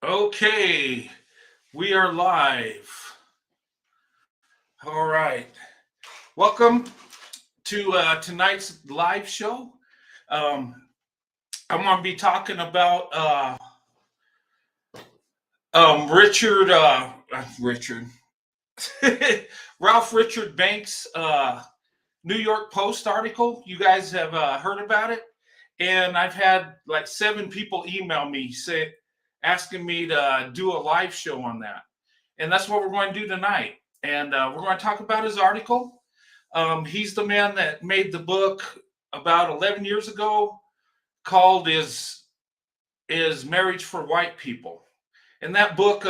Okay, we are live. All right. Welcome to tonight's live show. Um, I'm going to be talking about Richard, Ralph Richard Banks' New York Post article. You guys have heard about it, and I've had like 7 people email me asking me to do a live show on that, and that's what we're going to do tonight. And we're going to talk about his article. He's the man that made the book about 11 years ago called "Is Marriage for White People," and that book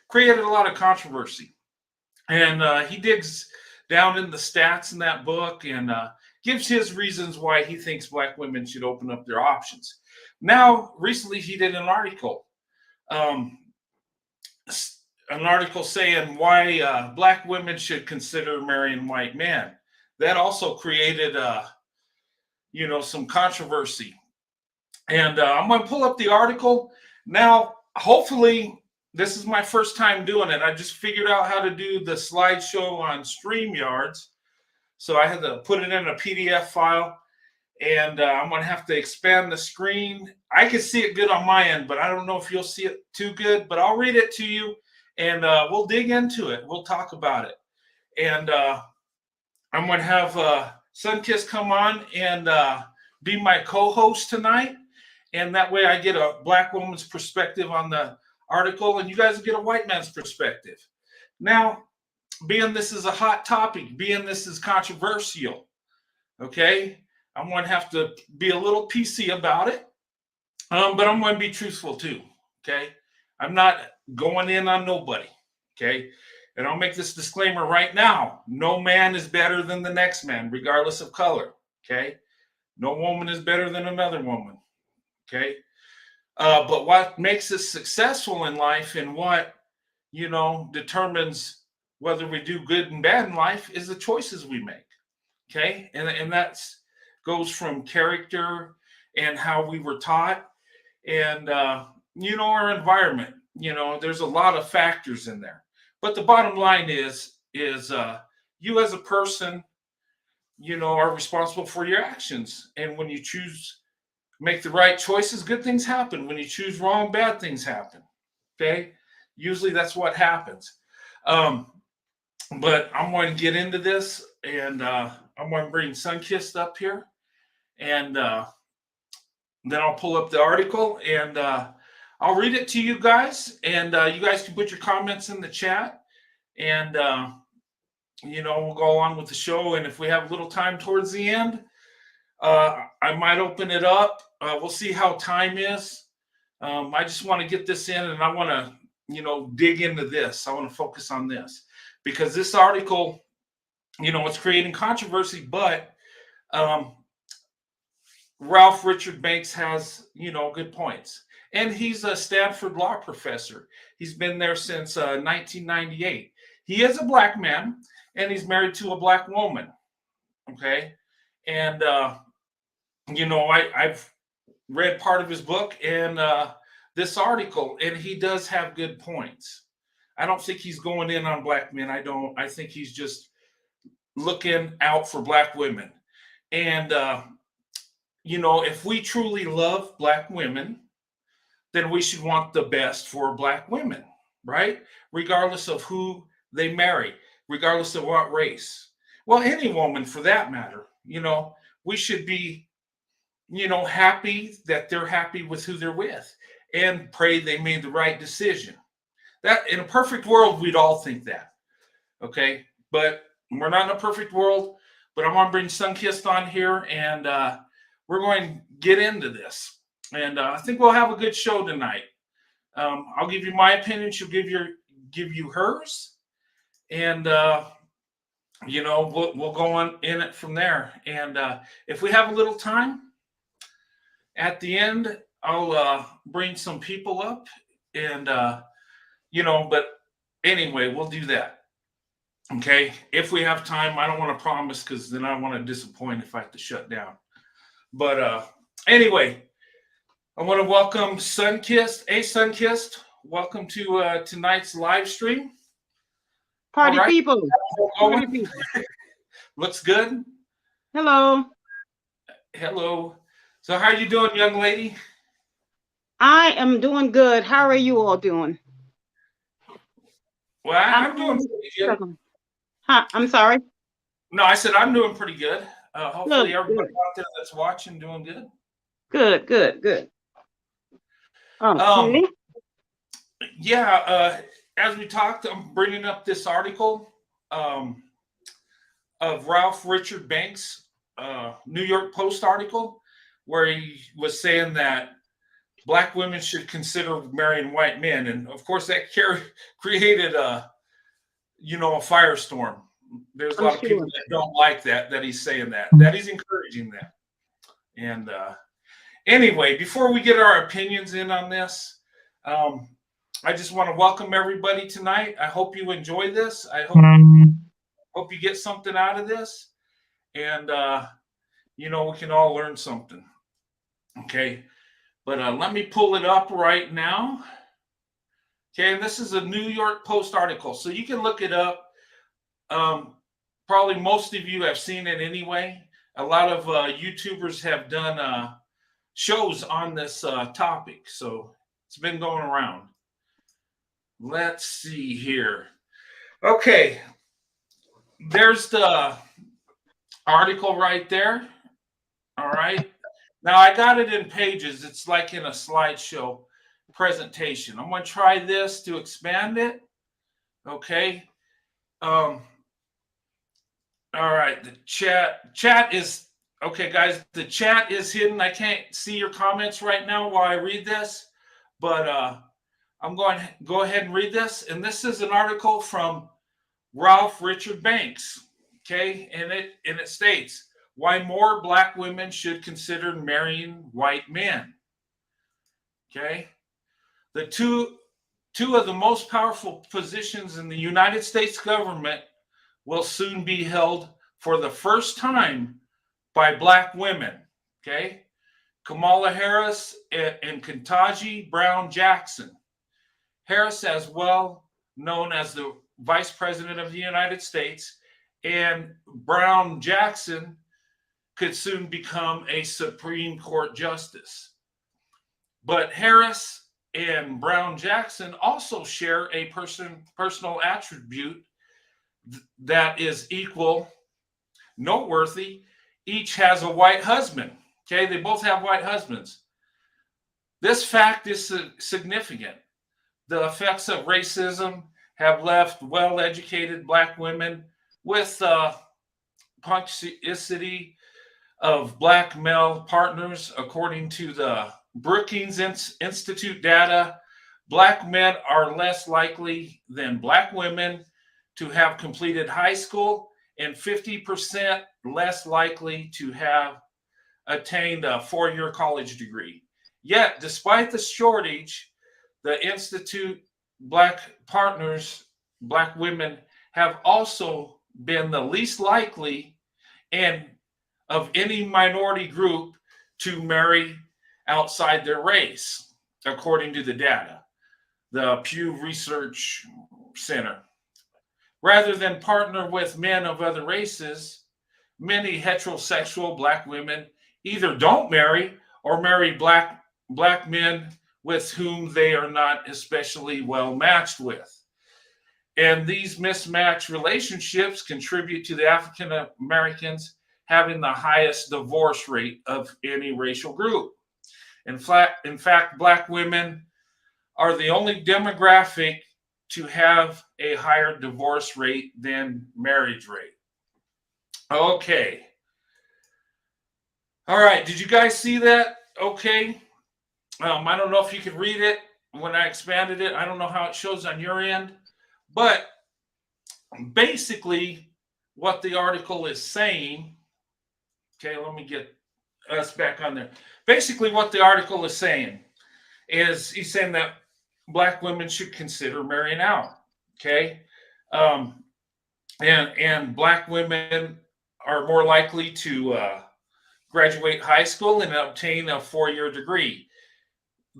created a lot of controversy. And he digs down in the stats in that book and gives his reasons why he thinks black women should open up their options. Now, recently, he did um, an article saying why black women should consider marrying white men. That also created, some controversy. And I'm going to pull up the article now. Hopefully, this is my first time doing it. I just figured out how to do the slideshow on StreamYards. So I had to put it in a PDF file, and I'm going to have to expand the screen. I can see it good on my end, but I don't know if you'll see it too good, but I'll read it to you, and we'll dig into it. We'll talk about it. And I'm going to have Sunkiss come on and be my co-host tonight. And that way I get a black woman's perspective on the article, and you guys get a white man's perspective. Now, being this is a hot topic, being this is controversial, okay, I'm going to have to be a little PC about it, but I'm going to be truthful too, okay? I'm not going in on nobody, okay? And I'll make this disclaimer right now. No man is better than the next man, regardless of color, okay? No woman is better than another woman, okay? But what makes us successful in life and what, determines whether we do good and bad in life is the choices we make, okay? And that's goes from character and how we were taught and, our environment. There's a lot of factors in there. But the bottom line is you as a person, are responsible for your actions. And when you make the right choices, good things happen. When you choose wrong, bad things happen. Okay? Usually that's what happens. But I'm going to get into this, and I'm going to bring Sunkissed up here, and then I'll pull up the article, and I'll read it to you guys, and you guys can put your comments in the chat, and we'll go along with the show. And if we have a little time towards the end, I might open it up. We'll see how time is. I just want to get this in, and I want to, dig into this. I want to focus on this because this article, it's creating controversy, but Ralph Richard Banks has, good points. And he's a Stanford law professor. He's been there since 1998. He is a black man, and he's married to a black woman. Okay. And, I've read part of his book and this article, and he does have good points. I don't think he's going in on black men. I think he's just looking out for black women. And, if we truly love black women, then we should want the best for black women, right? Regardless of who they marry, regardless of what race. Well, any woman for that matter, we should be, happy that they're happy with who they're with and pray they made the right decision. That in a perfect world, we'd all think that. Okay. But we're not in a perfect world, but I want to bring Sunkissed on here, and we're going to get into this. And I think we'll have a good show tonight. I'll give you my opinion. She'll give you hers. And, we'll go on in it from there. And if we have a little time at the end, I'll bring some people up, and but anyway, we'll do that. Okay. If we have time, I don't want to promise, because then I want to disappoint if I have to shut down. But anyway, I want to welcome Sunkissed. Hey, Sunkissed, welcome to tonight's live stream. All Party right, people. Party Owen, people. looks good. Hello. Hello. So, how are you doing, young lady? I am doing good. How are you all doing? Well, I'm I'm doing pretty good. struggling. Huh? I'm sorry. No, I said I'm doing pretty good. Hopefully, Good, everybody good, out there that's watching doing good. good, good, good. Um, Okay. yeah. As we talked, I'm bringing up this article um, of Ralph Richard Banks' New York Post article, where he was saying that black women should consider marrying white men, and of course that created a firestorm. There's a I'm lot of people sure. that don't like that he's saying that he's encouraging that. And anyway, before we get our opinions in on this, I just want to welcome everybody tonight. I hope you enjoy this. I hope you get something out of this, and we can all learn something. Okay, but let me pull it up right now. Okay, and this is a New York Post article, so you can look it up. Probably most of you have seen it anyway. A lot of YouTubers have done shows on this topic, so it's been going around. Let's see here. Okay, there's the article right there. All right. Now I got it in pages. It's like in a slideshow presentation. I'm going to try this to expand it. Okay. All right. The chat is okay, guys. The chat is hidden. I can't see your comments right now while I read this, but I'm going to go ahead and read this. And this is an article from Ralph Richard Banks. Okay, and it states why more black women should consider marrying white men. Okay, the two of the most powerful positions in the United States government will soon be held for the first time by black women. Okay, Kamala Harris and Ketanji Brown Jackson. Harris, as well known as the Vice President of the United States, and Brown Jackson could soon become a Supreme Court justice. But Harris and Brown Jackson also share a personal attribute that is equal, noteworthy. Each has a white husband. Okay, they both have white husbands. This fact is significant. The effects of racism have left well-educated black women with punctuality of black male partners. According to the Brookings Institute data, black men are less likely than black women to have completed high school and 50% less likely to have attained a four-year college degree. Yet, despite the shortage, the Institute black partners, black women, have also been the least likely and of any minority group to marry outside their race, according to the data, the Pew Research Center. Rather than partner with men of other races, many heterosexual black women either don't marry or marry black men with whom they are not especially well matched with. And these mismatched relationships contribute to the African Americans having the highest divorce rate of any racial group. In fact, black women are the only demographic to have a higher divorce rate than marriage rate. Okay. All right. Did you guys see that? Okay. I don't know if you could read it when I expanded it. I don't know how it shows on your end. But basically, what the article is saying, okay, let me get us back on there. Basically, what the article is saying is he's saying that black women should consider marrying out, okay? And black women are more likely to graduate high school and obtain a four-year degree.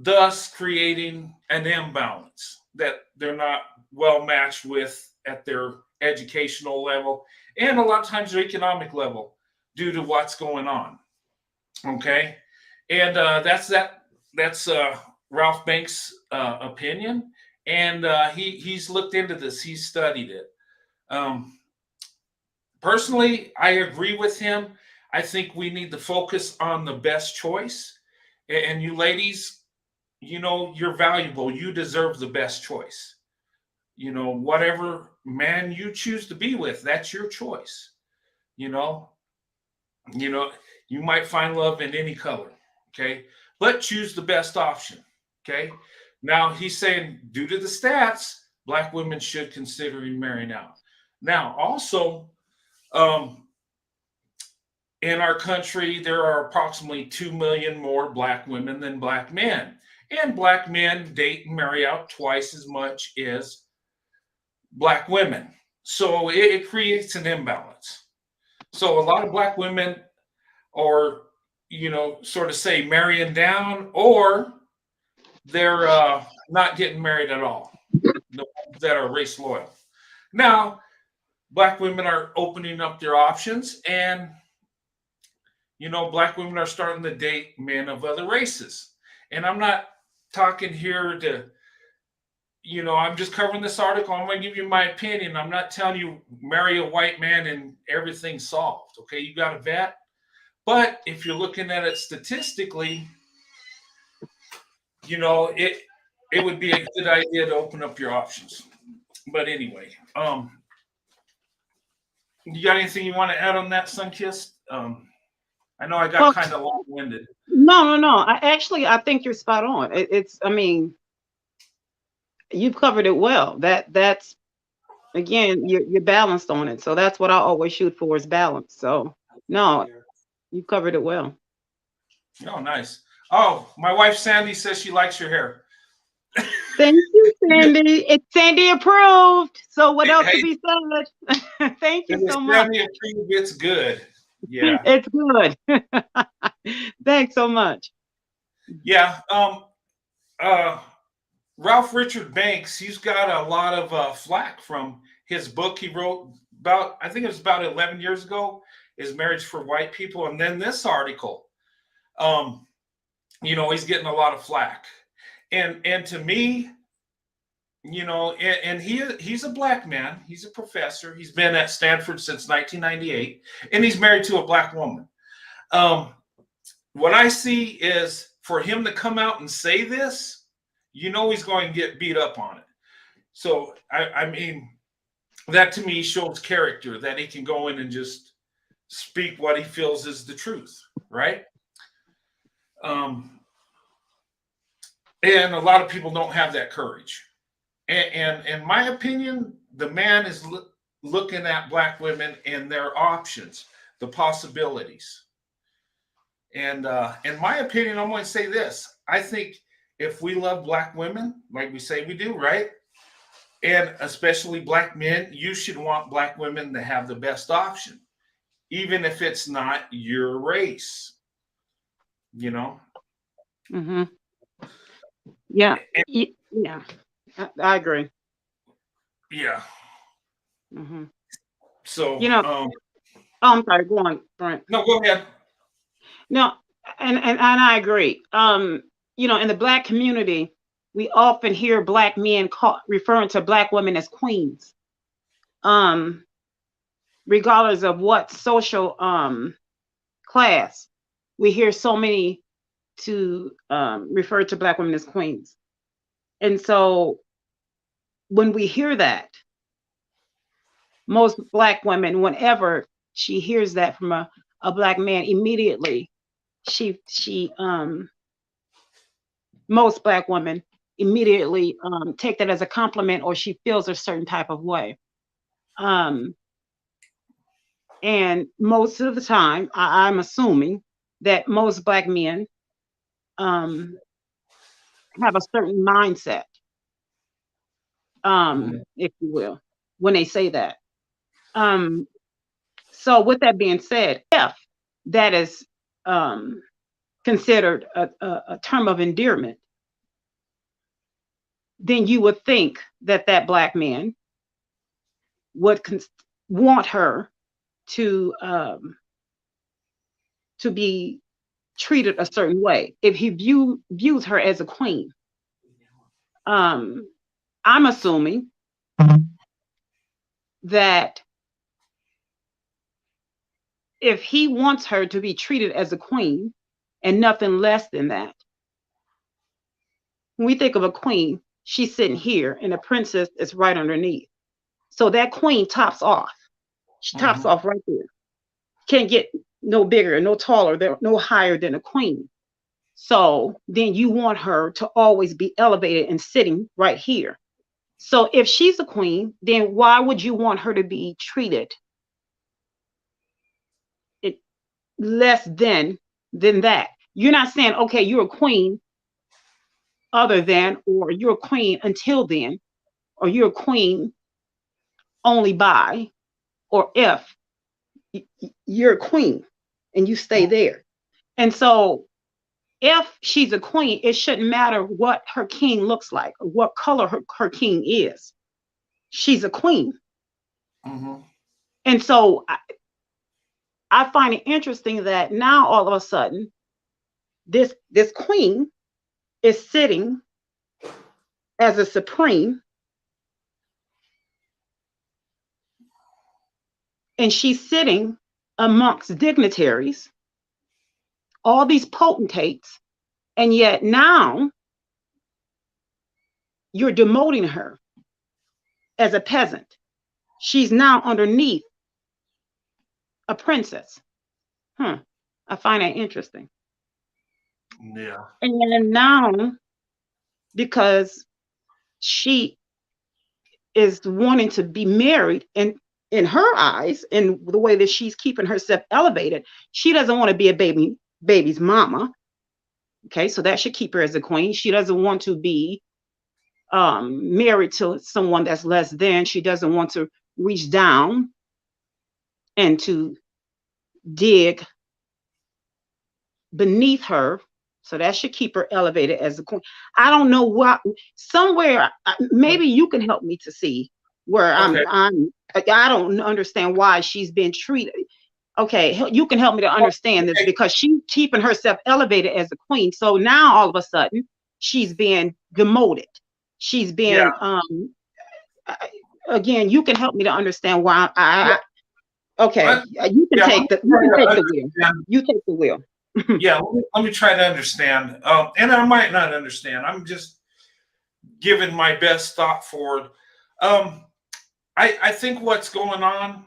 thus creating an imbalance that they're not well matched with at their educational level and a lot of times their economic level due to what's going on. Okay, and that's Ralph Banks' opinion, and he's looked into this. He's studied it. Um, Personally, I agree with him. I think we need to focus on the best choice. And you ladies, you're valuable. You deserve the best choice. Whatever man you choose to be with, that's your choice. You know, you know, you might find love in any color. Okay. But choose the best option. Okay. Now he's saying, due to the stats, black women should consider remarrying out. Now, also, um, in our country, there are approximately 2 million more black women than black men. And black men date and marry out twice as much as black women. So it creates an imbalance. So a lot of black women are, sort of say marrying down, or they're not getting married at all. The ones that are race loyal. Now, black women are opening up their options, and black women are starting to date men of other races. And I'm not talking here to, I'm just covering this article. I'm going to give you my opinion. I'm not telling you marry a white man and everything's solved. Okay, you got to vet. But if you're looking at it statistically, it would be a good idea to open up your options. But anyway, you got anything you want to add on that, Sunkist? I know I got Well, kind of long-winded. no. I think you're spot on. I mean, you've covered it well. That's again, you're balanced on it. So that's what I always shoot for is balance. So no, you covered it well. Oh, nice. Oh, my wife Sandy says she likes your hair. Thank you, Sandy. It's Sandy approved. So what else to Hey, be said? Thank you if so much. Sandy approved, it's good. Yeah. It's good. Thanks so much. Yeah. Uh, Ralph Richard Banks, he's got a lot of flack from his book he wrote about, I think it was about 11 years ago, is Marriage for White People. And then this article, he's getting a lot of flack. And to me, and he's a black man. He's a professor. He's been at Stanford since 1998, and he's married to a black woman. What I see is for him to come out and say this, he's going to get beat up on it. So I mean, that to me shows character, that he can go in and just speak what he feels is the truth, right? And a lot of people don't have that courage. And in my opinion, the man is looking at black women and their options, the possibilities. And in my opinion, I'm going to say this. I think if we love black women, like we say we do, right? And especially black men, you should want black women to have the best option, even if it's not your race, Mm-hmm. Yeah. Yeah. I agree. Yeah. Mm-hmm. So, Oh, I'm sorry. Go on, Brent. no, go ahead. No, and I agree. In the black community, we often hear black men referring to black women as queens. Regardless of what social class, we hear so many to refer to black women as queens. And so when we hear that, most black women, whenever she hears that from a black man, immediately most black women immediately take that as a compliment, or she feels a certain type of way. And most of the time, I'm assuming that most black men have a certain mindset, if you will, when they say that. So with that being said, if that is considered a term of endearment, then you would think that that black man would want her to be treated a certain way if he views her as a queen. I'm assuming that if he wants her to be treated as a queen and nothing less than that, when we think of a queen, she's sitting here and a princess is right underneath. So that queen tops off. She tops off right there. Can't get no bigger, no taller, no higher than a queen. So then you want her to always be elevated and sitting right here. So if she's a queen, then why would you want her to be treated less than that? You're not saying, okay, you're a queen other than, or you're a queen until then, or you're a queen only by, or if you're a queen and you stay there. And so if she's a queen, it shouldn't matter what her king looks like or what color her king is. She's a queen. And so I find it interesting that now all of a sudden this queen is sitting as a supreme, and she's sitting amongst dignitaries, all these potentates, and yet now you're demoting her as a peasant. She's now underneath a princess. I find that interesting. Yeah. And now, because she is wanting to be married, and in her eyes, in the way that she's keeping herself elevated, she doesn't want to be a baby's mama. Okay, so that should keep her as a queen. She doesn't want to be married to someone that's less than. She doesn't want to reach down and to dig beneath her. So that should keep her elevated as a queen. I don't know what, somewhere, maybe you can help me to see where Okay. I don't understand why she's been treated. Okay, you can help me to understand this, because she's keeping herself elevated as a queen. So now all of a sudden she's being demoted. She's being, again, you can help me to understand why okay, you can take the wheel. You take the wheel. Yeah, let me try to understand. And I might not understand. I'm just giving my best thought forward. I think what's going on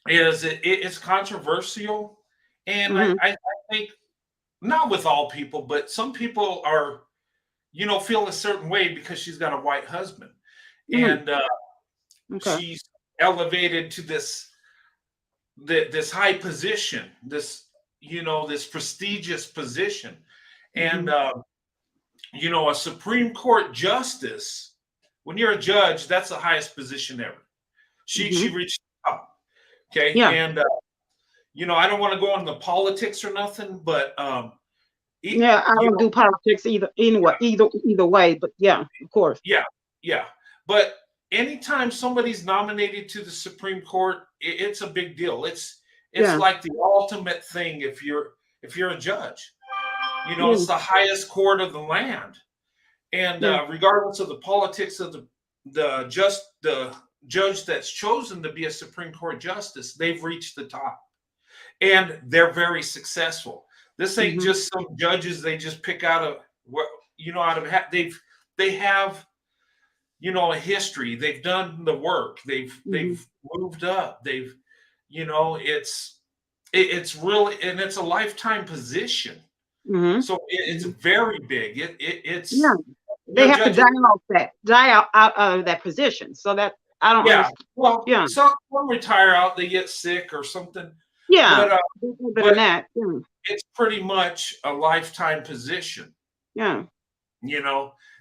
is it's controversial, and I think not with all people, but some people are, feel a certain way because she's got a white husband, and she's elevated to this high position, this prestigious position, and a Supreme Court justice. When you're a judge, that's the highest position ever. She reached the top. Okay, and I don't want to go into politics or nothing, but I don't do politics either. Anyway, either way, but yeah, of course. Yeah. But anytime somebody's nominated to the Supreme Court, it's a big deal. It's like the ultimate thing if you're a judge. It's the highest court of the land, and regardless of the politics of the judge that's chosen to be a Supreme Court justice, they've reached the top, and they're very successful. This ain't just some judges they just pick out of they have a history. They've done the work. They've moved up. They've it's really, and it's a lifetime position. So it's very big. It's they have to die out of that position. So that I don't understand. Well, some retire out, they get sick or something. But it's pretty much a lifetime position.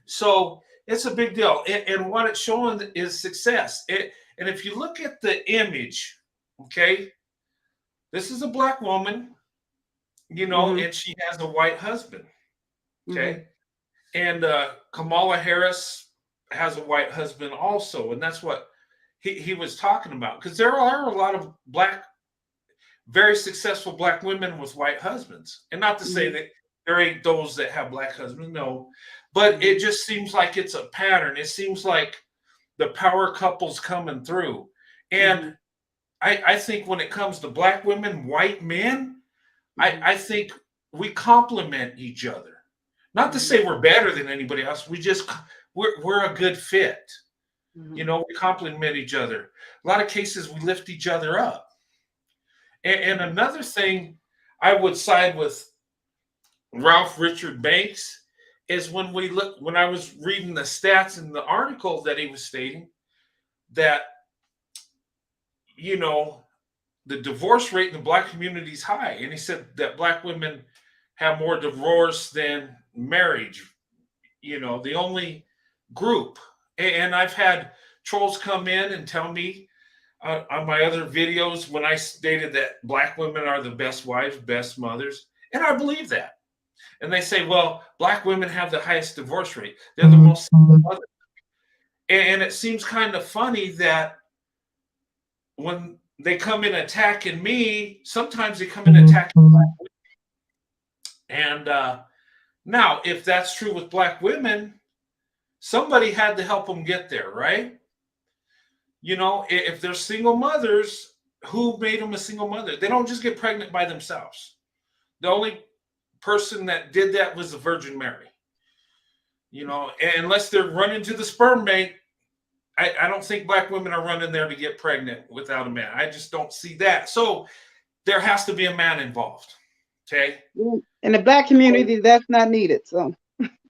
So it's a big deal. And what it's showing is success. And if you look at the image, okay, this is a black woman, and she has a white husband. Okay. And Kamala Harris, has a white husband also, and that's what he was talking about. Because there are a lot of very successful black women with white husbands, and not to say Mhm. that there ain't those that have black husbands, no, but it Mhm. just seems like it's a pattern. It seems like the power couples coming through, and Mhm. I think when it comes to black women, white men, Mhm. I think we complement each other. Not to Mhm. say we're better than anybody else. We're a good fit. You Mhm. know, we complement each other. A lot of cases we lift each other up. And Mhm. another thing I would side with Ralph Richard Banks is when I was reading the stats in the article that he was stating that, you know, the divorce rate in the black community is high. And he said that black women have more divorce than marriage, the only group. And I've had trolls come in and tell me on my other videos when I stated that black women are the best wives, best mothers. And I believe that. And they say, well, black women have the highest divorce rate. They're the most single mothers. And it seems kind of funny that when they come in attacking me, sometimes they come in attacking black women. And now, if that's true with black women, somebody had to help them get there, right? If they're single mothers, who made them a single mother? They don't just get pregnant by themselves. The only person that did that was the Virgin Mary. Unless they're running to the sperm bank, I don't think black women are running there to get pregnant without a man. I just don't see that. So there has to be a man involved. Okay. In the black community, that's not needed. So.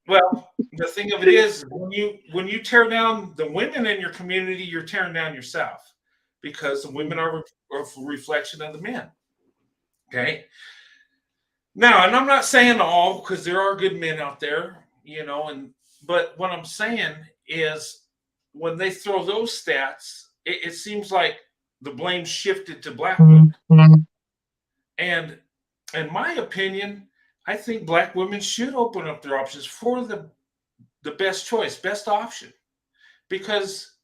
Well, the thing of it is, when you tear down the women in your community, you're tearing down yourself because the women Mhm. are a reflection of the men. Okay. Now, and I'm not saying all because there are good men out there, but what I'm saying is when they throw those stats, it seems like the blame shifted to black women. And in my opinion, I think black women should open up their options for the best choice, best option. Because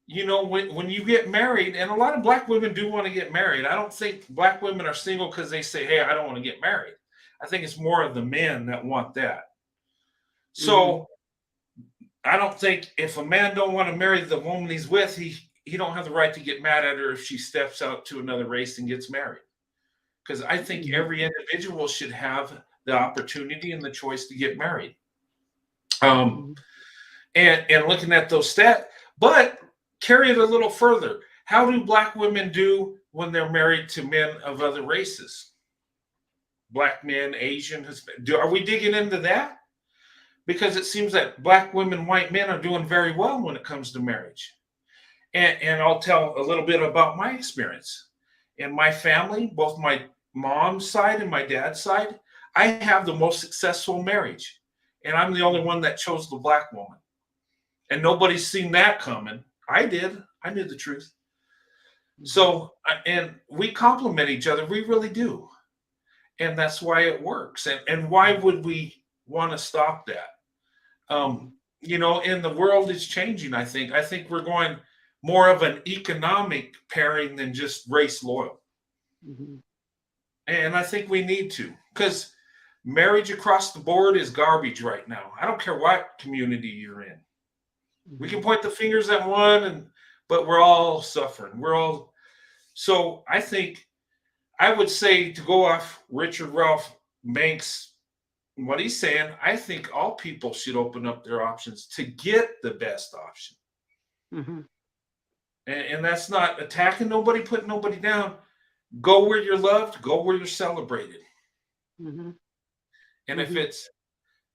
when you get married, and a lot of black women do want to get married. I don't think black women are single because they say, hey, I don't want to get married. I think it's more of the men that want that. Mhm. So I don't think if a man don't want to marry the woman he's with, he don't have the right to get mad at her if she steps out to another race and gets married. Because I think Mhm. every individual should have the opportunity and the choice to get married. Um, Mhm. and looking at those stats, but carry it a little further. How do black women do when they're married to men of other races? Black men, Asian, Hispanic. Are we digging into that? Because it seems that black women, white men are doing very well when it comes to marriage. And I'll tell a little bit about my experience. In my family, both my mom's side and my dad's side, I have the most successful marriage. And I'm the only one that chose the black woman. And nobody's seen that coming. I did. I knew the truth. Mhm. So, and we complement each other. We really do. And that's why it works. And why would we want to stop that? Um, Mhm. and the world is changing, I think. I think we're going more of an economic pairing than just race loyal. Mhm. And I think we need to, because marriage across the board is garbage right now. I don't care what community you're in. We can Mhm. point the fingers at one, but we're all suffering. We're all so I think I would say to go off Richard Ralph Banks, what he's saying, I think all people should open up their options to get the best option. Mhm. And that's not attacking nobody, putting nobody down. Go where you're loved, go where you're celebrated. Mhm. And if Mhm. it's,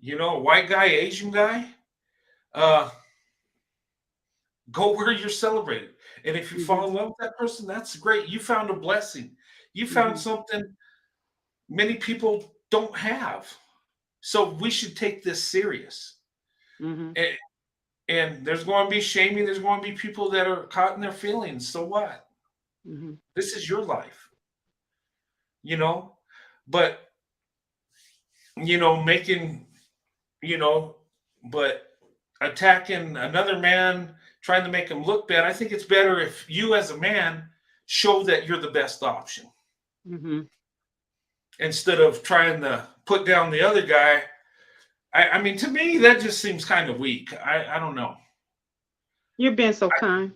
a white guy, Asian guy, uh, go where you're celebrated. And if you Mhm. fall in love with that person, that's great. You found a blessing. You found Mhm. something many people don't have. So we should take this serious. Mhm. And, and there's going to be shaming. There's going to be people that are caught in their feelings. So what? Mhm. This is your life, you know? But, making, you know, but attacking another man, trying to make him look bad. I think it's better if you, as a man, show that you're the best option instead of trying to put down the other guy. I mean, to me, that just seems kind of weak. I don't know. You're being so kind.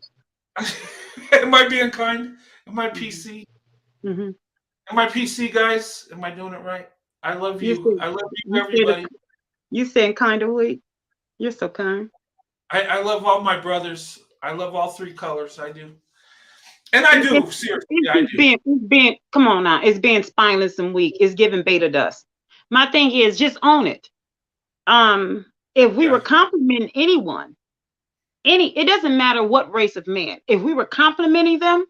Am I being kind? Am I PC? Mm-hmm. Am I PC, guys? Am I doing it right? I love You you. said, I love you, everybody. You saying kind of weak. You're so kind. I love all my brothers. I love all three colors. I do. And I do. Seriously, I do. It's being, come on now. It's being spineless and weak. It's giving beta dust. My thing is just own it. If we were complimenting anyone, it doesn't matter what race of man. If we were complimenting them,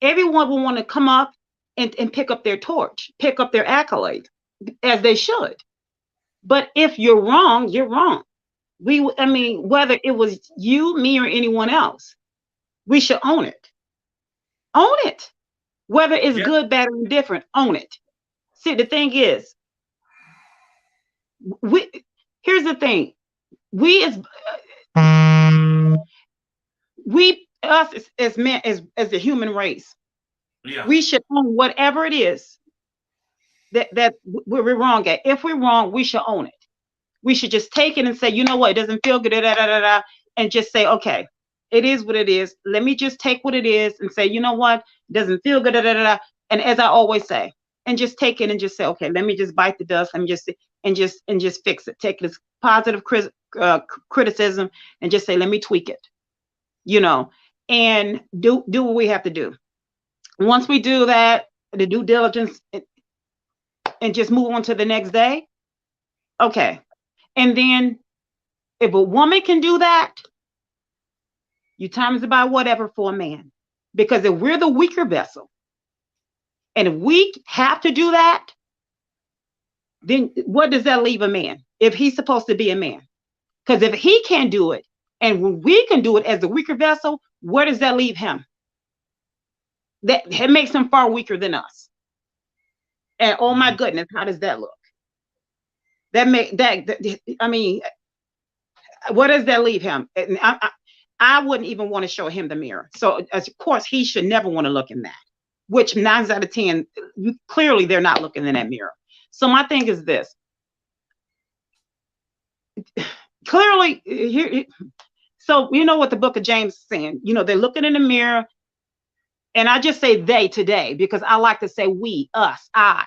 everyone will want to come up and pick up their torch, pick up their accolade, as they should. But if you're wrong, you're wrong. I mean, whether it was you, me, or anyone else, we should own it. Own it. Whether it's good, bad, or indifferent, own it. See, the thing is, here's the thing. Us as men, as the human race, we should own whatever it is that we're wrong at. If we're wrong, we should own it. We should just take it and say, you know what, it doesn't feel good, and just say, okay, it is what it is. Let me just take what it is and say, you know what, it doesn't feel good, and as I always say, and just take it and just say, okay, let me just bite the dust. Let me just and just fix it. Take this positive criticism and just say, let me tweak it, and do what we have to do. Once we do that, the due diligence, and just move on to the next day. Okay. And then if a woman can do that, you times it by whatever for a man. Because if we're the weaker vessel, and if we have to do that, then what does that leave a man if he's supposed to be a man? Because if he can't do it, and when we can do it as the weaker vessel, where does that leave him? That makes him far weaker than us. And oh my goodness, how does that look? I mean, what does that leave him? I wouldn't even want to show him the mirror. So of course he should never want to look in that, which 9 out of 10, clearly they're not looking in that mirror. So my thing is this. Clearly, so you know what the book of James is saying, they're looking in the mirror, and I just say they today because I like to say we, us, I,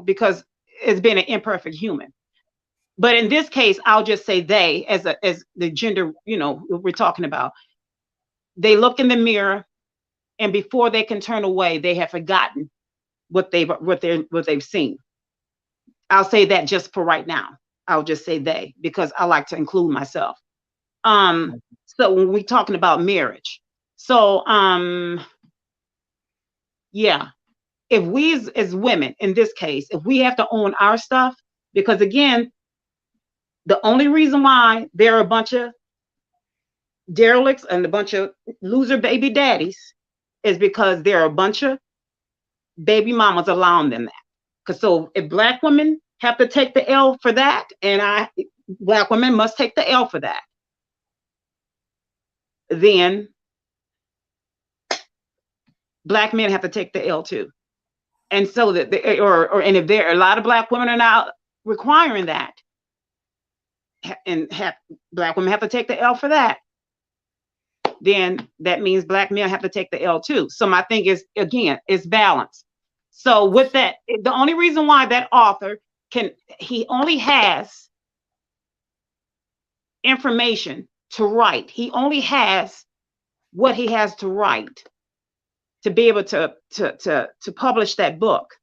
because it's been an imperfect human. But in this case, I'll just say they as the gender, we're talking about. They look in the mirror, and before they can turn away, they have forgotten what they've seen. I'll say that just for right now. I'll just say they, because I like to include myself. So when we're talking about marriage, so yeah, if we as women in this case, if we have to own our stuff, because again, the only reason why there are a bunch of derelicts and a bunch of loser baby daddies is because there are a bunch of baby mamas allowing them that. Because so if Black women have to take the L for that, and Black women must take the L for that, then Black men have to take the L too. And so that and if there are a lot of Black women are now requiring that, and Black women have to take the L for that, then that means Black men have to take the L too. So my thing is, again, it's balance. So with that, the only reason why that author he only has information to write. He only has what he has to write to be able to publish that book,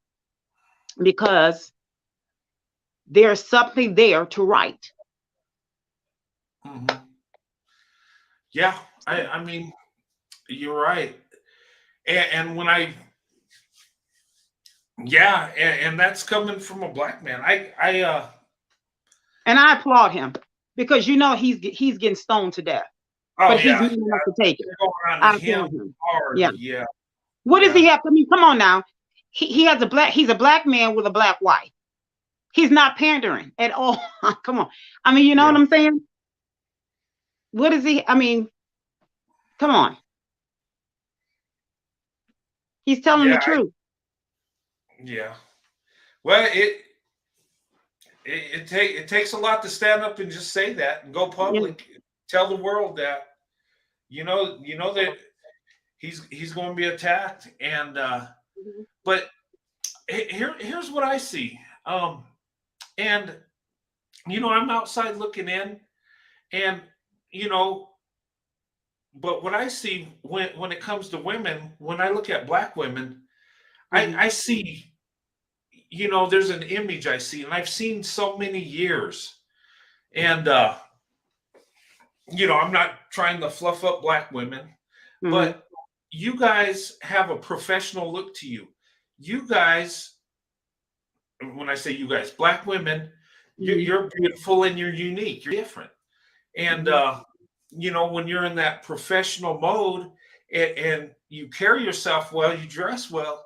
because there's something there to write. Mm-hmm. Yeah, I mean, you're right. And when and that's coming from a Black man. And I applaud him, because he's getting stoned to death. Oh, but he's man enough to take it. I applaud him hard. Yeah. What does he have? I mean, come on now. He's a Black man with a Black wife. He's not pandering at all. Come on. I mean, you know what I'm saying? What is he? I mean, come on. He's telling the Yeah, truth. yeah. Well, it takes a lot to stand up and just say that and go Yeah. public, tell the world that you know that he's going to be attacked, and Mhm. but here's what I see, and I'm outside looking in, and you know, but what I see when it comes to women, when I look at black women, Mhm. I see, there's an image I see, and I've seen so many years, and I'm not trying to fluff up black women, Mhm. but you guys have a professional look to you. You guys, when I say you guys, black women, Mhm. you're beautiful and you're unique. You're different. And, Mhm. when you're in that professional mode, and you carry yourself well, you dress well,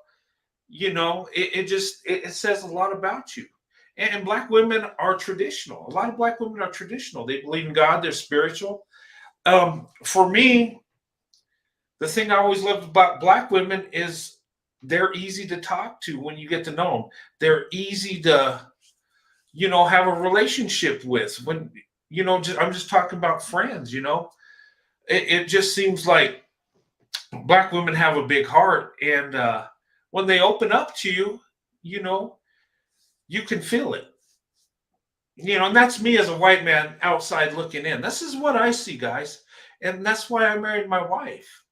it says a lot about you. And black women are traditional. A lot of black women are traditional. They believe in God, they're spiritual. For me, the thing I always loved about black women is they're easy to talk to when you get to know them. They're easy to, have a relationship with. When, I'm just talking about friends. It just seems like black women have a big heart, and when they open up to you, you know, you can feel it. And that's me as a white man outside looking in. This is what I see, guys, and that's why I married my wife.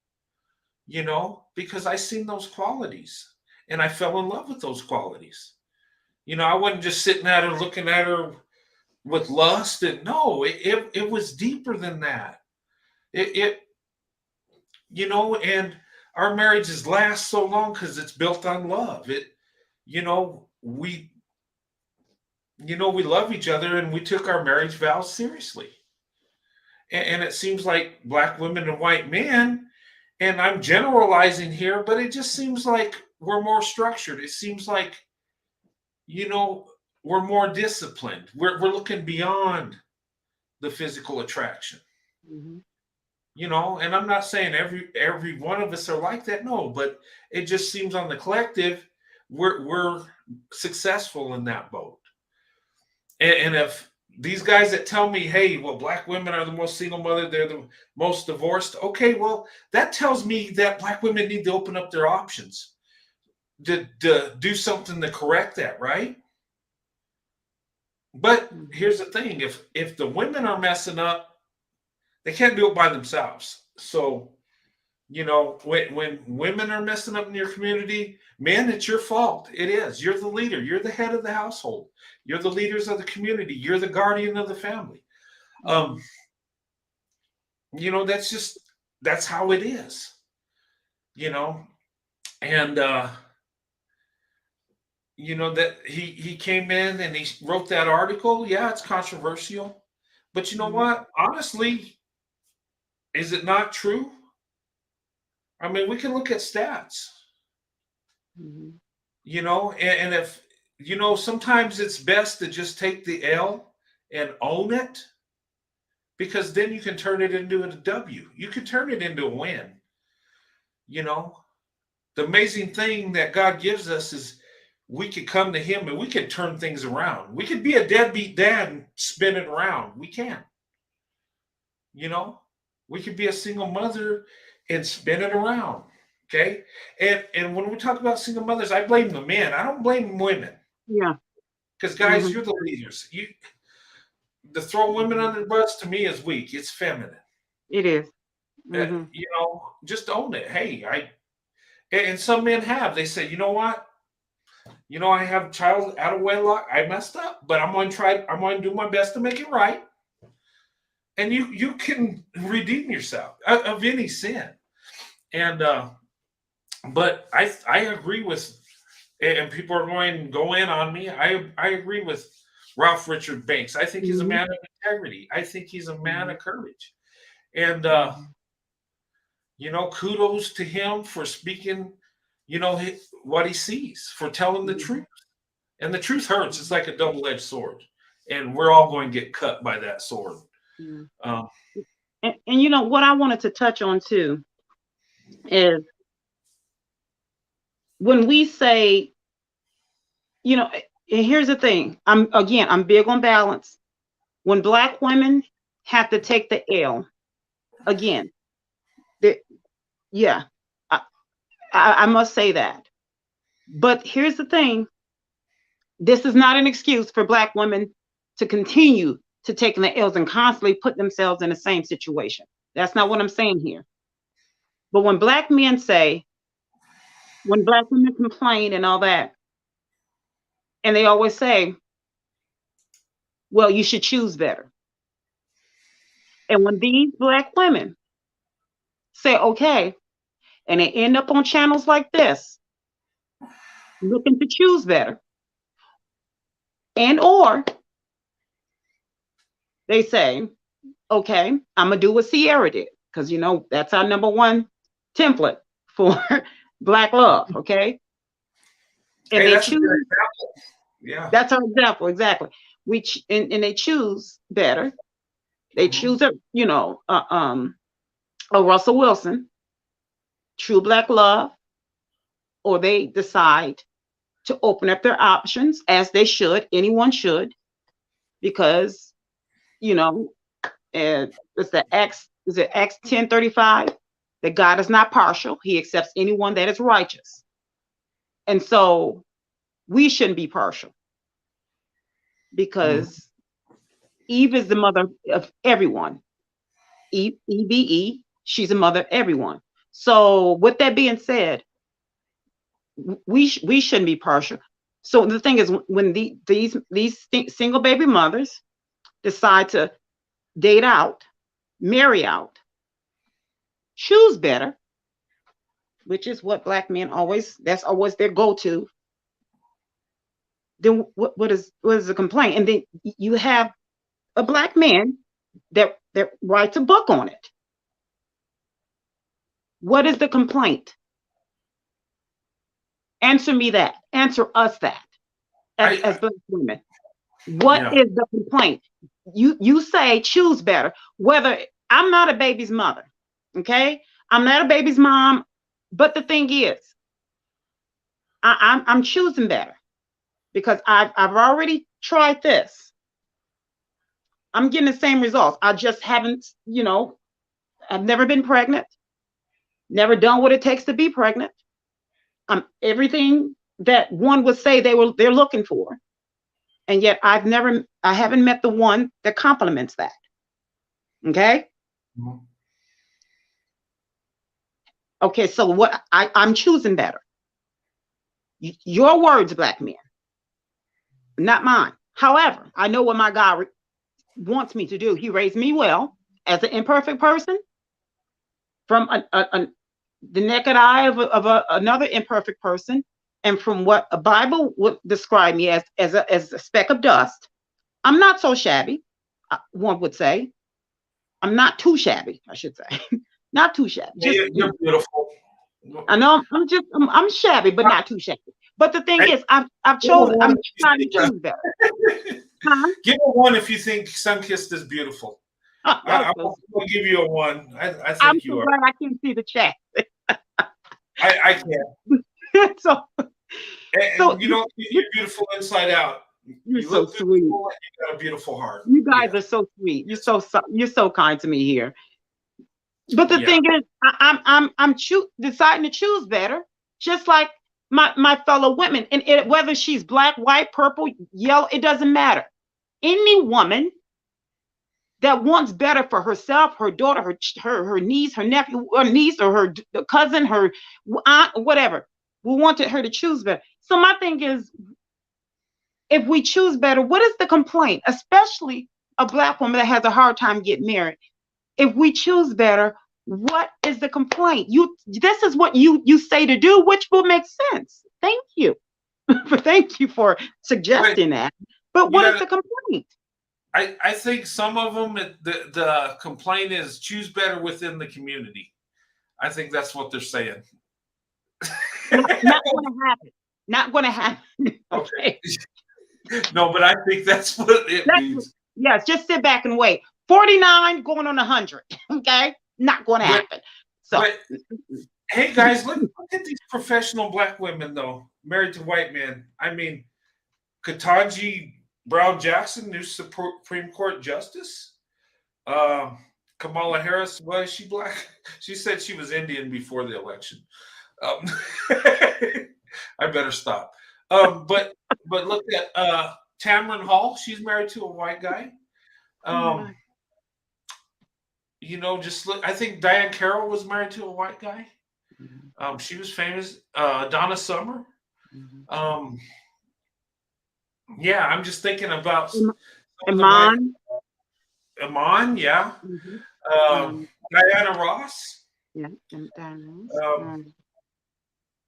Because I seen those qualities and I fell in love with those qualities. I wasn't just sitting at her looking at her with lust, and no, it was deeper than that. And our marriages last so long because it's built on love. You know, we, we love each other, and we took our marriage vows seriously. And it seems like black women and white men, and I'm generalizing here, but it just seems like we're more structured. It seems like, you know, we're more disciplined. We're looking beyond the physical attraction. Mhm. And I'm not saying every one of us are like that. No, but it just seems on the collective, we're successful in that boat. And if these guys that tell me, hey, well, black women are the most single mother, they're the most divorced. Okay, well, that tells me that black women need to open up their options to do something to correct that, right? But Mhm. here's the thing: if the women are messing up, they can't do it by themselves. So, when women are messing up in your community, man, it's your fault. It is. You're the leader. You're the head of the household. You're the leaders of the community. You're the guardian of the family. Um, Mhm. that's how it is. You know, and that he came in and he wrote that article. Yeah, it's controversial, but you know Mhm. what? Honestly, is it not true? I mean, we can look at stats. Mhm. And if sometimes it's best to just take the L and own it, because then you can turn it into a W. You can turn it into a win. You know, the amazing thing that God gives us is we could come to Him and we could turn things around. We could be a deadbeat dad and spin it around. We can. You know, we could be a single mother and spin it around. Okay. And when we talk about single mothers, I blame the men. I don't blame women. Yeah. Because guys, Mhm. you're the leaders. You To throw women Mhm. under the bus to me is weak. It's feminine. It is. Mhm. Just own it. Hey, and some men have. They say, you know what? I have a child out of wedlock. I messed up, but I'm going to try. I'm going to do my best to make it right. And you can redeem yourself of any sin. And but I agree with, and people are going to go in on me. I agree with Ralph Richard Banks. I think he's a Mhm. man of integrity. I think he's a man Mhm. of courage. And Mhm. kudos to him for speaking, what he sees, for telling the truth. Mhm. And the truth hurts. It's Mhm. like a double-edged sword, and we're all going to get cut by that sword. Yeah. Um, And you know what I wanted to touch on too is when we say, you know, and here's the thing. I'm big on balance. When Black women have to take the L, again, yeah, I, I must say that. But here's the thing. This is not an excuse for Black women to continue to taking the L's and constantly put themselves in the same situation. That's not what I'm saying here. But when Black men say, when Black women complain and all that, and they always say, well, you should choose better. And when these Black women say, okay, and they end up on channels like this, looking to choose better, and or they say, okay, I'm gonna do what Sierra did, because you know that's our number one template for Black love, okay? And Hey, they that's a good choose. example. Yeah. That's our example, exactly. And they choose better. They choose a a Russell Wilson, true Black love, or they decide to open up their options, as they should. Anyone should, because you know, and it's the Acts 10:35, that God is not partial. He accepts anyone that is righteous. And so we shouldn't be partial, because Eve is the mother of everyone. Eve, she's a mother of everyone. So with that being said, we shouldn't be partial. So the thing is, when these single baby mothers decide to date out, marry out, choose better, which is what Black men that's always their go-to, then what is the complaint? And then you have a Black man that writes a book on it. What is the complaint? Answer me that. Answer us that, as Black women. What is the complaint? You say choose better. Whether I'm not a baby's mother, okay? I'm not a baby's mom, but the thing is, I'm choosing better, because I've already tried this. I'm getting the same results. I just haven't, I've never been pregnant, never done what it takes to be pregnant. Everything that one would say they're looking for, and yet I haven't met the one that complements that. Okay. Okay, so what I'm choosing better. Your words, Black men, not mine. However, I know what my God wants me to do. He raised me well as an imperfect person, from the naked eye of another imperfect person, and from what a Bible would describe me as a speck of dust. I'm not so shabby, one would say. I'm not too shabby, I should say. Not too shabby. You're beautiful. I know I'm shabby, but not too shabby. But the thing is, I've chosen. I'm trying to choose better. Huh? Give a 1 if you think Sunkissed is beautiful. I'll give you a 1. I think I'm you so are. glad I can't see the chat. I can't. so you're beautiful inside out. You're so sweet. You got a beautiful heart. You guys are so sweet. You're so kind to me here. But the thing is, I'm deciding to choose better, just like my fellow women, and whether she's Black, white, purple, yellow, it doesn't matter. Any woman that wants better for herself, her daughter, her niece, her nephew, or niece, or her cousin, her aunt, whatever, we wanted her to choose better. So my thing is, if we choose better, what is the complaint? Especially a Black woman that has a hard time getting married. If we choose better, what is the complaint? This is what you say to do, which will make sense. Thank you. Thank you for suggesting that. But what is the complaint? I think some of them, the complaint is choose better within the community. I think that's what they're saying. Not going to happen. Not going to happen. Okay. No, but I think that's what it means. Yes, just sit back and wait. 49 going on 100. Okay, not going to happen. So, but hey guys, look at these professional black women though, married to white men. I mean, Ketanji Brown Jackson, new Supreme Court justice. Kamala Harris, was she black? She said she was Indian before the election. Um, I better stop. But look at Tamron Hall. She's married to a white guy. You know, just look. I think Diane Carroll was married to a white guy. She was famous. Donna Summer. Yeah, I'm just thinking about Iman. Iman, yeah. Diana Ross. Yeah, Diana Ross.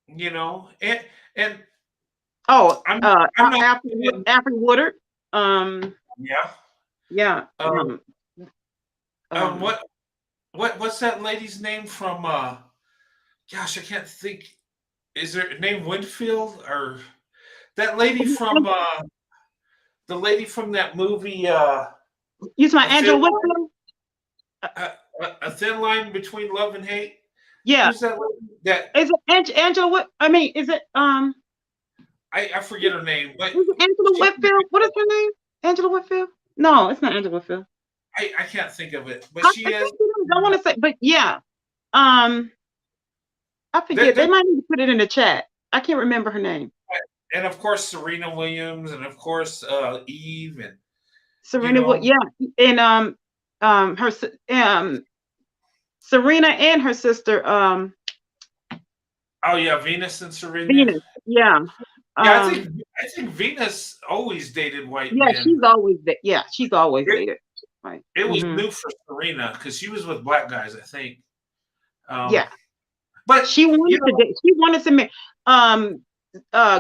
You know, and I'm Alfre Woodard. Yeah. What's that lady's name from? Gosh, I can't think. Is her name Winfield or that lady from the lady from that movie? You my Angela Whitfield? A Thin Line Between Love and Hate. Yeah. Who's that lady? That is it Angela? What I mean, is it I forget her name, but is it Angela Whitfield? What is her name? Angela Whitfield? No, it's not Angela Whitfield. I can't think of it, but she is. I want to say, but yeah, I forget. They might need to put it in the chat. I can't remember her name. And of course, Serena Williams, and of course, Eve, and Serena. Yeah, and her Serena and her sister. Oh yeah, Venus and Serena. Venus. Yeah. Yeah, I think Venus always dated white men. She's always she's always dated. Right. It was new for Serena because she was with black guys, I think. Yeah, but she wanted to date. She wanted to marry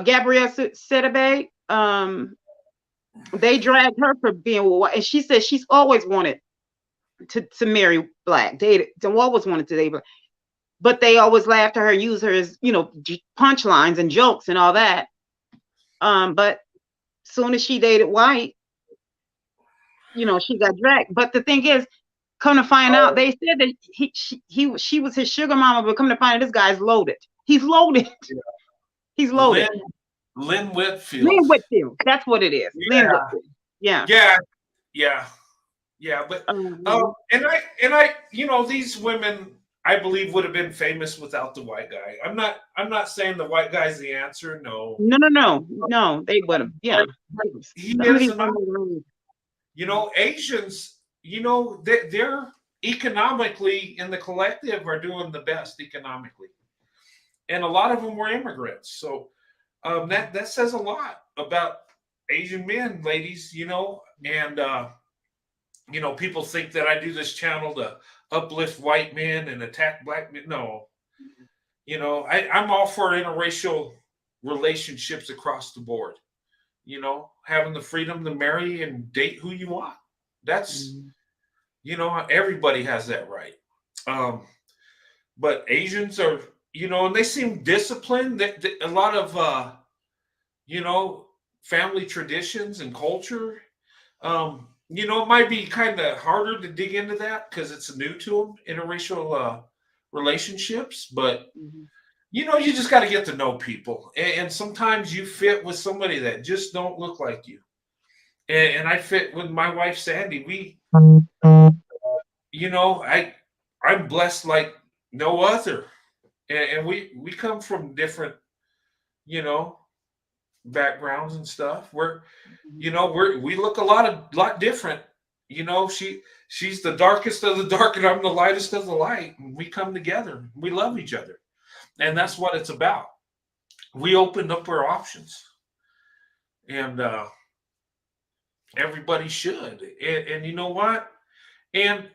Gabrielle Sidibe. They dragged her for being white, and she said she's always wanted to marry black. They always wanted to date black, but they always laughed at her and used her as punchlines and jokes and all that. But soon as she dated white, she got dragged. But the thing is, come to find out, they said that she was his sugar mama, but come to find out, this guy's loaded. He's loaded. Yeah. He's loaded. Lynn Whitfield. Lynn Whitfield. That's what it is. Yeah. Lynn Whitfield. Yeah. Yeah. But and I, these women, I believe, would have been famous without the white guy. I'm not saying the white guy's the answer. No. No. They would have. Yeah. He is. Asians, they're economically in the collective are doing the best economically. And a lot of them were immigrants. So that says a lot about Asian men, ladies, and people think that I do this channel to uplift white men and attack black men. No. I'm all for interracial relationships across the board. Having the freedom to marry and date who you want. That's, everybody has that right. But Asians are, and they seem disciplined. A lot of, family traditions and culture. It might be kind of harder to dig into that because it's new to them, interracial relationships. But you just got to get to know people. And sometimes you fit with somebody that just don't look like you. And I fit with my wife, Sandy. I'm blessed like no other. And we come from different, backgrounds and stuff. We look a lot different. She's the darkest of the dark and I'm the lightest of the light. And we come together. We love each other. And that's what it's about. We opened up our options, and everybody should. And you know what? And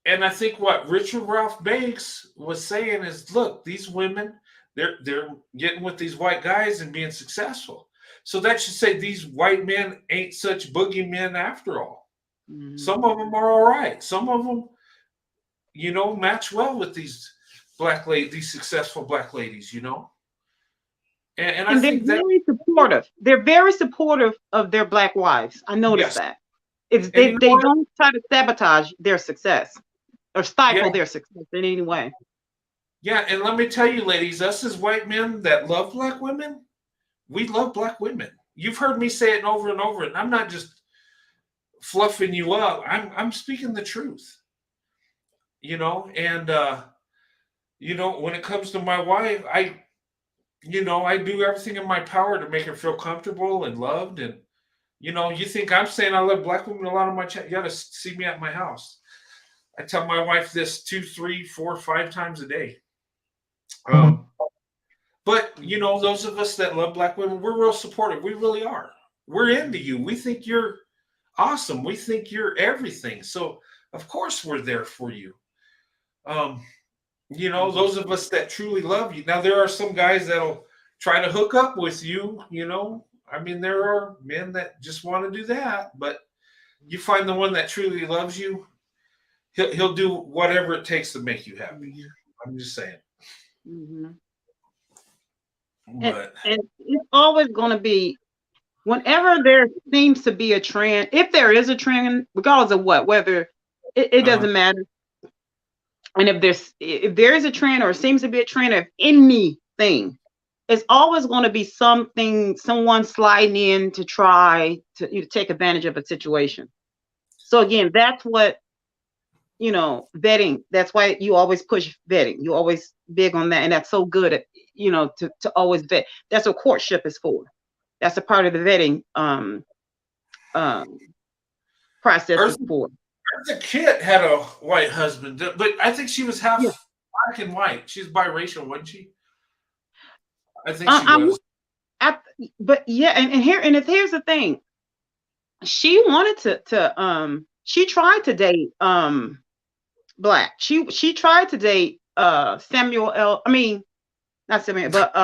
I think what Richard Ralph Banks was saying is, look, these women, they're getting with these white guys and being successful. So that should say these white men ain't such boogeymen after all. Mm-hmm. Some of them are all right. Some of them, match well with these black ladies, these successful black ladies, and I think they're very supportive. They're very supportive of their black wives. I noticed that. It's And you know they what? don't try to sabotage their success or Yeah, stifle their success in any way. yeah. And let me tell you, ladies, us as white men that love black women, we love black women. You've heard me say it over and over, and I'm not just fluffing you up. I'm speaking the truth, and when it comes to my wife, I do everything in my power to make her feel comfortable and loved. And you think I'm saying I love black women a lot of my chat? You got to see me at my house. I tell my wife this 2, 3, 4, 5 times a day. Um, but those of us that love black women, we're real supportive. We really are. We're into you. We think you're awesome. We think you're everything. So of course we're there for you. Um, those of us that truly love you. Now there are some guys that'll try to hook up with you. I mean, there are men that just want to do that, but you find the one that truly loves you, he'll do whatever it takes to make you happy. I'm just saying. Mm-hmm. But And it's always going to be, whenever there seems to be a trend, if there is a trend, regardless of what, whether it doesn't matter. And if there is a trend or seems to be a trend of anything, it's always going to be someone sliding in to try to take advantage of a situation. So again, that's what, vetting. That's why you always push vetting. You always big on that, and that's so good at to always vet. That's what courtship is for. That's a part of the vetting process is for. The kid had a white husband, but I think she was half Yeah. black and white. She's biracial, wasn't she? I think she was. But yeah, and here's the thing. She wanted she tried to date black. She tried to date Samuel L. I mean, not Samuel, but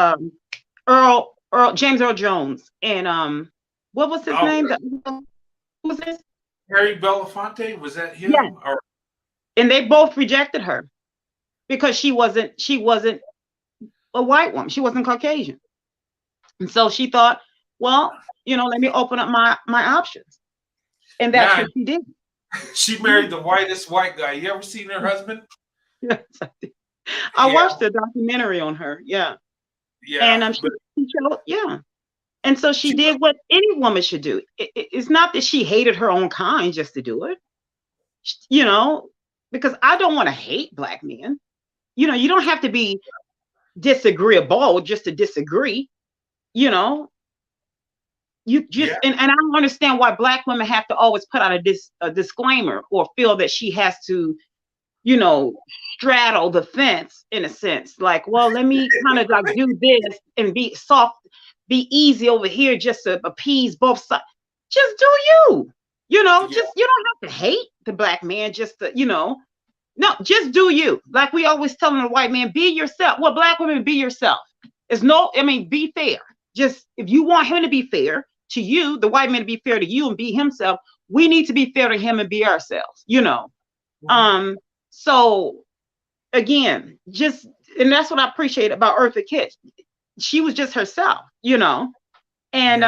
James Earl Jones and what was his name? Who was this? Harry Belafonte, was that him? Yeah. And they both rejected her because she wasn't a white woman. She wasn't Caucasian. And so she thought, well, let me open up my options. And that's what she did. She married the whitest white guy. You ever seen her husband? Yes, I watched a documentary on her. Yeah. Yeah. And she showed, yeah. And so she did what any woman should do. It's not that she hated her own kind just to do it, because I don't want to hate black men. You don't have to be disagreeable just to disagree. You just and I don't understand why black women have to always put out a disclaimer or feel that she has to, straddle the fence in a sense. Like, well, let me kind of like do this and be soft, be easy over here just to appease both sides. Just do you. Just you don't have to hate the black man just to, no, just do you. Like we always telling the white man, be yourself. Well, black women, be yourself. Be fair. Just if you want him to be fair to you, the white man to be fair to you and be himself, we need to be fair to him and be ourselves, So again, and that's what I appreciate about Eartha Kitt. She was just herself, and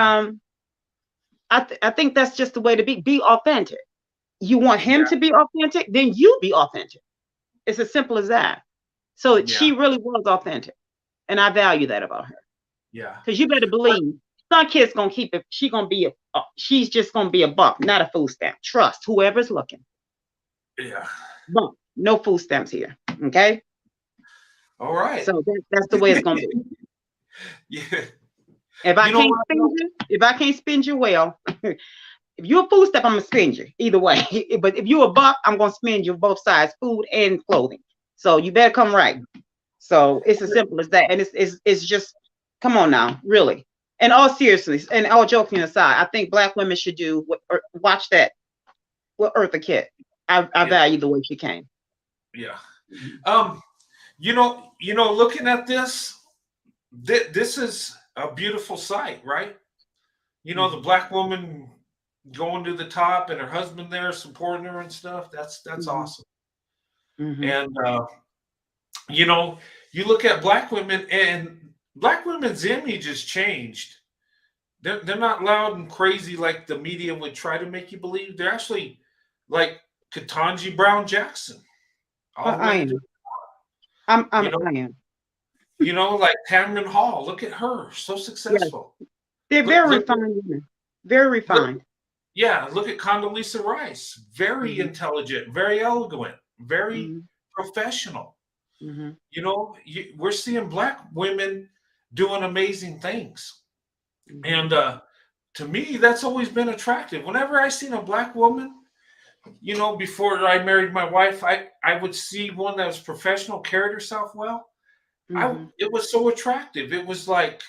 I think that's just the way to be authentic. You want him to be authentic, then you be authentic. It's as simple as that. So she really was authentic, and I value that about her. Yeah. Because you better believe some kid's gonna keep it. She's just gonna be a buck, not a food stamp. Trust whoever's looking. Yeah. Bump. No food stamps here. Okay. All right. So that's the way it's gonna be. Yeah. If I can't spend you well, if you're a food stamp, I'm gonna spend you either way. But if you're a buck, I'm gonna spend you both sides, food and clothing. So you better come right. So it's as simple as that. And it's just, come on now, really. And all seriousness and all joking aside, I think black women should watch that with Eartha Kitt. I value the way she came. Yeah. Looking at this is a beautiful sight, right? The black woman going to the top and her husband there supporting her and stuff. That's awesome. And you look at black women, and black women's image has changed They're not loud and crazy like the media would try to make you believe. They're actually like Ketanji Brown Jackson, all the I way to am. you know, I am. like Tamron Hall. Look at her, so Yes, successful. they're Look, very look, refined women. Very look. refined. Yeah, look at Condoleezza Rice. Very Hmm. intelligent, very eloquent, very Hmm. professional. Hmm. We're seeing black women doing amazing things, Hmm. and to me, that's always been attractive. Whenever I seen a black woman, before I married my wife, I would see one that was professional, carried herself well. Hmm. It was so attractive. It was like,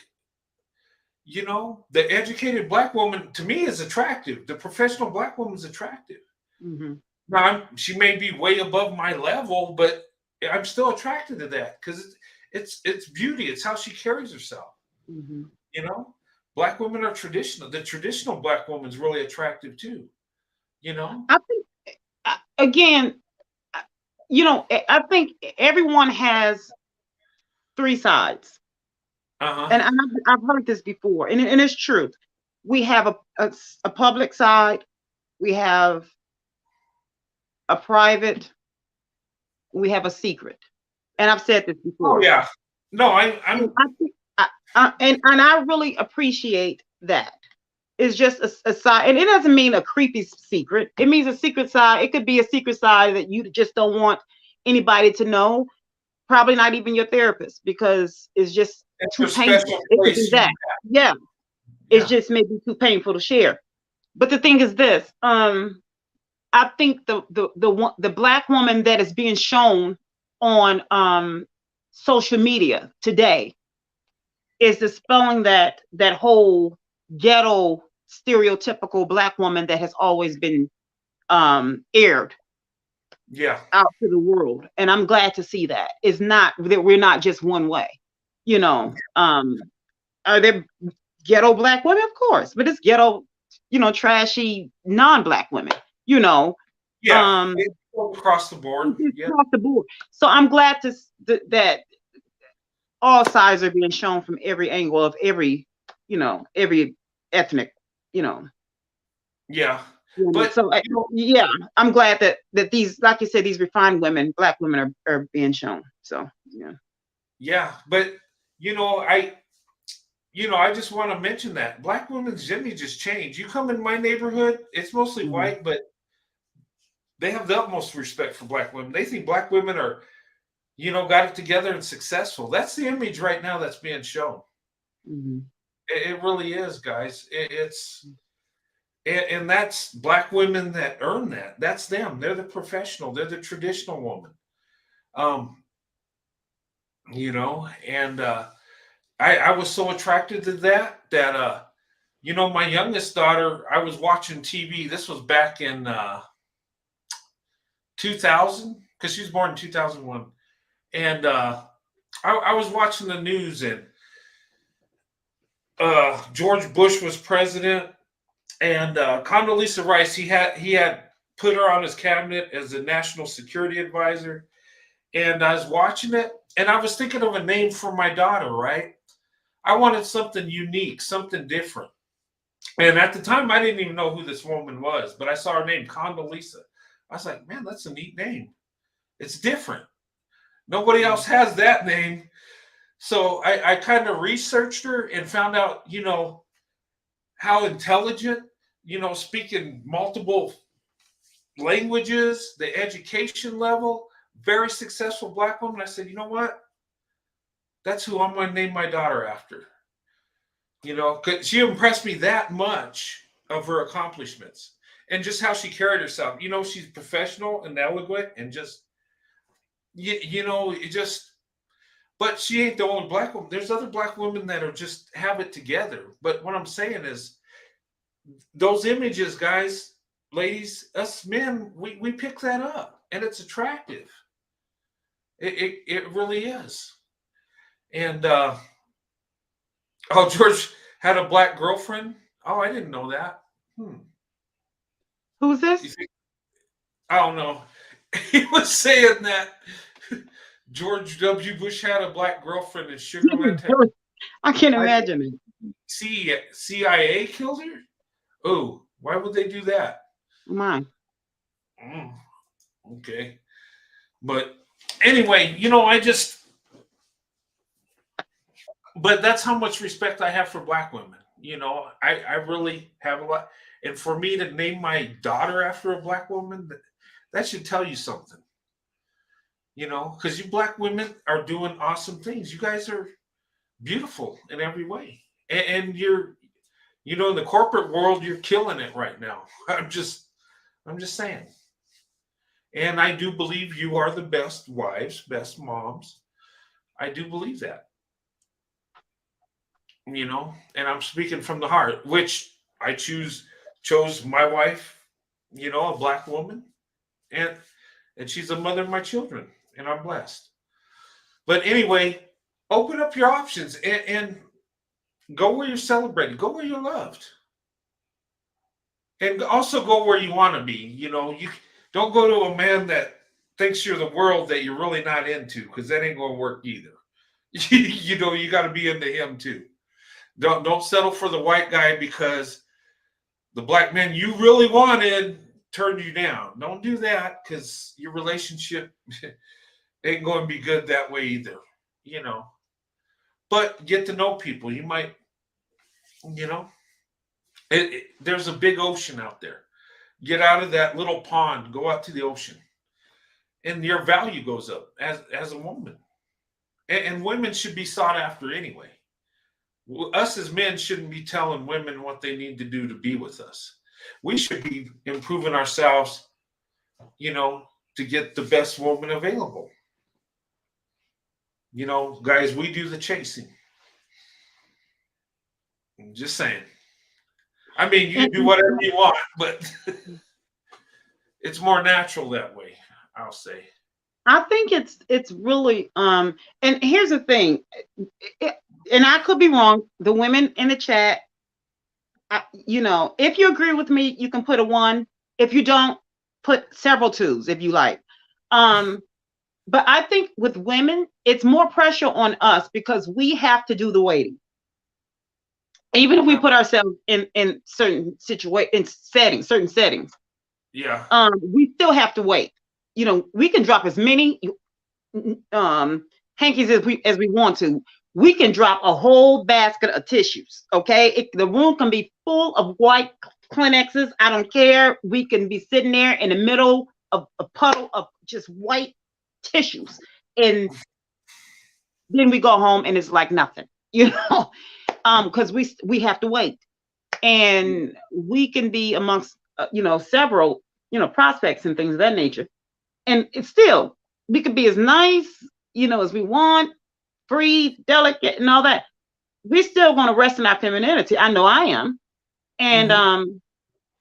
the educated black woman to me is attractive. The professional black woman is attractive. Hmm. Now she may be way above my level, but I'm still attracted to that because it's beauty. It's how she carries herself. Hmm. You know, black women are traditional. The traditional black woman's really attractive too. You know. I think again, I think everyone has three sides, Uh huh. and I've heard this before, and it's true. We have a public side, we have a private, we have a secret, and I've said this Oh before. yeah. No, And I'm. I think, and I really appreciate that. It's just a side, and it doesn't mean a creepy secret. It means a secret side. It could be a secret side that you just don't want anybody to know. Probably not even your therapist, because it's just It's too a painful. special It could be place you. that. Yeah, it's Yeah. just maybe too painful to share. But the thing is this: I think the black woman that is being shown on social media today is dispelling that whole ghetto stereotypical black woman that has always been aired Yeah. out to the world. And I'm glad to see that it's not that we're not just one way. you know um are there ghetto black women? Of course, but it's ghetto, trashy non-black women, you know Yeah. um It's all across the board. it's Yeah. across the board. So I'm glad that all sides are being shown from every angle of every ethnic, you know. Yeah. But So yeah, I'm glad that these, like you said, these refined women, black women, are being shown. So yeah. yeah. But you know, I I just want to mention that black women's image has changed. You come in my neighborhood, it's mostly Hmm. white, but they have the utmost respect for black women. They think black women are, got it together and successful. That's the image right now that's being shown. Hmm. It really is, guys. And that's black women that earn that. That's them. They're the professional. They're the traditional woman. Um, and I was so attracted to that my youngest daughter, I was watching TV. This was back in 2000 because she was born in 2001, and I was watching the news, and George Bush was president, and Condoleezza Rice, he had put her on his cabinet as a national security advisor, and I was watching it, and I was thinking of a name for my daughter. Right, I wanted something unique, something different. And at the time, I didn't even know who this woman was, but I saw her name, Condoleezza. I was like, man, that's a neat name. It's different. Nobody else has that name. So I kind of researched her and found out, how intelligent, speaking multiple languages, the education level, very successful black woman. I said, you know what? That's who I'm going to name my daughter after. 'Cause she impressed me that much of her accomplishments and just how she carried herself. She's professional and eloquent and just, it just, but she ain't the only black woman. There's other black women that are just have it together. But what I'm saying is those images, guys, ladies, us men, we pick that up and it's attractive. It really is. And oh, George had a black girlfriend. Oh, I didn't know that. Who's You this? think, I don't know. He was saying that George W. Bush had a black girlfriend in Sugar Land, Texas. I can't I, imagine it. CIA killed her? Oh, why would they do that? My. Mm, okay. But anyway, you know, but that's how much respect I have for black women. You know, I really have a lot. And for me to name my daughter after a black woman, that should tell you something, you know, because you black women are doing awesome things. You guys are beautiful in every way. And you're, you know, in the corporate world, you're killing it right now. I'm just saying. And I do believe you are the best wives, best moms. I do believe that, you know, and I'm speaking from the heart, which I chose my wife, you know, a black woman, and she's the mother of my children, and I'm blessed. But anyway, open up your options and go where you're celebrated, go where you're loved, and also go where you want to be. You know, you don't go to a man that thinks you're the world that you're really not into, because that ain't gonna work either. You know, you got to be into him too. Don't settle for the white guy because the black man you really wanted turned you down. Don't do that, because your relationship ain't going to be good that way either. You know, but get to know people. You might, you know, there's a big ocean out there. Get out of that little pond. Go out to the ocean, and your value goes up as a woman. And women should be sought after anyway. Us as men shouldn't be telling women what they need to do to be with us. We should be improving ourselves, you know, to get the best woman available. You know, guys, we do the chasing. I'm just saying. I mean, you do whatever you want, but it's more natural that way, I'll say. I think it's really and here's the thing, and I could be wrong. The women in the chat, you know, if you agree with me, you can put a 1. If you don't, put several 2s if you like. But I think with women, it's more pressure on us because we have to do the waiting. Even if we put ourselves in certain certain settings. Yeah. We still have to wait. You know, we can drop as many hankies as we want to. We can drop a whole basket of tissues. Okay, the room can be full of white Kleenexes. I don't care. We can be sitting there in the middle of a puddle of just white tissues, and then we go home and it's like nothing. You know, because we have to wait, and we can be amongst you know, several, you know, prospects and things of that nature, and it's still, we could be as nice, you know, as we want, free, delicate, and all that. We're still going to rest in our femininity. I know I am, and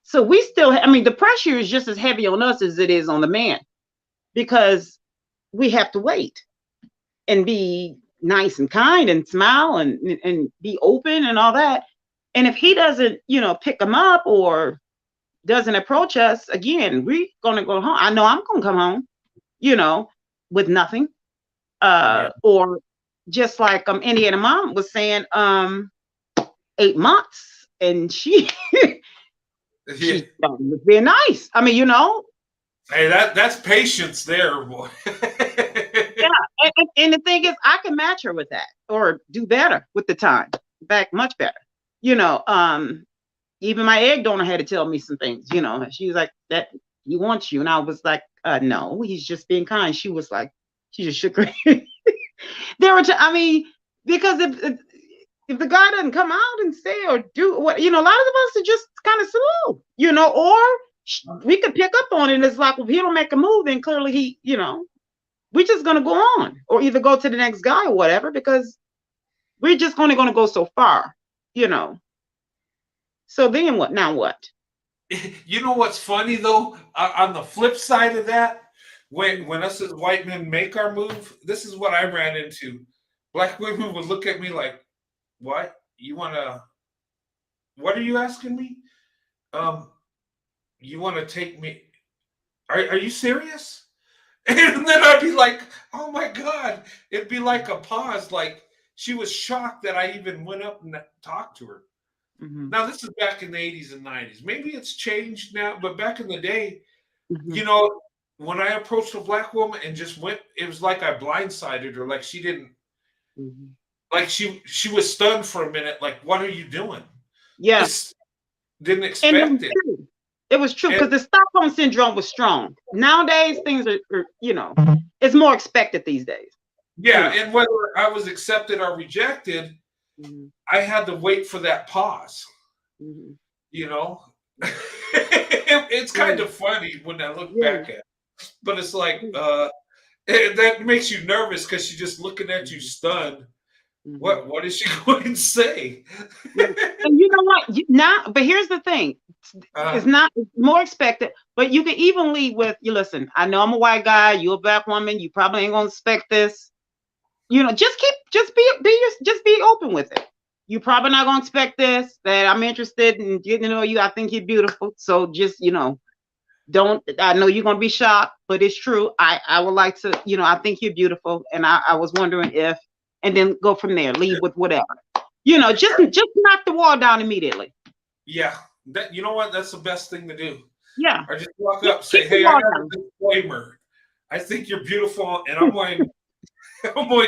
so we still. I mean, the pressure is just as heavy on us as it is on the man, because we have to wait and be nice and kind and smile and be open and all that. And if he doesn't, you know, pick them up or doesn't approach us again, we're gonna go home. I know I'm gonna come home, you know, with nothing. Or just like Indiana mom was saying, 8 months, and she she was being nice. I mean, you know. Hey, that's patience there, boy. Yeah, and the thing is, I can match her with that, or do better with the time, back much better. You know, even my egg donor had to tell me some things. You know, she was like, "That he wants you," and I was like, "No, he's just being kind." She was like, she just shook her head. There were, I mean, because if the guy doesn't come out and say or do what, you know, a lot of us are just kind of slow, you know, or we could pick up on it. And it's like, well, if he don't make a move, then clearly he, you know, we're just going to go on, or either go to the next guy or whatever, because we're just only going to go so far, you know. So then what? Now what? You know what's funny though? On the flip side of that, when us as white men make our move, this is what I ran into. Black women would look at me like, "What? You want to? What are you asking me? You want to take me? Are you serious?" And then I'd be like, "Oh my God!" It'd be like a pause, like she was shocked that I even went up and talked to her. Mm-hmm. Now, this is back in the 80s and 90s. Maybe it's changed now, but back in the day, Mm-hmm. you know, when I approached a black woman and just went, it was like I blindsided her. Like she didn't, Mm-hmm. like she was stunned for a minute. Like, what are you doing? Yeah. This didn't And expect it. it was true because And the Stockholm syndrome was strong. Nowadays, things are, it's more expected these days. yeah, and whether I was accepted or rejected, Mm-hmm. I had to wait for that pause. Mm-hmm. You know, it's kind of funny when I look Yeah. back at it, but it's like that makes you nervous because she's just looking at you stunned. Mm-hmm. What is she going to say? Yeah. And you know what? Now, but here's the thing: it's not it's more expected. But you can even lead with, you listen. I know I'm a white guy. You're a black woman. You probably ain't gonna expect this. Just be open with it. You're probably not gonna expect this. That I'm interested in getting to know you. I think you're beautiful. So just don't. I know you're gonna be shocked, but it's true. I would like to. I think you're beautiful, and I was wondering if, and then go from there. Leave with whatever. Just knock the wall down immediately. Yeah, that you know what? That's the best thing to do. Yeah. Or just walk up, say, Keep the "Hey, I wall got down. a disclaimer. I think you're beautiful, and I'm going to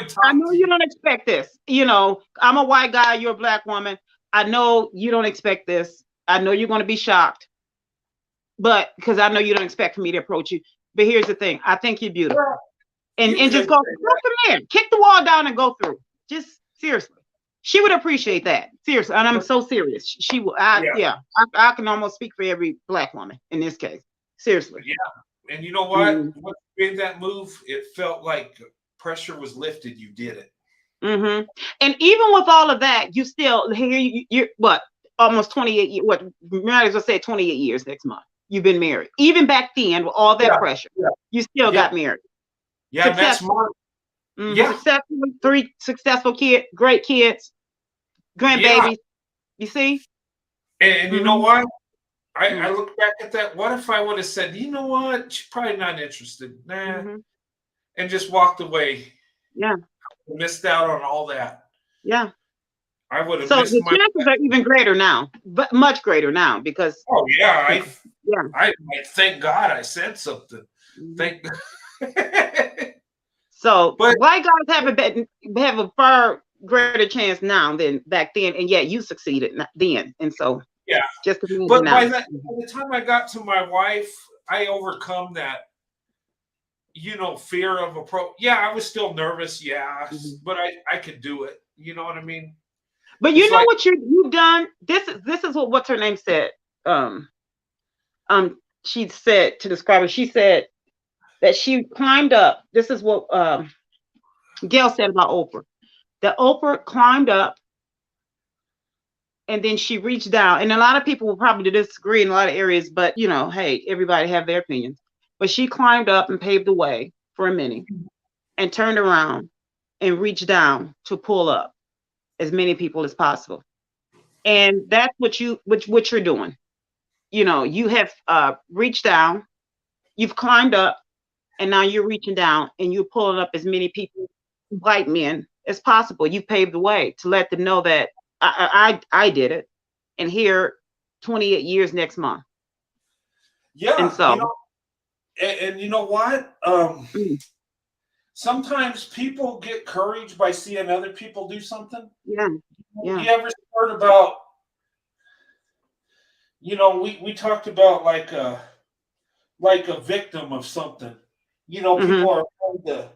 talk I know to you you." don't expect this. I'm a white guy. You're a black woman. I know you don't expect this. I know you're going to be shocked, but because I know you don't expect for me to approach you. But here's the thing: I think you're beautiful, and You just could go say that. from there. Kick the wall down and go through. Just seriously. She would appreciate that. Seriously. And I'm so serious. She will. I can almost speak for every black woman in this case. Seriously. Yeah. And you know what? When you made that move, it felt like pressure was lifted. You did it. Mm-hmm. And even with all of that, you still here. You're what? Almost 28 years. What? Might as well say 28 years next month. You've been married. Even back then, with all that pressure, you still got married. Yeah, next month. Yeah. Successful. 3 successful kids. Great kids. Grandbabies. You see? And you know what? I look back at that. What if I would have said, you know what? She's probably not interested. Nah. And just walked away. Yeah. Missed out on all that. Yeah. I would have so missed the chances are even greater now, but much greater now because. Oh yeah, I thank God I said something. Thank. So white guys have a far greater chance now than back then, and yet you succeeded then, and so yeah. Just but by the time I got to my wife, I overcome that. Fear of approach. Yeah, I was still nervous. Yeah, but I could do it. You know what I mean? But you know what you've done. This is what's her name said. She said to describe it. She said that she climbed up. This is what Gail said about Oprah. That Oprah climbed up, and then she reached down. And a lot of people will probably disagree in a lot of areas, but hey, everybody have their opinions. But she climbed up and paved the way for a minute, and turned around and reached down to pull up as many people as possible. And that's what you're doing. You have reached down, you've climbed up, and now you're reaching down and you're pulling up as many people, white men, as possible. You paved the way to let them know that I did it. And here, 28 years next month. Yeah. And so and you know what? Sometimes people get courage by seeing other people do something. Yeah. You ever heard about, we talked about like a victim of something. People are afraid to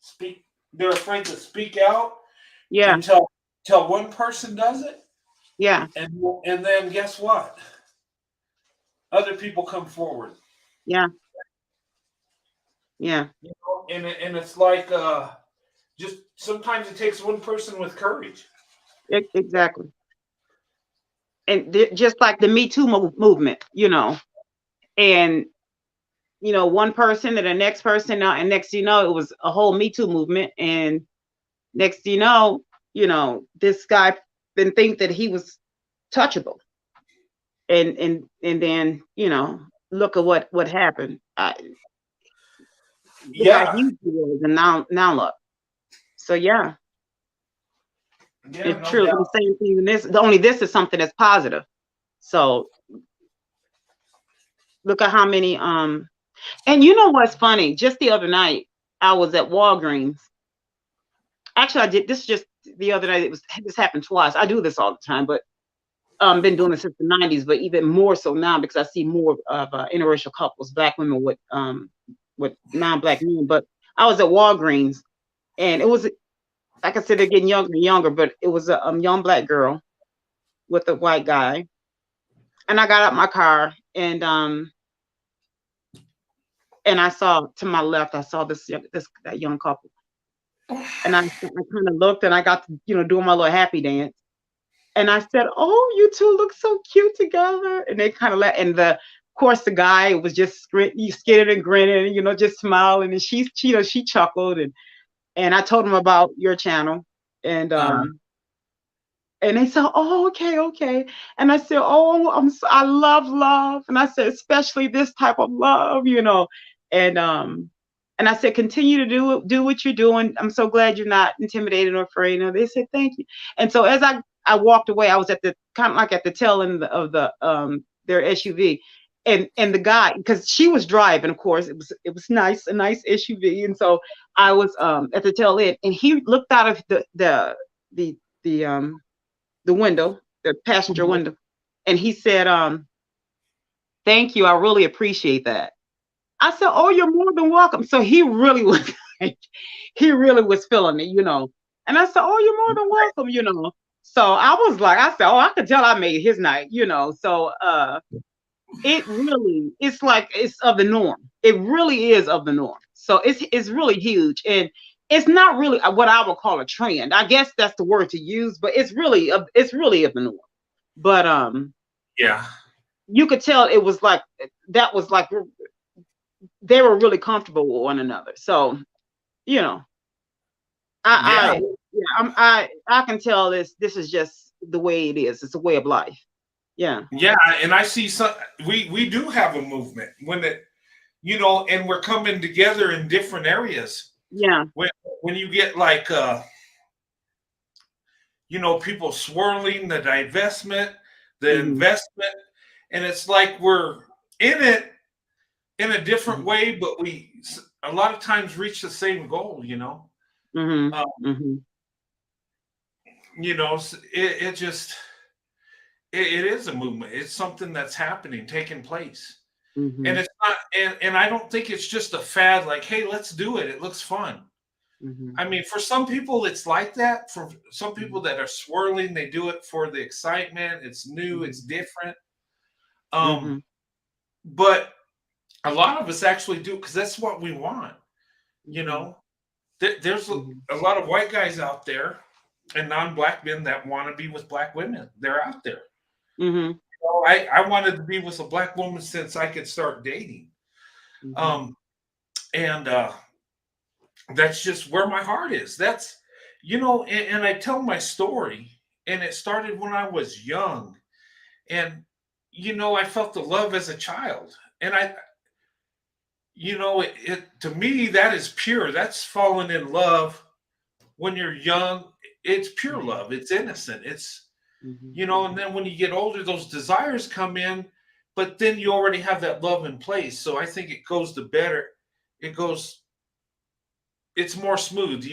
speak. They're afraid to speak out. Yeah. Until one person does it. Yeah. And then guess what? Other people come forward. Yeah. Yeah. And it's like just sometimes it takes one person with courage. Exactly. And just like the Me Too movement, and one person and the next person, and next it was a whole Me Too movement, and next this guy didn't think that he was touchable, and then look at what happened. Look how huge he was, and now look. So yeah. Yeah, It's no true. doubt. The same thing in this. The only this is something that's positive. So look at how many and you know what's funny? Just the other night, I was at Walgreens. Actually, I did this just the other night. This happened twice. I do this all the time, but been doing this since the 90s, but even more so now because I see more of interracial couples, black women with non-black men. But I was at Walgreens, and it was, like I said, they're getting younger and younger, but it was a young black girl with a white guy, and I got out my car, and I saw to my left, I saw that young couple, and I kind of looked, and I got to doing my little happy dance. And I said, "Oh, you two look so cute together." And they kind of let, and of course, the guy was just skinning and grinning, just smiling. And she chuckled, and I told him about your channel, and Uh, they said, "Oh, okay, okay." And I said, "Oh, I love love," and I said, "Especially this type of love." And and I said, "Continue to do what you're doing. I'm so glad you're not intimidated or afraid." And they said, "Thank you." And so as I walked away, I was at the kind of like at the tail end of the their SUV. And the guy, because she was driving, of course, it was nice, a nice SUV. And so I was at the tail end, and he looked out of the window, the passenger window, and he said, "Thank you, I really appreciate that." I said, "Oh, you're more than welcome." So he really was like, he really was feeling it. And I said, "Oh, you're more than welcome." So I was like, I said, "Oh, I could tell I made his night." So it's like it's of the norm. It really is of the norm. So it's really huge. And it's not really what I would call a trend. I guess that's the word to use, but it's really of the norm. But yeah. you could tell it was like that was like they were really comfortable with one another. So you know, Yeah. I can tell this is just the way it is. It's a way of life. Yeah. Yeah. And I see we do have a movement and we're coming together in different areas. Yeah. When when you get like people swirling the divestment, the Mhm. investment, and it's like we're in it in a different Mhm. way, but we a lot of times reach the same goal. Mhm. Um, Mhm. it just it is a movement. It's something that's happening, taking place. And Mhm. it's not and I don't think it's just a fad like, hey, let's do it. It looks fun. Mhm. I mean, for some people it's like that. For some people Mhm. that are swirling, they do it for the excitement. It's new, it's Mhm. different. Um, Mhm. but a lot of us actually do because that's what we want. You Mhm. know, there's Mhm. a lot of white guys out there and non-black men that want to be with black women. They're out there. Mhm. I wanted to be with a black woman since I could start dating. Mhm. Um, and that's just where my heart is. And I tell my story, and it started when I was young. And, I felt the love as a child. And it to me, that is pure. That's falling in love when you're young. It's pure Mhm. love, it's innocent. Mhm. And then when you get older, those desires come in, but then you already have that love in place. So I think it goes to better. It goes, it's more smooth.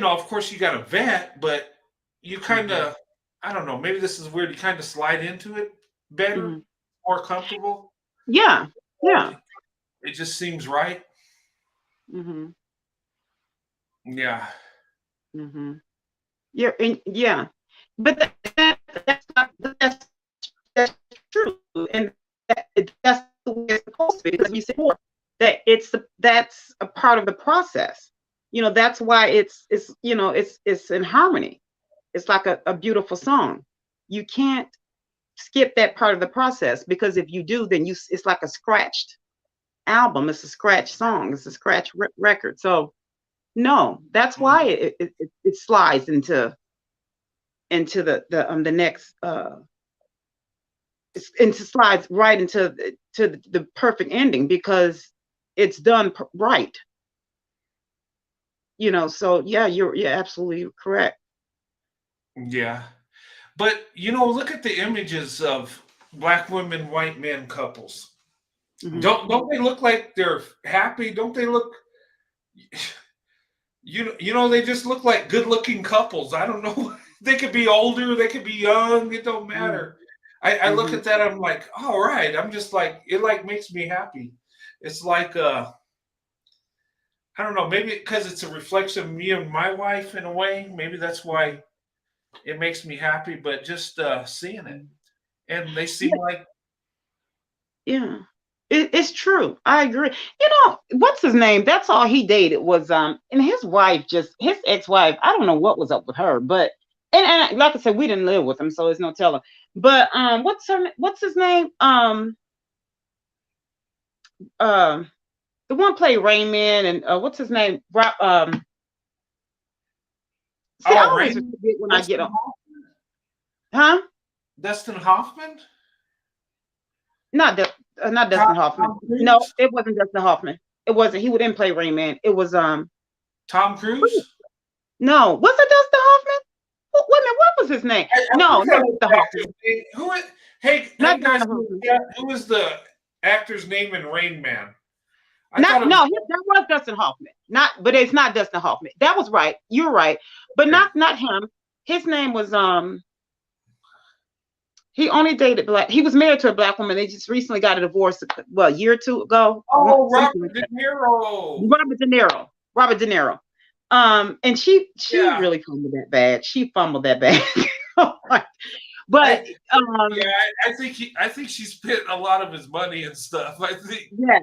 Of course you got a vet, but you kind Mhm. of, I don't know, maybe this is weird. You kind of slide into it better, Mhm. more comfortable. Yeah. Yeah. It just seems right. Mhm. Yeah. Mhm. Yeah. But that's true, and that's the way it's supposed to be. Because we said before that that's a part of the process. That's why it's in harmony. It's like a beautiful song. You can't skip that part of the process, because if you do, then it's like a scratched album. It's a scratch song. It's a scratch record. So no, that's why Mhm. it slides into the next into slides right to the perfect ending, because it's done right. So yeah, you're absolutely correct. Yeah. But look at the images of black women, white men couples. Hmm. Don't they look like they're happy? Don't they look they just look like good-looking couples. I don't know. They could be older, they could be young, it don't matter. I look Hmm. at that, I'm like, all right. I'm just like, it like makes me happy. It's like I don't know, maybe because it's a reflection of me and my wife in a way. Maybe that's why it makes me happy, but just seeing it. And they seem Yeah, like yeah. It's true. I agree. What's his name? That's all he dated was and his wife, just his ex-wife. I don't know what was up with her, but and like I said, we didn't live with him, so it's no telling. But what's his name? Um the one played Rayman, and what's his name? See, I oh, always Rain forget when I get Dustin on. Huh? Dustin Hoffman? Not not Tom, Dustin Hoffman. Tom No, Cruise? it wasn't Dustin Hoffman. It wasn't. He wouldn't play Rayman. It was Tom Cruise? no, was it Dustin Hoffman? Wait a minute, what was his name? I No, forgot not the Dustin actor's Hoffman. name. Hey Not guys, Dustin Hoffman. who is the actor's name in Rain Man? I thought Not it was no, that was Dustin Hoffman. But it's not Dustin Hoffman. That was right. You're right. But okay. not him. His name was he only dated black. He was married to a black woman. They just recently got a divorce, well, a year or two ago. Oh, Something like Robert De that. Niro. Robert De Niro. Robert De Niro. And she Yeah. really fumbled that bad. She fumbled that bad. But I yeah, I think she spent a lot of his money and stuff. yeah,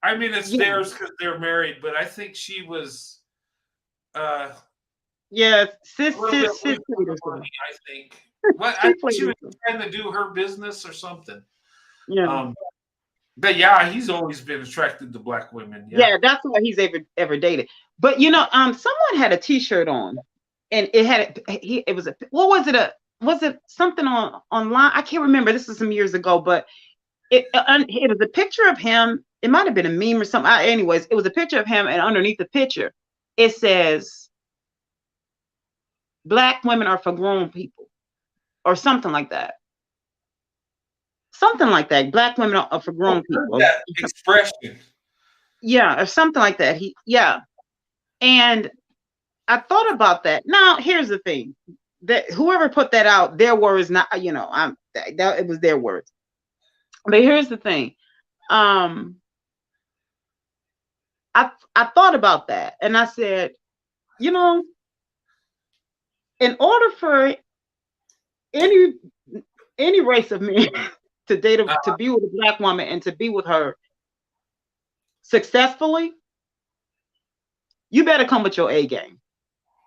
I mean it's yeah, theirs because they're married, but I think she was uh yes. a Sis, little bit sis, sis loose on played the herself. money, I think. But I She think played she was herself. trying to do her business or something. Yeah, Um, but yeah, he's always been attracted to black women. Yeah. yeah. That's all he's ever dated. But someone had a T-shirt on, and it had it was a what was it was it something online? I can't remember. This was some years ago, but it was a picture of him. It might have been a meme or something. Anyways, it was a picture of him, and underneath the picture, it says, "Black women are for grown people," or something like that. Something like that. Black women are for I've grown heard people. that expression. Yeah, or something like that. Yeah. And I thought about that. Now, here's the thing: that whoever put that out, their words, not it was their words. But here's the thing: um, I thought about that, and I said, you know, in order for any any race of men to be with a black woman and to be with her successfully, you better come with your A game.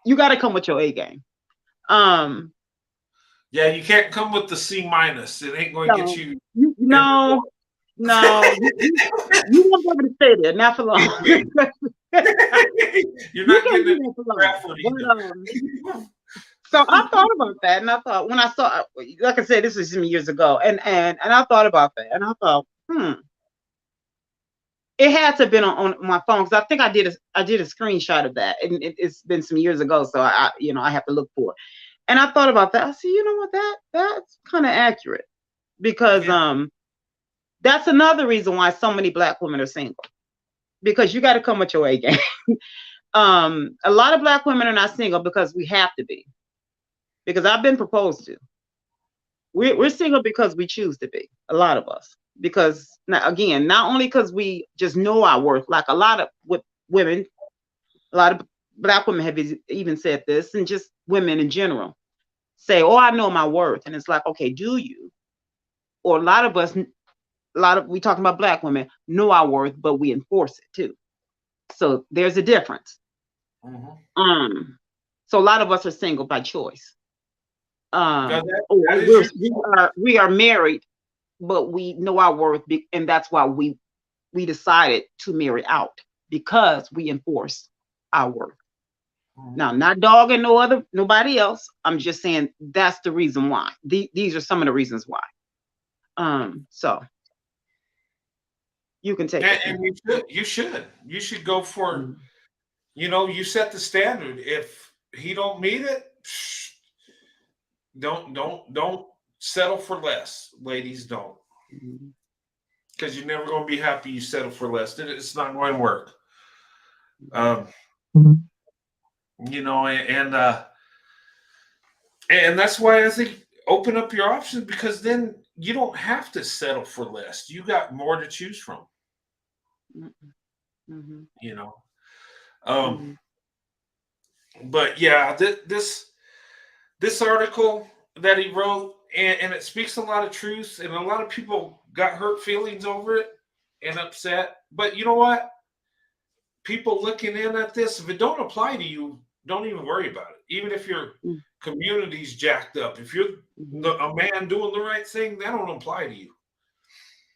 You got to come with your A game. Um, Yeah, you can't come with the C minus. It ain't going to get no, you in the no, no, you won't be able to stay there, not for long. You You're not can't getting do it that for long. Bradford But either. so I thought about that, and I thought when I saw, like I said, this was some years ago, and I thought about that, and I thought, it had to have been on my phone because I think I did a screenshot of that, and it's been some years ago, so I have to look for it. And I thought about that. I said, you know what, that's kind of accurate because Yeah. that's another reason why so many black women are single, because you got to come with your A game. A lot of black women are not single because we have to be, because I've been proposed to. We're single because we choose to be, a lot of us, because now, again, not only because we just know our worth, like a lot of women, a lot of black women have even said this, and just women in general say, oh, I know my worth. And it's like, okay, do you? Or a lot of us, we talking about black women, know our worth, but we enforce it too. So there's a difference. Mhm. So a lot of us are single by choice. Now that is We're, your we are married, but we know our worth, and that's why we decided to marry out, because we enforce our worth. Mhm. Now, not dogging nobody else. I'm just saying that's the reason why. These are some of the reasons why. So you can take And, it. and you should go for Mhm. You set the standard. If he don't meet it, don't settle for less, ladies. Don't, Mhm. because you're never going to be happy. You settle for less. It's not going to work. Mhm. Um, and that's why I think open up your options, because then you don't have to settle for less. You got more to choose from. Mhm. Mhm. You know. Um, Mhm. but yeah, this article that he wrote, and it speaks a lot of truth, and a lot of people got hurt feelings over it and upset. But you know what? People looking in at this, if it don't apply to you, don't even worry about it. Even if your Mhm. community's jacked up, if you're Mhm. a man doing the right thing, that don't apply to you.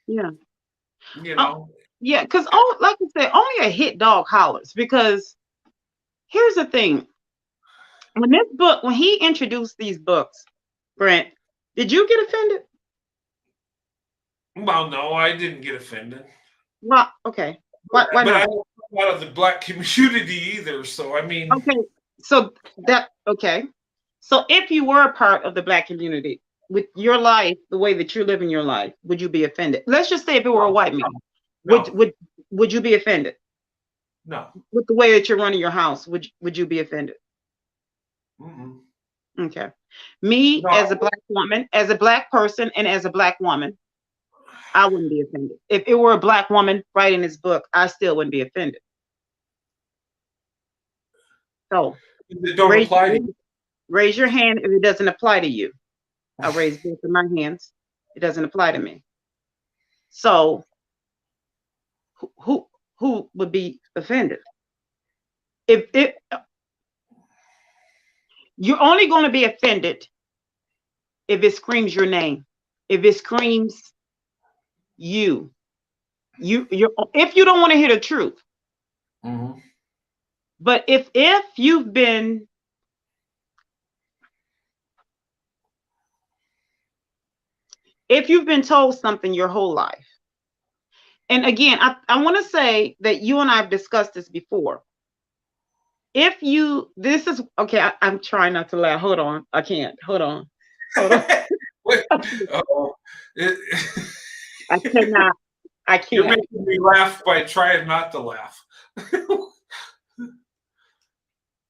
Yeah. You Oh, know. yeah. Because like I said, only a hit dog hollers. Because here's the thing: when he introduced these books, Brent, did you get offended? Well, no, I didn't get offended, Well, okay. Why but I not? don't come out of the black community either. So I mean, Okay. So that okay. So if you were a part of the black community with your life, the way that you're living your life, would you be offended? Let's just say if it were a no, white man, would no, would would you be offended no. with the way that you're running your house? Would you be offended? Mm-mm. Okay. Me No, as a black woman, as a black person, and as a black woman, I wouldn't be offended. If it were a black woman writing this book, I still wouldn't be offended. So it don't raise apply to you. raise your hand if it doesn't apply to you. I raise both of my hands. It doesn't apply to me. So who would be offended? If it You're only going to be offended if it screams your name. If it screams you. You if you don't want to hear the truth. Mm-hmm. But if you've been told something your whole life, and again, I want to say that you and I have discussed this before. If you this is okay, I'm trying not to laugh. Hold on. I can't. Hold on. Hold on. Wait, oh, it, I cannot. I you're can't. making me laugh by trying not to laugh,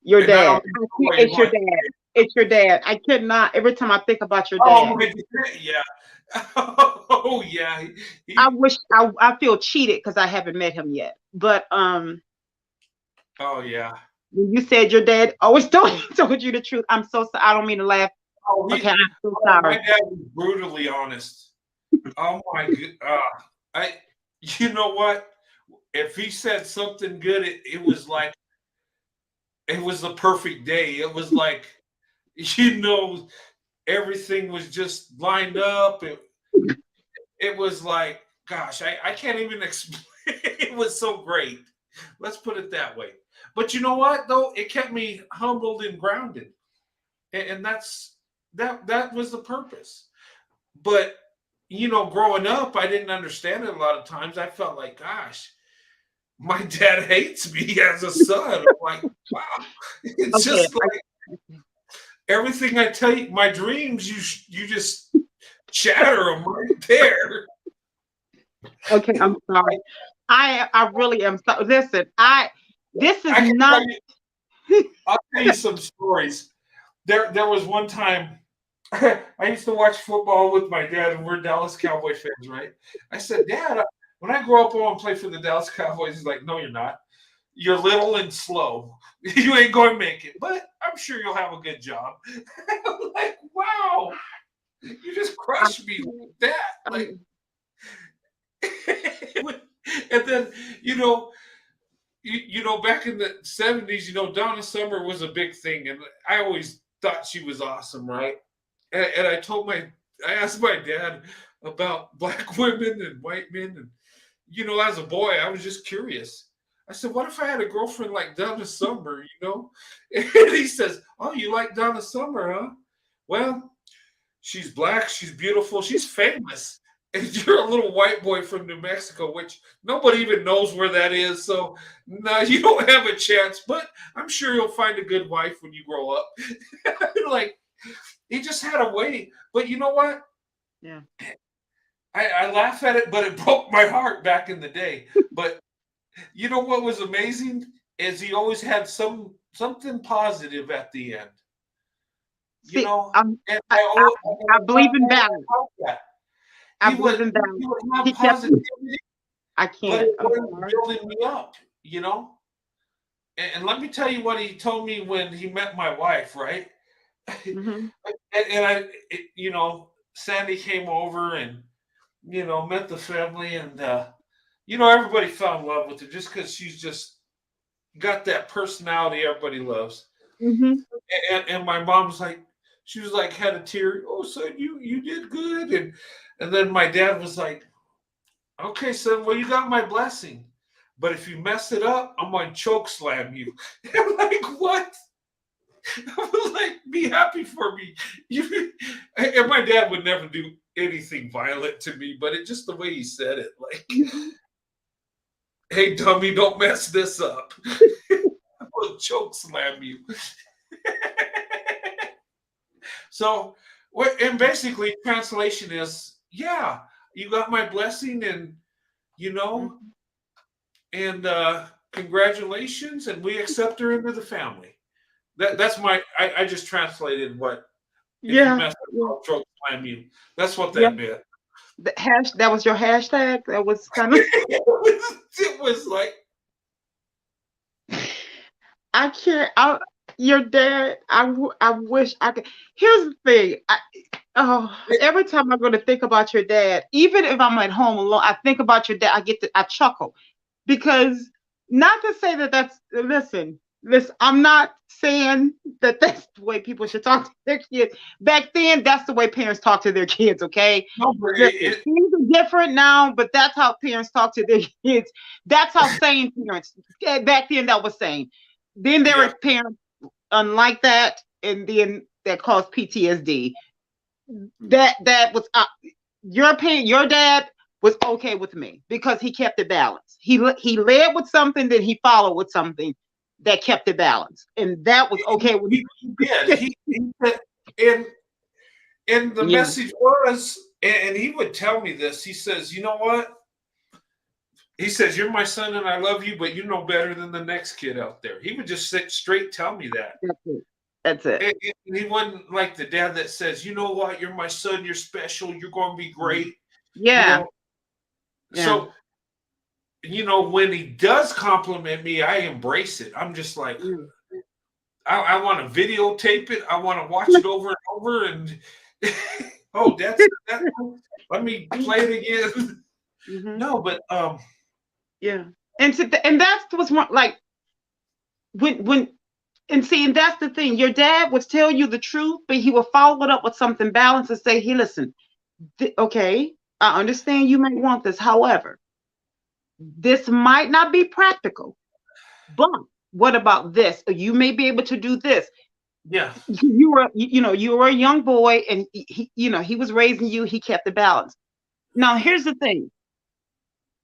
Your and I dad. don't even I know can't, what you it's your want. dad. It's your dad. I cannot. Every time I think about your Oh dad, my God, yeah. Oh yeah. I He, wish I feel cheated because I haven't met him yet. But oh yeah. when you said your dad always told you the truth, I'm so sorry. I don't mean to laugh. Oh, Okay, I'm so my sorry. dad was brutally honest. Oh my god. I. You know what? If he said something good, it was like it was the perfect day. It was like you know everything was just lined up. It was like, gosh, I can't even explain. It was so great. Let's put it that way. But you know what, though? It kept me humbled and grounded. And that was the purpose. But growing up, I didn't understand it a lot of times. I felt like, gosh, my dad hates me as a son. I'm like, wow. It's Okay, just like everything I tell you, my dreams, you just shatter them right there. okay, I'm sorry. I really am sorry. Listen, this is I can not tell you, I'll tell you some stories. There was one time I used to watch football with my dad, and we're Dallas Cowboy fans, right? I said, Dad, when I grow up, I want to play for the Dallas Cowboys. He's like, No, you're not. You're little and slow. You ain't going to make it, but I'm sure you'll have a good job. I'm like, wow, you just I crushed me can't. like that. Like, and then you know, back in the '70s, Donna Summer was a big thing, and I always thought she was awesome, right? And I asked my dad about black women and white men, and as a boy, I was just curious. I said, "What if I had a girlfriend like Donna Summer?" And he says, "Oh, you like Donna Summer, huh? Well, she's black, she's beautiful, she's famous. and you're a little white boy from New Mexico, which nobody even knows where that is. So no, you don't have a chance. But I'm sure you'll find a good wife when you grow up. Like he just had a way. But you know what? Yeah. I laugh at it, but it broke my heart back in the day. But you know what was amazing is he always had something positive at the end. You See, know, and I, I, I believe in balance. that. I He believe would in balance. he would have He kept me. positivity, I but can't. it I'm wasn't sorry. building me up. You know, and let me tell you what he told me when he met my wife. Right, Hmm. and you know, Sandy came over and you know met the family, and you know everybody fell in love with her just because she's just got that personality everybody loves. Hmm. And my mom's like, she was like had a tear. Oh, son, you did good, and then my dad was like, okay, son, well you got my blessing, but if you mess it up, I'm gonna choke slam you. I'm like, what? I was like, be happy for me. You and my dad would never do anything violent to me, but it just the way he said it, like, hey dummy, don't mess this up. I'm gonna choke slam you. So, what and basically translation is, yeah, you got my blessing, and you know, Hmm. and congratulations, and we accept her into the family. That's my. I just translated what if you Yeah. mess up, Yeah. I'll choke slam you. That's what Yeah. that meant. That was your hashtag. That was kind of. It was like, I can't. Your dad. I wish I could. Here's the thing. Oh, every time I'm going to think about your dad, even if I'm at home alone, I think about your dad. I chuckle because not to say that that's listen. I'm not saying that that's the way people should talk to their kids. Back then, that's the way parents talk to their kids. Okay, no, but listen, things are different now, but that's how parents talk to their kids. That's how sane parents. Back then, that was sane. Then there yeah, were parents unlike that, and then that caused PTSD. That was your opinion. Your dad was okay with me because he kept it balanced. He led with something, then he followed with something that kept it balanced, and that was okay with me. he did. He and and the Yeah, message was, and he would tell me this. He says, you know what? He says, you're my son and I love you, but you know better than the next kid out there. He would just sit straight tell me that. that's it. That's it. And he wasn't like the dad that says, you know what, you're my son, you're special, you're going to be great. You Yeah, know, yeah. so, you know, when he does compliment me, I embrace it. I'm just like, Mm. I want to videotape it. I want to watch it over and over. And, oh, that's that. Let me play it again. Hmm. No, but, Yeah, and that's what's wrong. Like when and see, and that's the thing. Your dad would tell you the truth, but he would follow it up with something balanced and say, "Hey, listen, okay, I understand you may want this. However, this might not be practical, but what about this? You may be able to do this. yeah, You were a young boy, and he was raising you. He kept the balance. Now, here's the thing: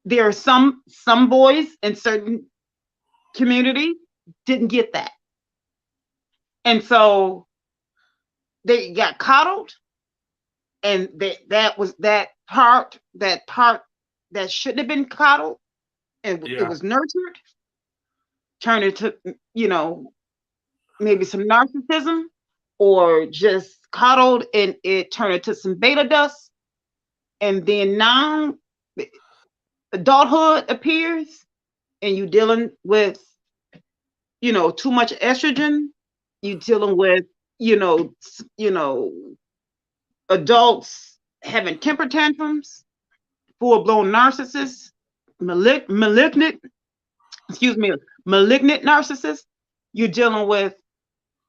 there are some boys in certain communities didn't get that, and so they got coddled, and that was that part that shouldn't have been coddled, and it yeah, was nurtured, turned into maybe some narcissism, or just coddled and it turned into some beta dust, and then now adulthood appears and you dealing with too much estrogen, you dealing with you know you know adults having temper tantrums, full-blown narcissists, malignant, excuse me, malignant narcissists. You're dealing with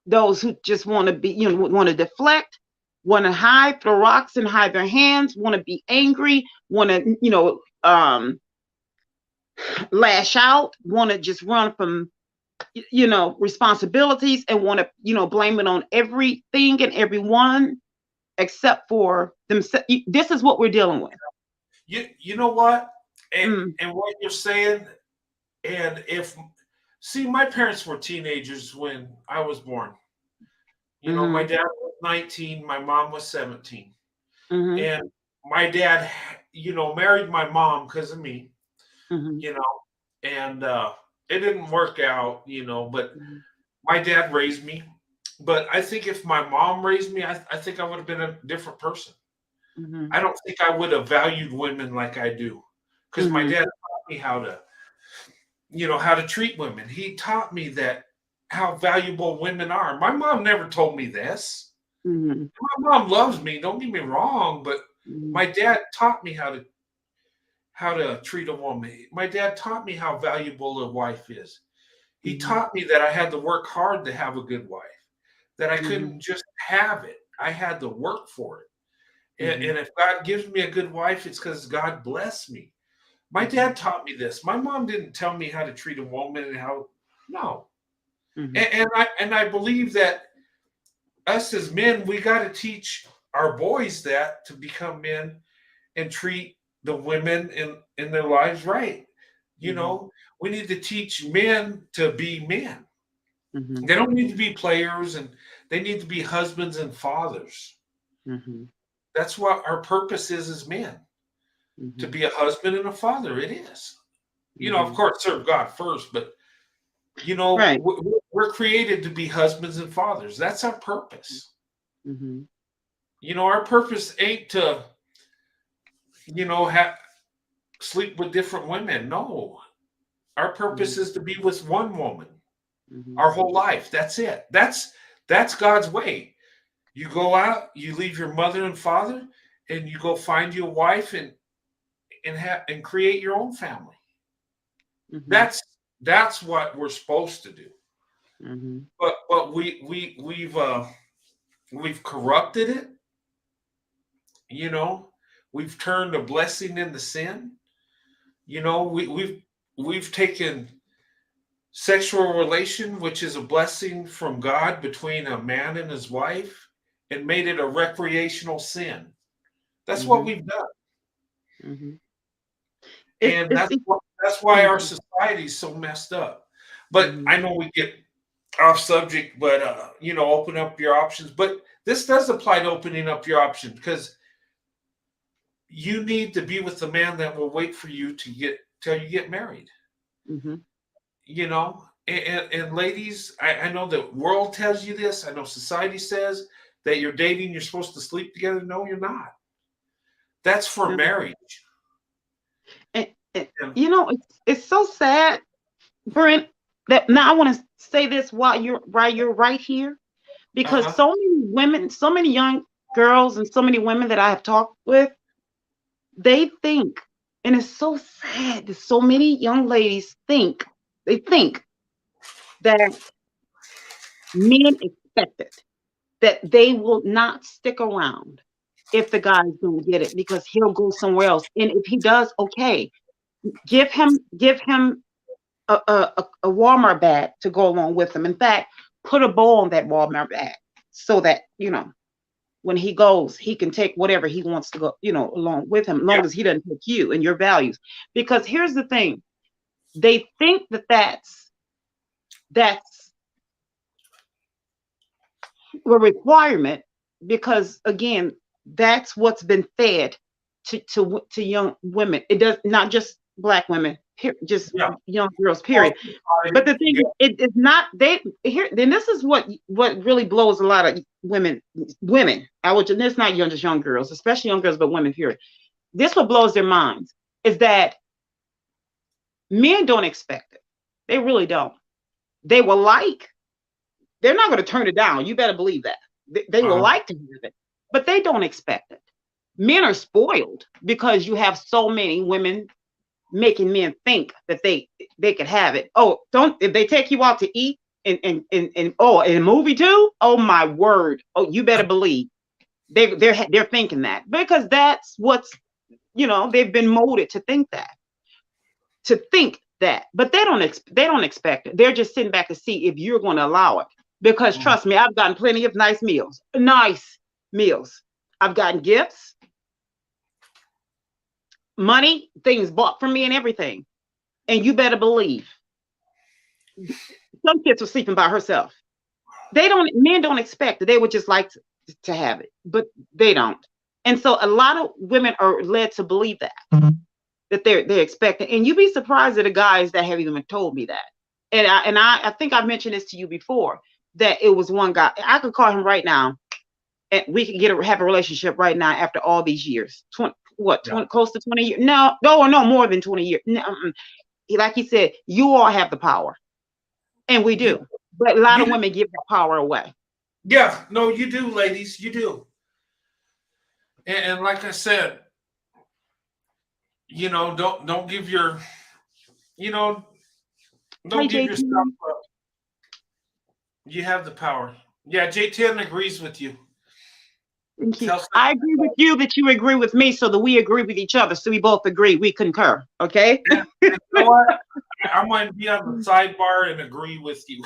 those who just want to be, want to deflect, want to hide, throw rocks and hide their hands, want to be angry, want to, lash out, want to just run from, responsibilities, and want to, blame it on everything and everyone except for themselves. This is what we're dealing with. You know what? Mm, And what you're saying, and if see, my parents were teenagers when I was born. My mm-hmm, dad was 19, my mom was 17. mm-hmm, And my dad, married my mom because of me, mm-hmm, you know, and it didn't work out, but mm-hmm, my dad raised me. But I think if my mom raised me, I think I would have been a different person. mm-hmm, I don't think I would have valued women like I do because my mm-hmm, dad taught me how to treat women. He taught me that how valuable women are. My mom never told me this. mm-hmm, My mom loves me, don't get me wrong, but mm-hmm, my dad taught me how to treat a woman. My dad taught me how valuable a wife is. He mm-hmm, taught me that I had to work hard to have a good wife, that I couldn't mm-hmm, just have it. I had to work for it. And, mm-hmm, and if God gives me a good wife, it's because God blessed me. My mm-hmm, dad taught me this. My mom didn't tell me how to treat a woman and how. No. mm-hmm, And I believe that us as men, we got to teach our boys that to become men and treat the women in their lives right. You mm-hmm, know, we need to teach men to be men. mm-hmm, They don't need to be players, and they need to be husbands and fathers. mm-hmm, That's what our purpose is as men, to mm-hmm, be a husband and a father. It is. Of mm-hmm. course, serve God first, but Right. we're created to be husbands and fathers. That's our purpose. Mm-hmm, Our purpose ain't to, sleep with different women. No, our purpose mm-hmm, is to be with one woman mm-hmm, our whole life. That's it. That's God's way. You go out, you leave your mother and father, and you go find you a wife and create your own family. mm-hmm, That's what we're supposed to do. mm-hmm, But we've corrupted it. You know, we've turned a blessing into sin. We've taken sexual relation, which is a blessing from God between a man and his wife, and made it a recreational sin. That's what mm-hmm, we've done, mm-hmm. and It's that's why our mm-hmm, society is so messed up. But mm-hmm, I know we get off subject, but open up your options. But this does apply to opening up your options because you need to be with the man that will wait for you to get till you get married. mm-hmm. And ladies, I know the world tells you this. I know society says that you're dating, you're supposed to sleep together. No, you're not. That's for Mm-hmm. marriage. And, and, And, it's so sad, Brent, that now I want to say this while you're right here, because uh-huh. so many women, so many young girls, and so many women that I have talked with, they think, and it's so sad that so many young ladies they think that men expect it, that they will not stick around if the guys don't get it because he'll go somewhere else. And if he does, okay, give him a Walmart bag to go along with him. In fact, put a bow on that Walmart bag so that when he goes, he can take whatever he wants to go, along with him, as Yeah. long as he doesn't take you and your values. Because here's the thing: they think that that's a requirement because, again, that's what's been fed to young women. It does not just black women, just Yeah. young girls. Well, Period. But society, the thing yeah. is, it is not they here. Then this is what really blows a lot of women. Women, I would. It's not just young girls, especially young girls, but women. Period. This what blows their minds is that men don't expect it. They really don't. They will like. They're not going to turn it down. You better believe that. They will Uh-huh. like to have it, but they don't expect it. Men are spoiled because you have so many women making men think that they could have it. Oh, don't if they take you out to eat and oh, in a movie too? Oh my word. Oh, you better believe they're thinking that because that's what's they've been molded to think that, but they don't expect it. They're just sitting back to see if you're going to allow it. Because Mhm. trust me, I've gotten plenty of nice meals. I've gotten gifts. money, things bought from me and everything. And you better believe some kids were sleeping by herself. Men don't expect it. They would just like to have it, but they don't. And so a lot of women are led to believe that they're expecting. And you'd be surprised at the guys that have even told me that. And I think I mentioned this to you before, that it was one guy. I could call him right now and we could have a relationship right now after all these years. 20, close to 20 years? No, more than 20 years. No, like he said, you all have the power. And we do. But a lot of women give that power away. Yeah, no, you do, ladies. You do. And like I said, don't give your, don't give your stuff up. You have the power. Yeah, J10 agrees with you. I agree with you that you agree with me, so that we agree with each other. So we both agree. We concur. Okay? You know what? I might be on the sidebar and agree with you.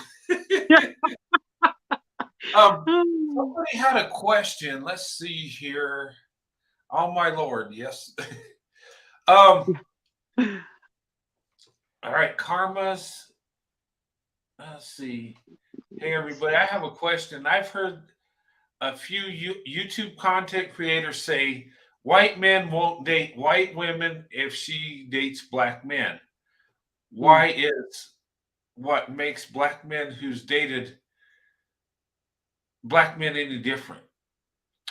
Somebody had a question. Let's see here. Oh my Lord, yes. All right, Karma's. Let's see. Hey everybody, I have a question. I've heard a few YouTube content creators say white men won't date white women if she dates black men. Why is what makes black men who's dated black men any different?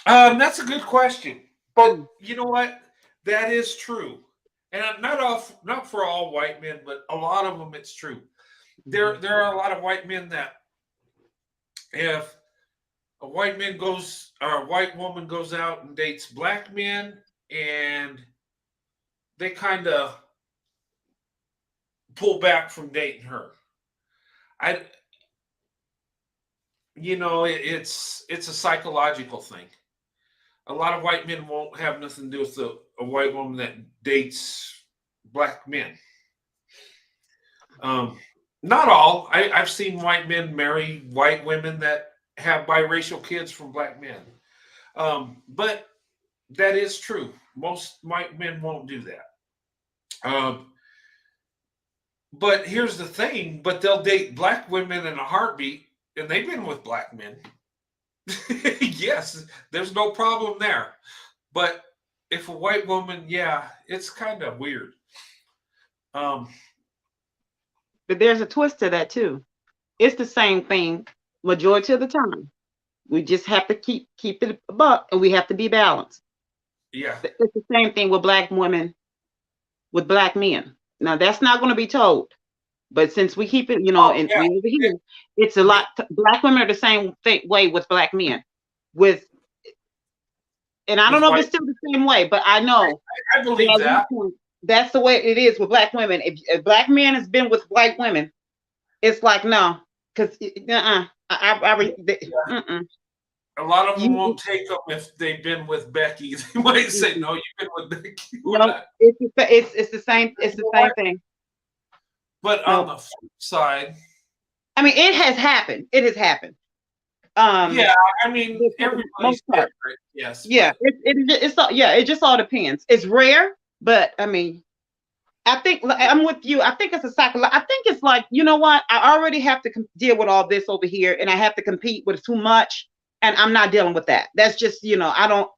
That's a good question. But you know what? That is true. And not for all white men, but a lot of them it's true. There are a lot of white men that if a white woman goes out and dates black men and they kind of pull back from dating her. It's a psychological thing. A lot of white men won't have nothing to do with a white woman that dates black men. Not all. I've seen white men marry white women that have biracial kids from black men. But that is true. Most white men won't do that. But here's the thing, but they'll date black women in a heartbeat, and they've been with black men. Yes, there's no problem there. But if a white woman, yeah, it's kind of weird. But there's a twist to that too. It's the same thing majority of the time. We just have to keep it a buck, and we have to be balanced. Yeah. It's the same thing with black women, with black men. Now that's not going to be told, but since we keep it, we over here, it's a lot. Black women are the same way with black men. And I don't know if it's still the same way, but I know I believe that. That's the way it is with black women. If a black man has been with white women, it's like no, because A lot of them won't take them if they've been with Becky. They might say, "No, you've been with Becky." No, it's the same. It's the same thing. But on the flip side, I mean, it has happened. It has happened. Yeah, I mean, everybody's different. Yes. Yeah, it just all depends. It's rare, but I mean, I think I'm with you. I think it's a psychological. I think it's like, you know what? I already have to deal with all this over here, and I have to compete with too much, and I'm not dealing with that. That's just, I don't.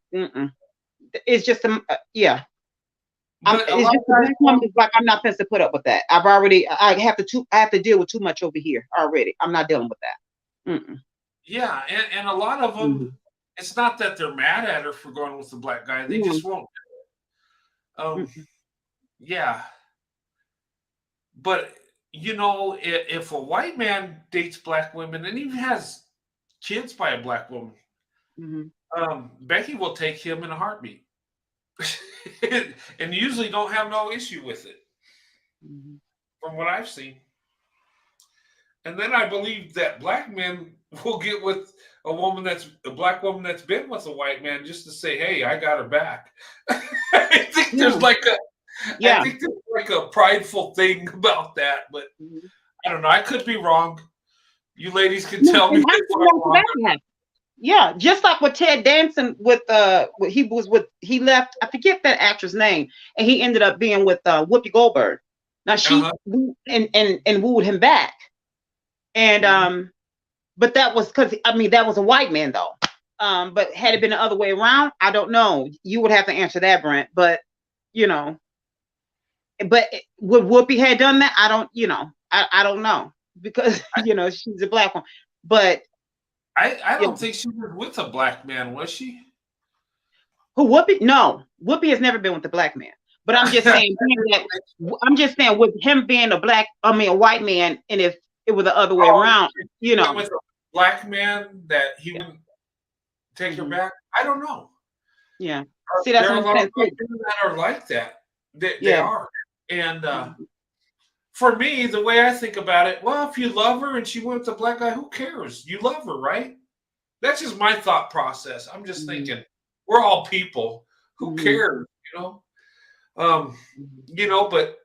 It's just yeah. It's just like I'm not supposed to put up with that. I have to deal with too much over here already. I'm not dealing with that. Yeah, and a lot of them, it's not that they're mad at her for going with the black guy. They just won't do it. Yeah. But, if a white man dates black women and even has kids by a black woman, Becky will take him in a heartbeat. And usually don't have no issue with it, from what I've seen. And then I believe that black men will get with a black woman that's been with a white man just to say, "Hey, I got her back." I think there's like a prideful thing about that, but I don't know. I could be wrong. You ladies can tell me if I'm wrong. Yeah, just like with Ted Danson with he left, I forget that actress name, and he ended up being with Whoopi Goldberg. Now Uh-huh. and wooed him back. And Mhm. but that was because I mean that was a white man though. But had it been the other way around, I don't know. You would have to answer that, Brent. But you know, but would Whoopi had done that? I don't, I don't know because she's a black one. But I you don't know, think she was with a black man, was she? who Whoopi? No, Whoopi has never been with a black man. But I'm just saying I'm just saying with him being a black, I mean a white man, and if it were the other way Oh, around, she went with a black man that he yeah, wouldn't take her hmm back. I don't know. yeah. See, that's There what are a I'm lot of saying white too. men that are like that. They Yeah. are. And Mhm. for me, the way I think about it, well, if you love her and she went with a black guy, who cares? You love her, right? That's just my thought process. I'm just Mhm. thinking, we're all people. Who Mhm. cares? You know? Um, but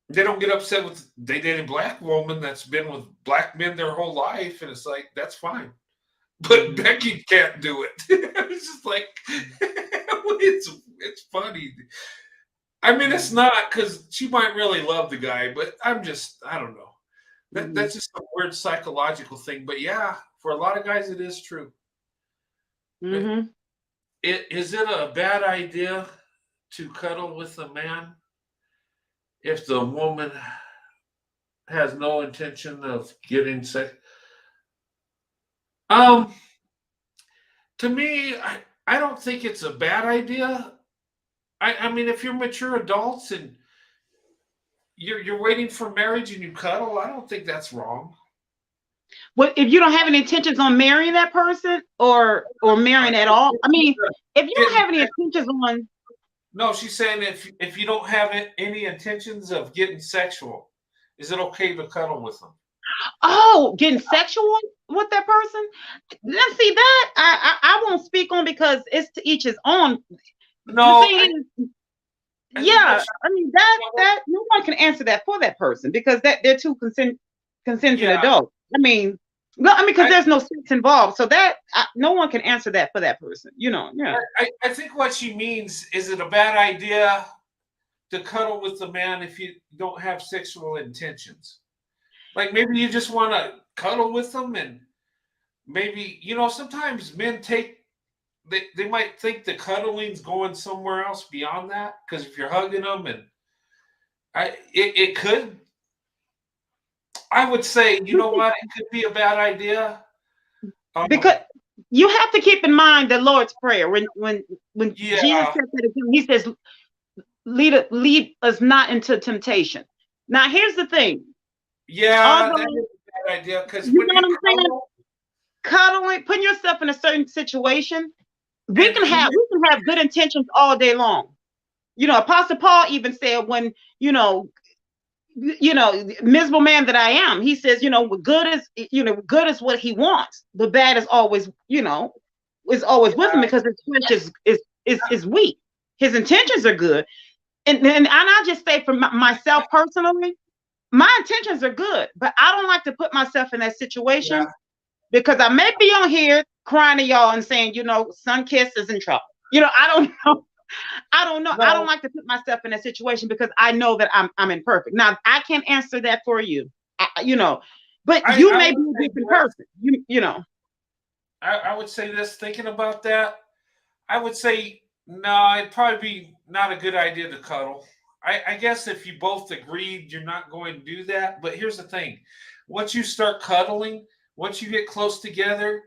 they don't get upset with they dated a black woman that's been with black men their whole life, and it's like that's fine. But Mhm. Becky can't do it. It's just like it's funny. I mean, it's Mhm. not because she might really love the guy, but I don't know. Mhm. That's just a weird psychological thing. But yeah, for a lot of guys, it is true. But Mhm. is it a bad idea to cuddle with a man if the woman has no intention of getting sex? Um, to me, I don't think it's a bad idea. I mean, if you're mature adults and you're waiting for marriage and you cuddle, I don't think that's wrong. Well, if you don't have any intentions on marrying that person or I, marrying at all, I mean, if you don't getting have any intentions on no, she's saying if you don't have any intentions of getting sexual, is it okay to cuddle with them? getting sexual with that person, now see that I won't speak on because it's to each his own. The No, thing is, I think what yeah, I mean that no one can answer that for that person because that they're two consenting yeah, adults. I mean, no, I mean because I, there's no sex involved, so that no one can answer that for that person. Yeah. I think what she means is it a bad idea to cuddle with a man if you don't have sexual intentions? Like maybe you just want to cuddle with them and maybe sometimes men take they might think the cuddling's going somewhere else beyond that because if you're hugging them and it could I would say what it could be a bad idea. Because um you have to keep in mind the Lord's prayer when Jesus yeah said that again, he says, lead us not into temptation. Now here's the thing. yeah that Although is a bad idea because you when know you what I'm saying, cuddle cuddling, putting yourself in a certain situation, we and can have we can have good intentions all day long. Apostle Paul even said when miserable man that I am, he says, good is what he wants. The bad is always with him because his flesh is weak. His intentions are good. And I just say for myself personally, my intentions are good, but I don't like to put myself in that yeah situation because I may be on here crying to y'all and saying, Sun Kiss is in trouble. I don't know. I don't know. I don't no like to put myself in that situation because I know that I'm imperfect. Now I can't answer that for you, but you I may would be a say different this. person. You know. I would say this thinking about that. I would say no, it'd probably be not a good idea to cuddle. I guess if you both agreed you're not going to do that, but here's the thing. Once you start cuddling, once you get close together,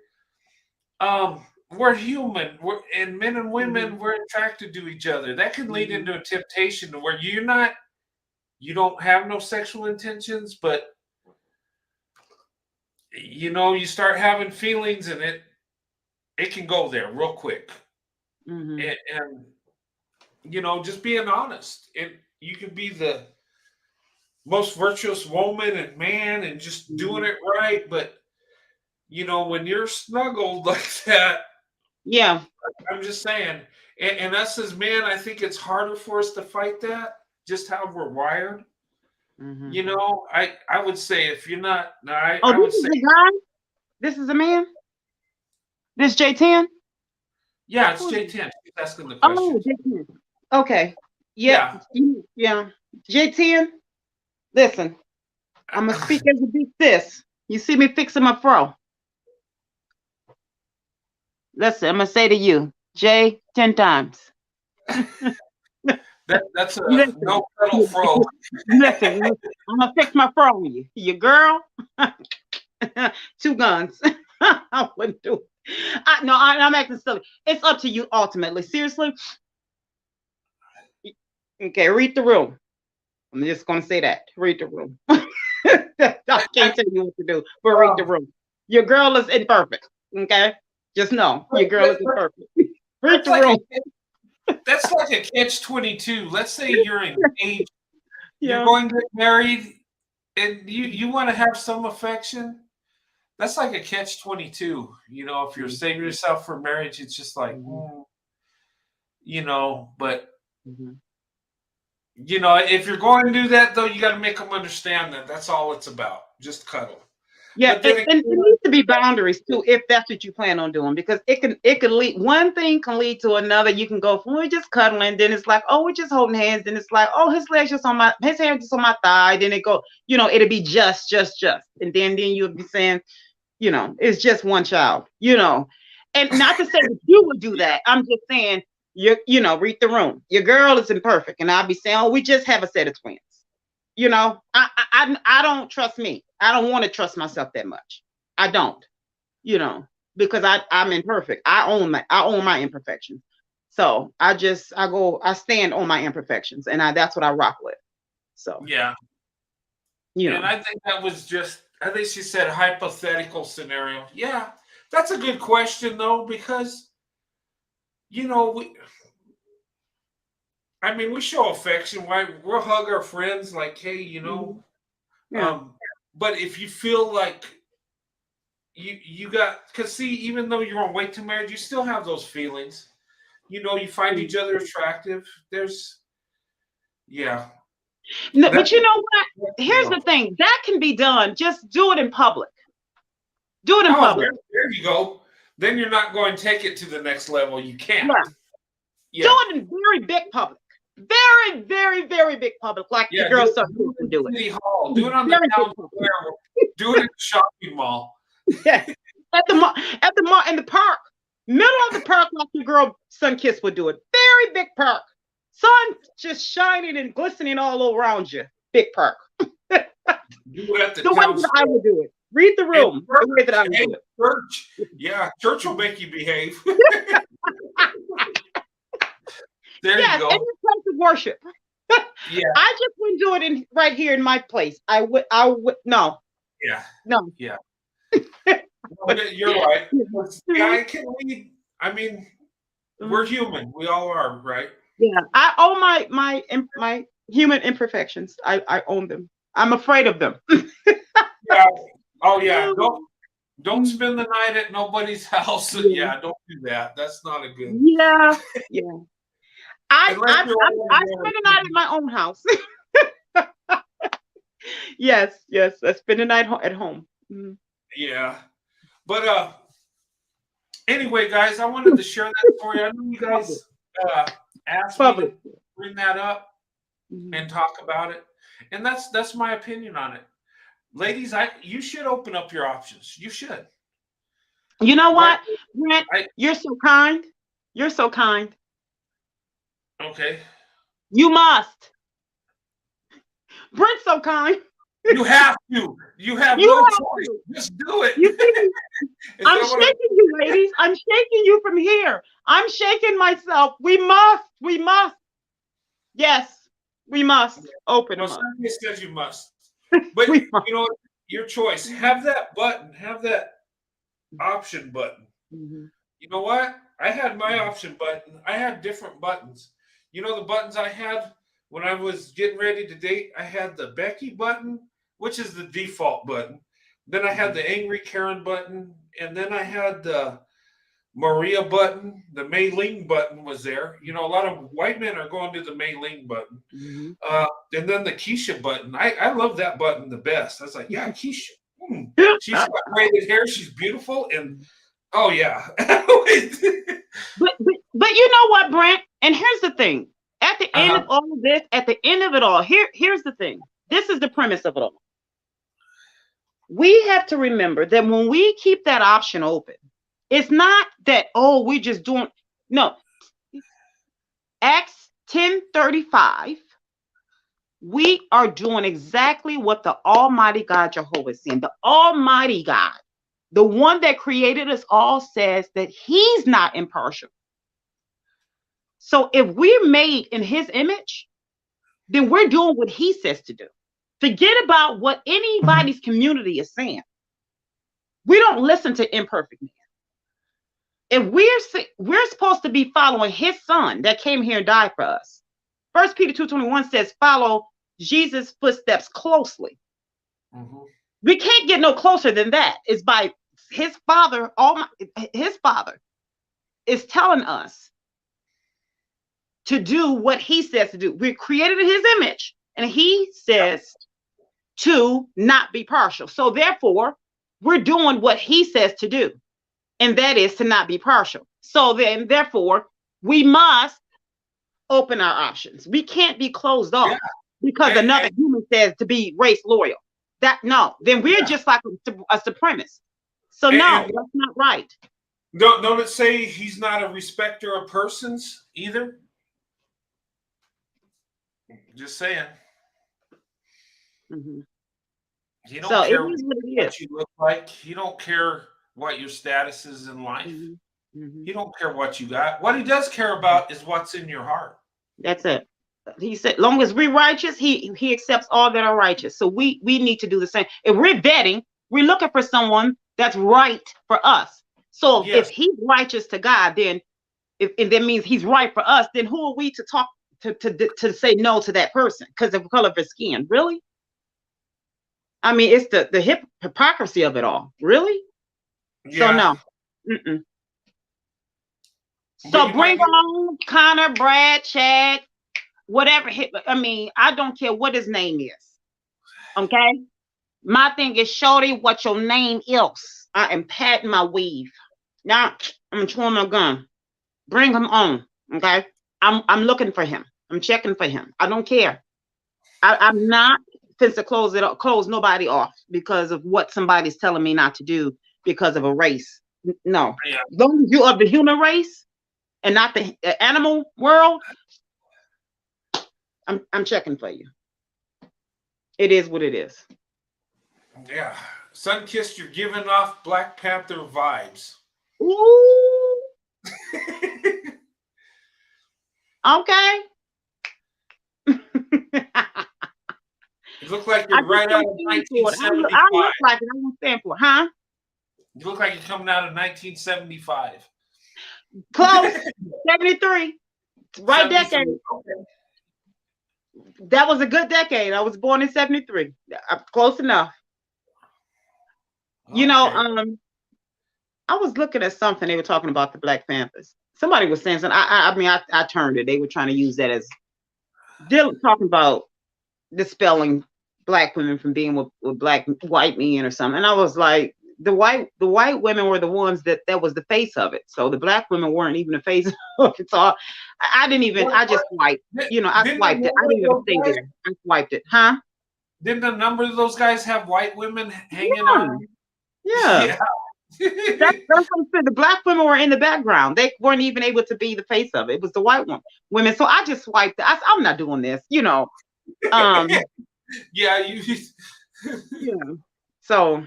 we're human. And men and Mhm. women, we're attracted to each other. That can lead Mhm. into a temptation to where you don't have no sexual intentions, but you start having feelings and it can go there real quick. Mhm. And just being honest. And you can be the most virtuous woman and man and just doing Mhm. it right. But, when you're snuggled like that, Yeah. I'm just saying, and us as men, I think it's harder for us to fight that, just how we're wired. Mhm. I would say if you're not, no, Oh, I would this say, is a guy. This is a man. This J10? Yeah, it's J10. She's asking the Oh, question. J10. Okay. Yeah. Yeah. Yeah. J10. Listen, I'm gonna speak as a big sis. You see me fixing my fro. Listen, I'm gonna say to you, J 10 times. That's a Listen, no pedal fro. listen, I'm gonna fix my fro on you. Your girl, 2 guns. I wouldn't do it. No, I'm acting silly. It's up to you ultimately. Seriously. Okay, read the room. I'm just gonna say that. Read the room. I can't tell you what to do, but read the room. Your girl is imperfect. Okay? Just know your girl is imperfect. Read the room. That's like a catch-22. Let's say you're engaged, you're Yeah. going to get married, and you want to have some affection. That's like a catch-22. You know, if you're saving yourself for marriage, it's just like, you know, but you know, if you're going to do that, though, you got to make them understand that that's all it's about. Just cuddle. Yeah, But then and there needs to be boundaries too, if that's what you plan on doing, because it could lead, one thing can lead to another. You can go from we're just cuddling, then it's like, oh, we're just holding hands, then it's like, oh, his hands just on my thigh, then it go, you know, it'll be just, and then you'll be saying, you know, it's just one child, you know, and not to say that you would do that. I'm just saying, you know, read the room. Your girl is imperfect, and I'll be saying, oh, we just have a set of twins. You know, I don't trust me. I don't want to trust myself that much. I don't, you know, because I'm imperfect. I own my imperfections. So I stand on my imperfections, and that's what I rock with. So yeah, you know, and I think that was just. I think she said hypothetical scenario. Yeah, that's a good question though, because you know I mean, we show affection. Why we'll hug our friends like, hey, you know. yeah. But if you feel like you got, because see, even though you're on way to marriage, you still have those feelings. You know, you find each other attractive. Yeah. No, That, but you know what? Here's the thing. That can be done. Just do it in public. Do it in public. There you go. Then you're not going to take it to the next level. You can't. Yeah. Do it in very big public. Very, very, very big public, like the girls can do it. City Hall. Do it on the town square. Do it at the shopping mall. Yeah. At the mall, in the park, middle of the park, like your girl Sunkiss would do it. Very big park. Sun just shining and glistening all around you. Big park. Do it at the way that I would do it. Read the room. The way that I would do it. Church. Yeah, church will make you behave. There you go. Any place of worship. Yeah. I just wouldn't do it right here in my place. I would no. Yeah. No. Yeah. You're right. I can lead. I mean, we're human. We all are, right? Yeah. I own my human imperfections. I own them. I'm afraid of them. Yeah. Oh yeah. Don't spend the night at nobody's house. Yeah, don't do that. That's not a good. Yeah. Yeah. I spend the night in my own house. Yes. I spend the night at home. Mm-hmm. Yeah. But anyway, guys, I wanted to share that story. I know you guys asked me to bring that up and talk about it. And that's my opinion on it. Ladies, you should open up your options. You should. You know what, Brent? You're so kind. You're so kind. Okay. You must. Brent's so kind. You have to. You have no choice. Just do it. I'm shaking you, ladies. I'm shaking you from here. I'm shaking myself. We must. Yes, we must open them up. Somebody says you must. But you know, your choice. Have that button. Have that option button. You know what? I had my option button. I had different buttons. You know the buttons I had when I was getting ready to date? I had the Becky button, which is the default button. Then I had the Angry Karen button. And then I had the Maria button. The Mei Ling button was there. You know, a lot of white men are going to the Mei Ling button. And then the Keisha button. I love that button the best. I was like, yeah, Keisha. She's got braided hair. She's beautiful. And Oh yeah. But you know what, Brent? And here's the thing. At the end of Uh-huh. all of this, at the end of it all, here's the thing. This is the premise of it all. We have to remember that when we keep that option open, it's not that, oh, we're just doing, no. Acts 10:35, we are doing exactly what the Almighty God Jehovah is saying. The Almighty God, the one that created us all, says that he's not impartial. So if we're made in his image, then we're doing what he says to do. Forget about what anybody's community is saying. We don't listen to imperfect men. If we're supposed to be following his son that came here and died for us. 1 Peter 2:21 says, follow Jesus' footsteps closely. Mm-hmm. We can't get no closer than that. It's by his father, his father is telling us to do what he says to do. We're created in his image, and he says to not be partial. So therefore, we're doing what he says to do, and that is to not be partial. So then, therefore, we must open our options. We can't be closed off because another human says to be race loyal. Then we're just like a supremacist. So no, that's not right. Don't it say he's not a respecter of persons either? Just saying. Mm-hmm. He don't care what you look like. He don't care what your status is in life. Mm-hmm. Mm-hmm. He don't care what you got. What he does care about is what's in your heart. That's it. He said, long as we're righteous, he accepts all that are righteous. So we need to do the same. If we're vetting, we're looking for someone that's right for us. So if he's righteous to God, then if that means he's right for us, then who are we to talk to say no to that person because of the color of his skin? Really? I mean, it's the hypocrisy of it all. Really? Yeah. So no. Mm-mm. So bring on Connor, Brad, Chad, whatever. I mean, I don't care what his name is. Okay? My thing is, shorty, what your name is. I am patting my weave. Now, I'm chewing my gum. Bring him on. Okay? I'm looking for him. I'm checking for him. I don't care. I'm not supposed to close nobody off because of what somebody's telling me not to do because of a race. No. Yeah. As long as you're of the human race and not the animal world, I'm checking for you. It is what it is. Yeah. Sunkissed, you're giving off Black Panther vibes. Ooh. Okay. You look like you're right out of 1975. I look like it. I won't stand for it. Huh? You look like you're coming out of 1975. Close. 73. Right decade. Okay. That was a good decade. I was born in 73. Close enough. Okay. You know, I was looking at something. They were talking about the Black Panthers. Somebody was saying something. I turned it. They were trying to use that as talking about dispelling Black women from being with white men or something. And I was like, the white women were the ones that was the face of it. So the Black women weren't even the face of it. So I didn't even. I just swiped. You know, I swiped it. I didn't even stay there. I swiped it. Huh? Didn't a number of those guys have white women hanging on? Yeah. That's what I'm saying. The Black women were in the background. They weren't even able to be the face of it. It was the white women. So I just swiped it. I'm not doing this. You know. Yeah, you. Yeah. So,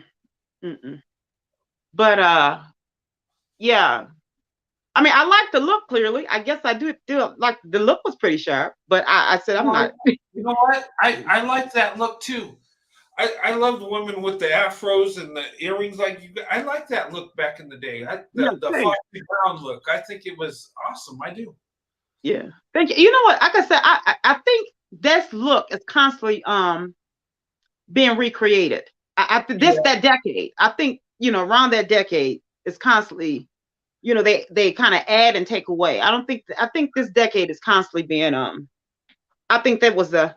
but yeah. I mean, I like the look. Clearly, I guess I do like the look was pretty sharp. But I said I'm not. You know what? I like that look too. I love the women with the afros and the earrings. Like I like that look back in the day. The Foxy Brown look. I think it was awesome. I do. Yeah. Thank you. You know what? Like I said, I think this look is constantly being recreated. That decade. I think, you know, around that decade is constantly, you know, they kind of add and take away. I think this decade is constantly being I think that was the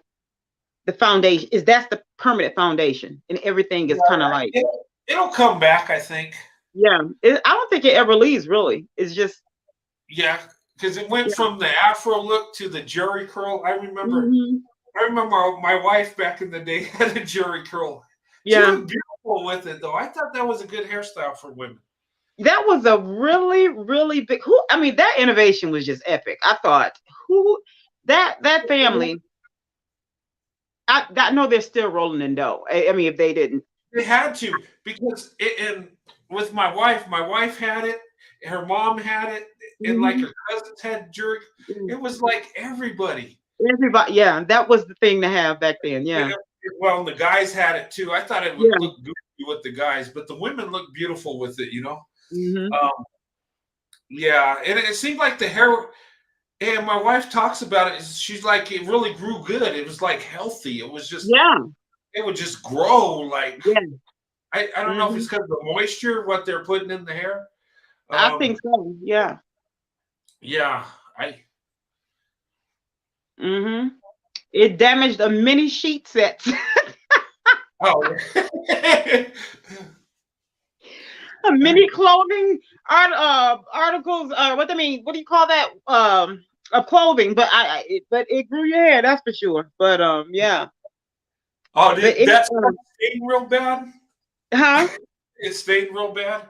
foundation. That's the permanent foundation, and everything is kind of like it'll come back, I think. Yeah. I don't think it ever leaves. Really, it's just Yeah, because it went yeah. from the Afro look to the Jerry curl. I remember. Hmm. I remember my wife back in the day had a Jerry curl. She Yeah. looked beautiful with it, though. I thought that was a good hairstyle for women. That was a really, really big. Who? I mean, that innovation was just epic. I thought who that family. I know they're still rolling in dough. I mean, if they didn't. They had to because and with my wife had it, her mom had it, and like Mhm. her cousins had jerk. It was like everybody. Everybody, yeah, that was the thing to have back then. Yeah, Yeah. well, the guys had it too. I thought it would Yeah. look goofy with the guys, but the women looked beautiful with it. Hmm. Um, yeah, and it seemed like the hair. And my wife talks about it. She's like, it really grew good. It was like healthy. It was just, Yeah. it would just grow. Like Yeah. I don't know if it's Hmm. because of the moisture, what they're putting in the hair. I think so. Yeah. Yeah, I Hmm. It damaged a many sheet sets, oh a many clothing articles. What I mean, what do you call that? Of clothing, but but it grew your hair. That's for sure. But yeah. oh But did it, that stain real bad? huh? It stained real bad.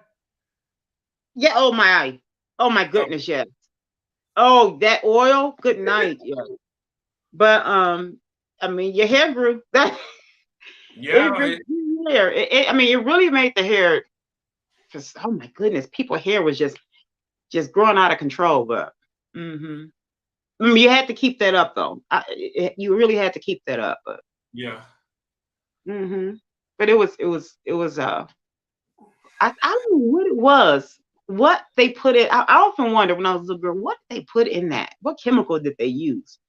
Yeah. Oh my Oh, goodness. Yes. Oh, that oil. Good night. Yeah. But I mean, your hair grew. That it yeah, really grew your hair. I mean, it really made the hair. Cause oh my goodness, people's hair was just growing out of control. But hmm you had to keep that up though. You really had to keep that up. But yeah. hmm but it was. I don't know what it was. What they put it. I often wonder when I was a little girl, what did they put in that? What chemical did they use?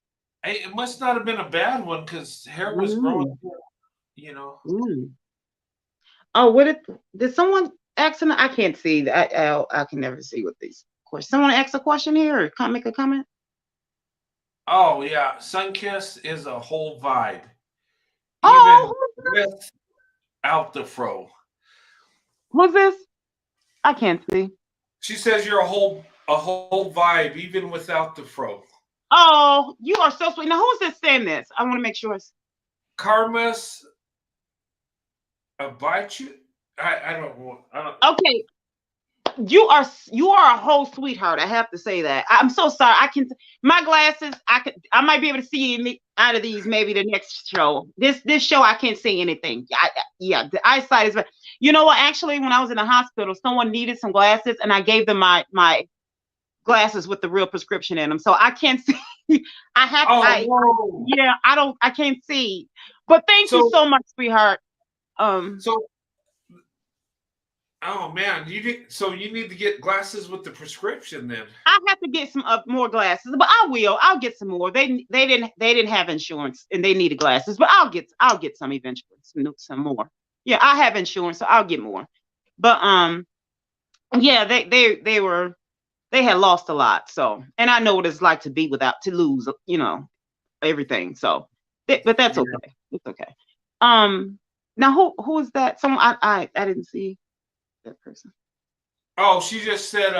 Hey, it must not have been a bad one because hair was growing. Mm, You know. mm. Oh, did someone ask? I can't see. I can never see what these questions. Someone ask a question here or make a comment. Oh yeah, Sunkiss is a whole vibe, even Oh, without the fro. who's this? I can't see. She says you're a whole vibe, even without the fro. Oh, you are so sweet. Now, who's this saying this? I want to make sure it's Karmas Abichu. I don't want. I don't. okay. You are a whole sweetheart. I have to say that. I'm so sorry. My glasses. I might be able to see out of these maybe the next show. This show I can't see anything. Yeah, the eyesight is. You know what? Actually, when I was in the hospital, someone needed some glasses, and I gave them my glasses with the real prescription in them. So I can't see. I have. Oh whoa. Yeah. I don't. I can't see. But thank you So so much, sweetheart. Um. so. Oh man, you did. So you need to get glasses with the prescription then. I have to get some more glasses, but I will. I'll get some more. They didn't have insurance and they needed glasses, but I'll get some eventually. Some more. Yeah, I have insurance, so I'll get more. But yeah, they had lost a lot. So, and I know what it's like to be without to lose, everything. So, but that's Yeah. okay. It's okay. Now who is that? Someone I didn't see that person. Oh, she just said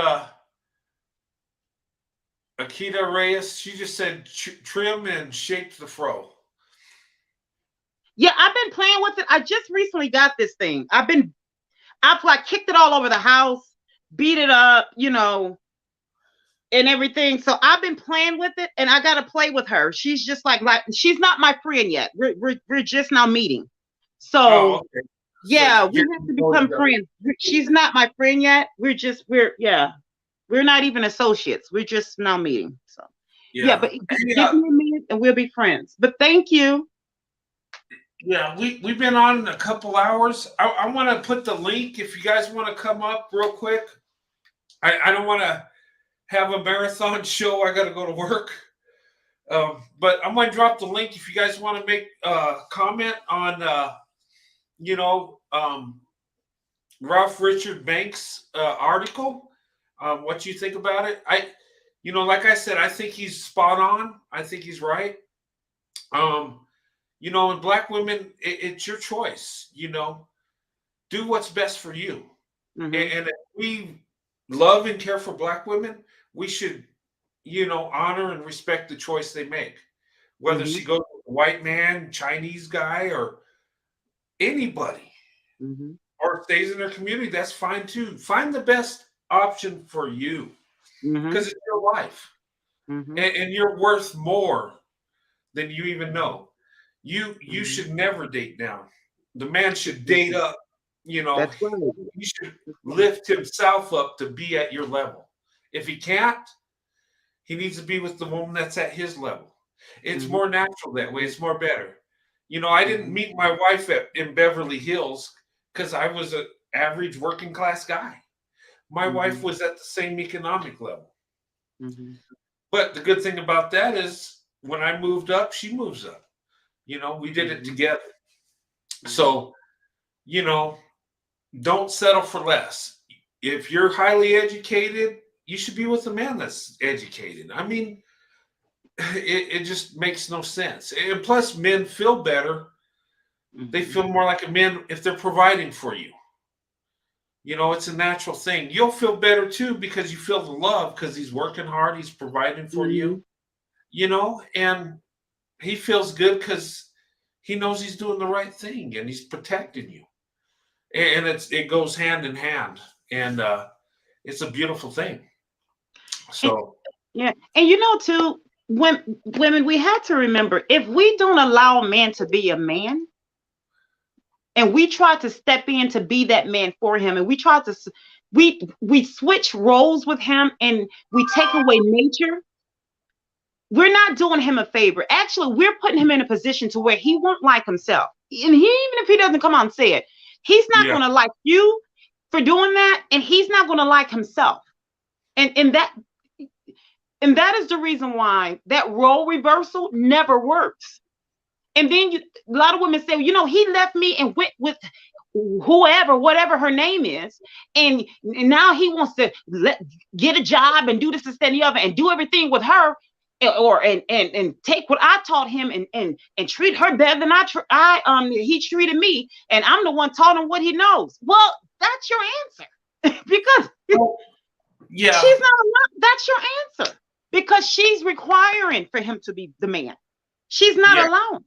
Akita Reyes. She just said trim and shape the fro. Yeah, I've been playing with it. I just recently got this thing. I've like kicked it all over the house, beat it up, and everything. So I've been playing with it, and I got to play with her. She's just like she's not my friend yet. We're just now meeting. Oh, So okay. So yeah, we get have to become friends. She's not my friend yet. We're not even associates. We're just now meeting. So yeah, yeah. but Hey, give me a minute and we'll be friends. But thank you. yeah, we've been on a couple hours. I want to put the link if you guys want to come up real quick. I don't want to have a marathon show. I got to go to work. But I'm going to drop the link if you guys want to make a comment on, you know, um, Ralph Richard Banks' article. What you think about it? Like I said, I think he's spot on. I think he's right. Um, and black women, it's your choice. Do what's best for you. And if we love and care for Black women, we should, honor and respect the choice they make. Whether she goes with a white man, Chinese guy, or anybody, or stays in her community, that's fine too. Find the best option for you because it's your life. And you're worth more than you even know. You should never date down. The man should date up. That's right. He should lift himself up to be at your level. If he can't, he needs to be with the woman that's at his level. It's more natural that way. It's more better. I didn't meet my wife in Beverly Hills because I was an average working class guy. My wife was at the same economic level. But the good thing about that is when I moved up, she moves up. We did it together. So, don't settle for less. If you're highly educated, you should be with a man that's educated. I mean, it just makes no sense. And plus, men feel better. They feel more like a man if they're providing for you. It's a natural thing. You'll feel better too because you feel the love because he's working hard. He's providing for you, and he feels good because he knows he's doing the right thing and he's protecting you. And it goes hand in hand, and it's a beautiful thing. So yeah, and too, when women, we have to remember, if we don't allow a man to be a man, and we try to step in to be that man for him, and we try to we switch roles with him, and we take away nature, we're not doing him a favor. Actually, we're putting him in a position to where he won't like himself, and even if he doesn't come out and say it, he's not going to like you for doing that, and he's not going to like himself. And that is the reason why that role reversal never works. And then a lot of women say, he left me and went with whoever, whatever her name is, and now he wants to get a job and do this, and the other, and do everything with her, and take what I taught him and treat her better than he treated me, and I'm the one taught him what he knows. Well, that's your answer because she's not allowed. That's your answer because she's requiring for him to be the man. She's not alone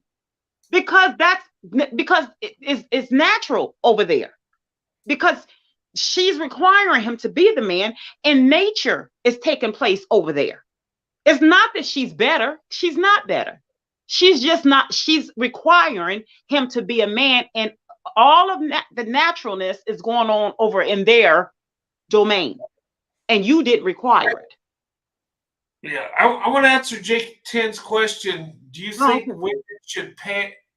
because it's natural over there because she's requiring him to be the man, and nature is taking place over there. It's not that she's better. She's not better. She's just not. She's requiring him to be a man, and all of the naturalness is going on over in their domain, and you didn't require it. Yeah, I want to answer Jake 10's question. Do you think women should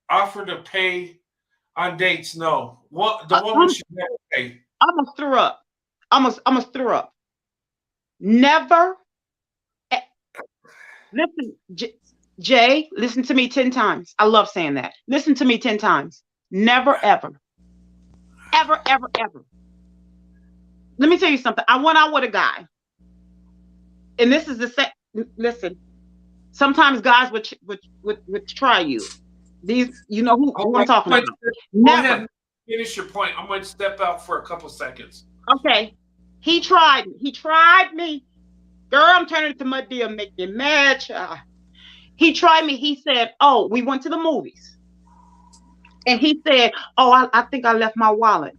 offer to pay on dates? No. The woman should never pay. I almost threw up. Almost threw up. Never. Listen, Jay, listen to me 10 times. I love saying that. Listen to me 10 times. Never, ever. Ever, ever, ever. Let me tell you something. I went out with a guy. And this is listen, sometimes guys would try you. These, who I'm talking about. Never. Finish your point. I'm going to step out for a couple seconds. Okay. He tried me. Girl, I'm turning to mud deal, make you mad, child. He tried me. He said, we went to the movies. And he said, I think I left my wallet.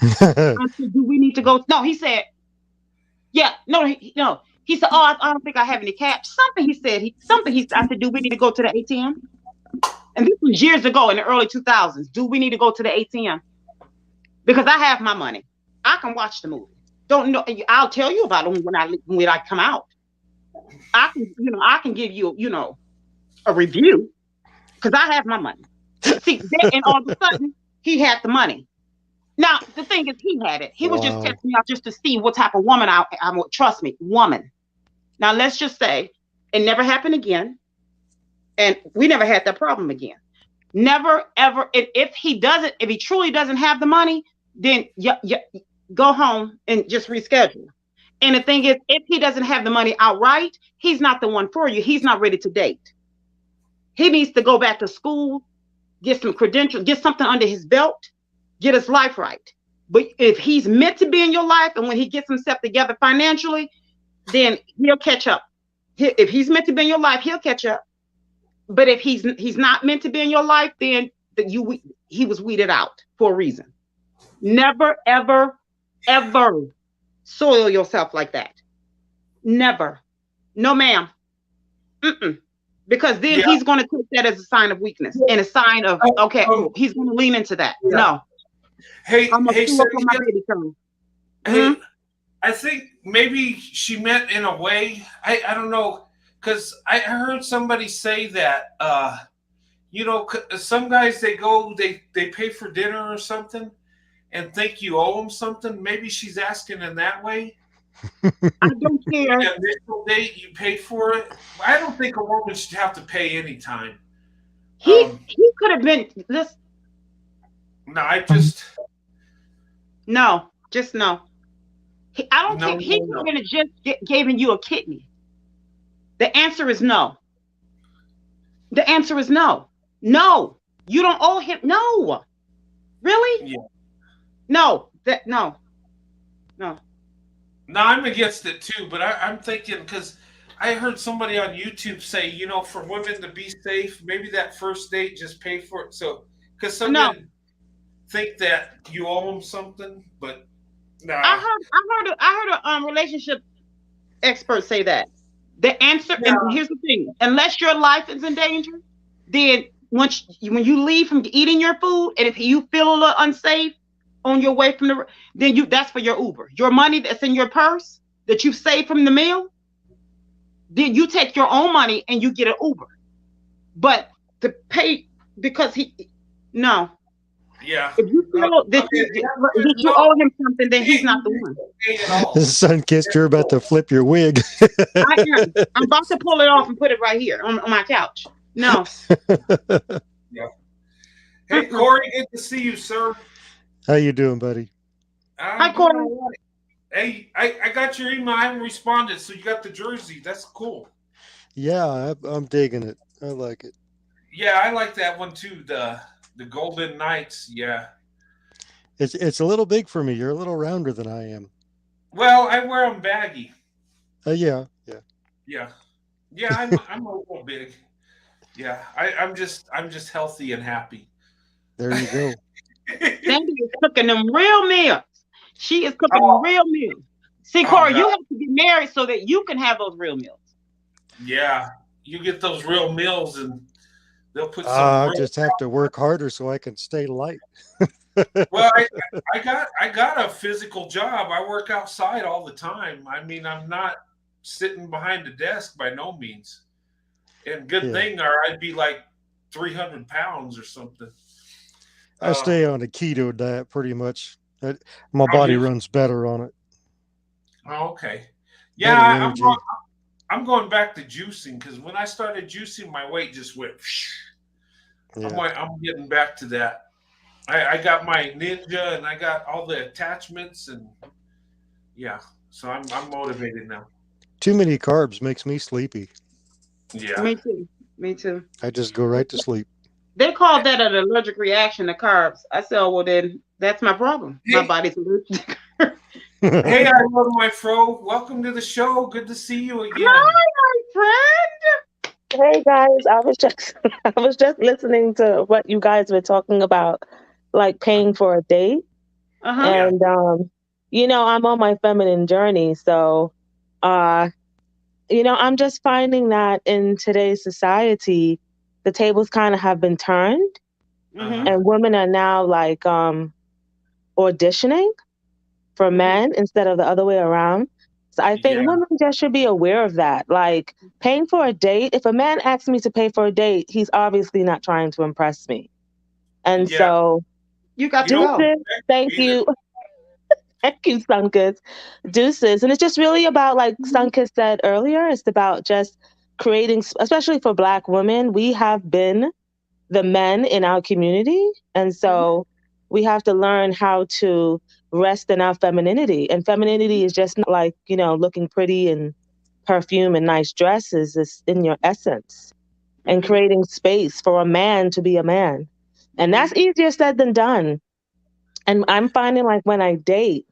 I said, do we need to go? No, he said, yeah, no. He said, I don't think I have any cash. Something he said. I said, do we need to go to the ATM? And this was years ago in the early 2000s. Do we need to go to the ATM? Because I have my money. I can watch the movie. Don't know. I'll tell you about them when I come out. I can give you, a review because I have my money. See, and all of a sudden he had the money. Now the thing is, he had it. He was just testing me out just to see what type of woman I would. Trust me, woman. Now let's just say it never happened again, and we never had that problem again. Never ever. If he truly doesn't have the money, then go home and just reschedule. And the thing is, if he doesn't have the money outright, he's not the one for you. He's not ready to date. He needs to go back to school, get some credentials, get something under his belt, get his life right. But if he's meant to be in your life, and when he gets himself together financially, then he'll catch up. If he's meant to be in your life, he'll catch up. But if he's not meant to be in your life, then he was weeded out for a reason. Never, ever, ever soil yourself like that. Never. No, ma'am. Mm-mm. Because then Yeah. he's going to take that as a sign of weakness and a sign of, okay, he's going to lean into that. Yeah. No. Hey, I'm going to screw up on my Cynthia, baby son. hey, I think maybe she meant in a way. I don't know, because I heard somebody say that. Some guys they pay for dinner or something and think you owe them something. Maybe she's asking in that way. I don't care. The initial date you pay for it. I don't think a woman should have to pay any time. He could have been this. No, I just No, just no. I don't no, care. He no, could no. have just given you a kidney. The answer is no. The answer is no. No. You don't owe him. No. Really? Yeah. No. That no. No. No, I'm against it too, but I'm thinking because I heard somebody on YouTube say, for women to be safe, maybe that first date just pay for it. So, because some No. men think that you owe them something, but I nah, heard a relationship expert say that. The answer, yeah, and here's the thing: unless your life is in danger, then when you leave from eating your food, and if you feel a little unsafe on your way from then that's for your Uber. Your money that's in your purse that you saved from the meal, then you take your own money and you get an Uber. But to pay because no. yeah. If you No, feel that okay, you owe him something, then he's not the one. pay at all. Sunkissed, you're about to flip your wig. I am. I'm about to pull it off and put it right here on my couch. No. Yeah. Hey, Corey, good to see you, sir. How you doing, buddy? Hi, I'm doing Corey. all right. Hey, I got your email. I haven't responded, so you got the jersey. That's cool. Yeah, I'm digging it. I like it. Yeah, I like that one too. The Golden Knights. Yeah. It's a little big for me. You're a little rounder than I am. Well, I wear them baggy. Yeah. Yeah. Yeah, I'm a little big. Yeah, I'm just healthy and happy. There you go. Sandy is cooking them real meals. She is cooking them Oh, real meals. See, oh Corey, you God. have to get married so that you can have those real meals. Yeah, you get those real meals and they'll put some I real. just have to work harder so I can stay light. Well, I got a physical job. I work outside all the time. I mean, I'm not sitting behind a desk by no means. And good Yeah. thing, or I'd be like 300 pounds or something. I stay on a keto diet pretty much. My How do body you? runs better on it. Oh, okay. Better Yeah, energy. I'm going back to juicing because when I started juicing, my weight just went. Yeah. I'm getting back to that. I got my Ninja and I got all the attachments and yeah, so I'm motivated now. Too many carbs makes me sleepy. Yeah, Me too. Me too. I just go right to sleep. They call that an allergic reaction to carbs. I said, oh, well, then that's my problem. My Hey. body's allergic. hey, I love my fro. Welcome to the show. Good to see you again. Hi, my friend. Hey guys, I was just listening to what you guys were talking about, like paying for a date. Uh-huh. Yeah. And I'm on my feminine journey, so I'm just finding that in today's society, the tables kind of have been turned, Mm-hmm. and women are now like auditioning for men instead of the other way around. So I think Yeah. women just should be aware of that. Like paying for a date, if a man asks me to pay for a date, he's obviously not trying to impress me. And Yeah. so, You got to You know, go. deuces, thank you. Thank you, Sunkiss. Deuces. And it's just really about, like Sunkiss said earlier, it's about just creating, especially for Black women, we have been the men in our community. And so we have to learn how to rest in our femininity. And femininity is just not like, looking pretty and perfume and nice dresses. It's in your essence and Mhm. creating space for a man to be a man. And that's easier said than done. And I'm finding like when I date,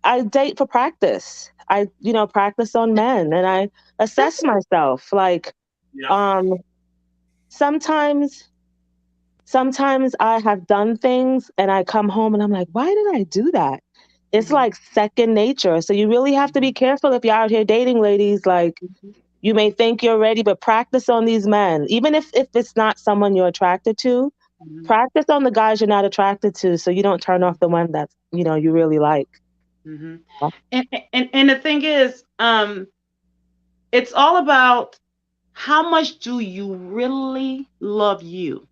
I date for practice. I, practice on men, and I assess myself. Like, Yeah. um, sometimes I have done things and I come home and I'm like, why did I do that? It's like second nature. So you really have to be careful if you're out here dating, ladies. Like, you may think you're ready, but practice on these men. Even if it's not someone you're attracted to, practice on the guys you're not attracted to so you don't turn off the one that's, you really like. Mm-hmm. And the thing is, it's all about how much do you really love you?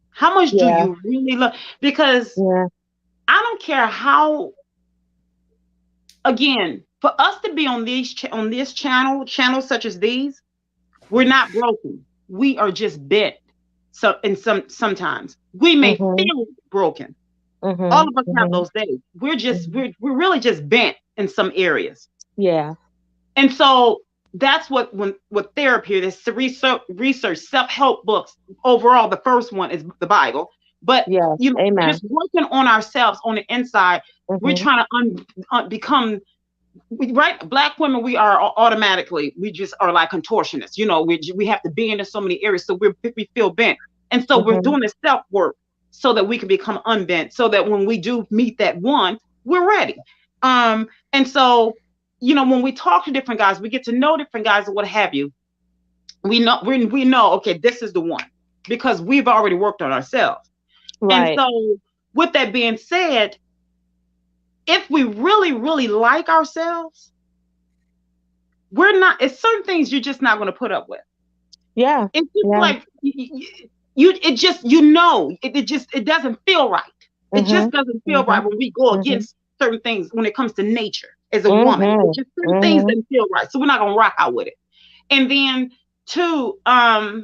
How much do Yeah. you really love? Because Yeah. I don't care how. Again, for us to be on on this channels such as these, we're not broken. We are just bent. So, and sometimes we may Mhm. feel broken. All Mhm. of us have Mhm. those days. We're just Mhm. we're really just bent in some areas. Yeah. And so that's what therapy is. Research, self-help books. Overall, the first one is the Bible. But Yes. Amen. just working on ourselves on the inside, we're Mhm. trying to become right. Black women, we are automatically, we just are like contortionists. We have to be into so many areas, so we feel bent, and so we're Mhm. doing this self work so that we can become unbent, so that when we do meet that one, we're ready. And so when we talk to different guys, we get to know different guys and what have you. We know, okay, this is the one because we've already worked on ourselves. And Right. so, with that being said, if we really, really like ourselves, we're not. It's certain things you're just not going to put up with. Yeah. It's just Yeah. like you. It just it doesn't feel right. It just Mhm. doesn't feel Mhm. right when we go Mhm. against certain things when it comes to nature as a woman. It's Mhm. just certain things Mhm. that feel right, so we're not going to rock out with it. And then two, I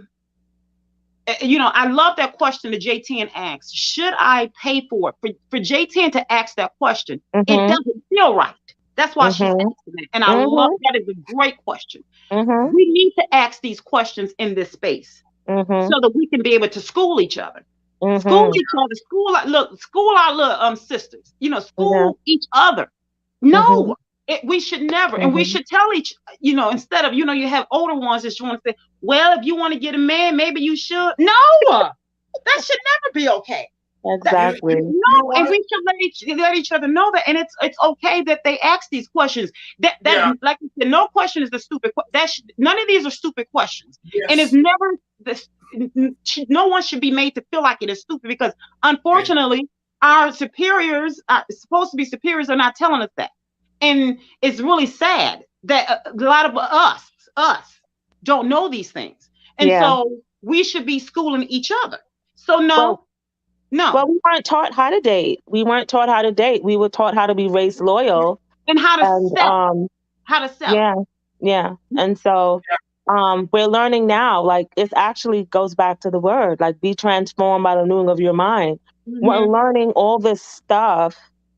love that question that J10 asks. Should I pay for it? For J10 to ask that question, it Mhm. doesn't feel right. That's why she's Mhm. asking it. And I love Mhm. that is a great question. Mhm. We need to ask these questions in this space Mhm. so that we can be able to school each other. School Mhm. each other, school our little sisters, Yeah. school each other. Mhm. No, we should never, and we Mhm. should tell instead of, you have older ones that you want to say, well, if you want to get a man, maybe you should. No, that should never be okay. You, you, Exactly. you know No, and what? we should let each other know that, and it's okay that they ask these questions. That Yeah. like I said, no question is a stupid. None of these are stupid questions, and it's Yes. never this. No one should be made to feel like it is stupid because, Okay. unfortunately, our superiors, supposed to be superiors, are not telling us that, and it's really sad that a lot of us don't know these things, and Yeah. so we should be schooling each other. So Well, no, we weren't taught how to date. We weren't taught how to date. We were taught how to be race loyal. and how to And sell it, how to sell it. yeah, yeah. And so Yeah. we're learning now, like it actually goes back to the word, like be transformed by the renewing of your mind. We're Mm-hmm. learning all this stuff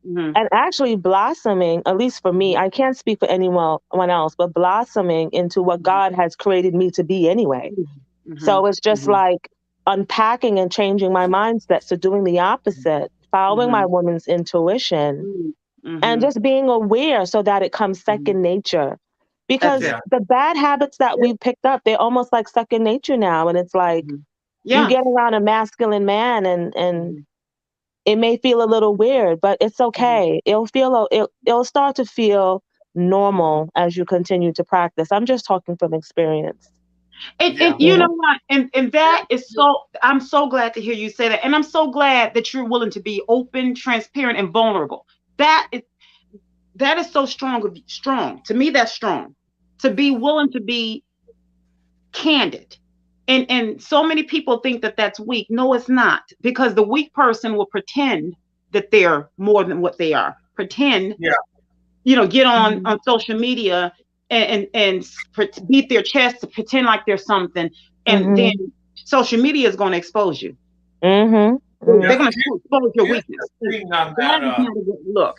Mm-hmm. and actually blossoming, at least for me, I can't speak for anyone else, but blossoming into what God has created me to be anyway. Mm-hmm. So it's just Mm-hmm. like unpacking and changing my mindset. So doing the opposite, following my Mm-hmm. woman's intuition and Mm-hmm. just being aware so that it comes Mm-hmm. second nature. That's Because it. Yeah. the bad habits that we picked up, they're almost like second nature now. And it's like Mm-hmm. you Yeah. get around a masculine man and Mm-hmm. it may feel a little weird, but it's Mm-hmm. okay. It'll start to feel normal as you continue to practice. I'm just talking from experience. And Yeah. you know Yeah. what? And that is so. I'm so glad to hear you say that, and I'm so glad that you're willing to be open, transparent, and vulnerable. That is so strong. Strong to me. That's strong. To be willing to be candid. And so many people think that that's weak. No, it's not, because the weak person will pretend that they're more than what they are. Pretend, Yeah. get on Mhm. social media and beat their chest to pretend like they're something, and then Mhm. social media is going to expose you. Mhm. They're Mhm. Yeah. going to expose your Here's weakness. the thing on That that. is not a good look.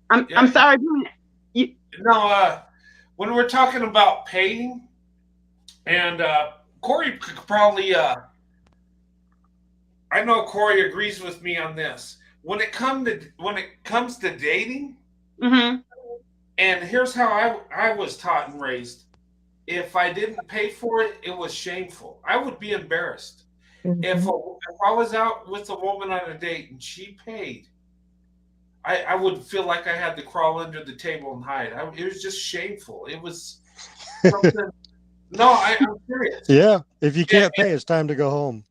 I'm Yeah. sorry, Brent. You, No. When we're talking about paying, and Corey could probably, I know Corey agrees with me on this. when it comes to dating, Mm-hmm. and here's how I was taught and raised. If I didn't pay for it, it was shameful. I would be embarrassed. If Mhm. if I was out with a woman on a date and she paid, I would feel like I had to crawl under the table and hide. It was just shameful. It was something. No, I'm serious. Yeah. If you And, can't pay, it's time to go home.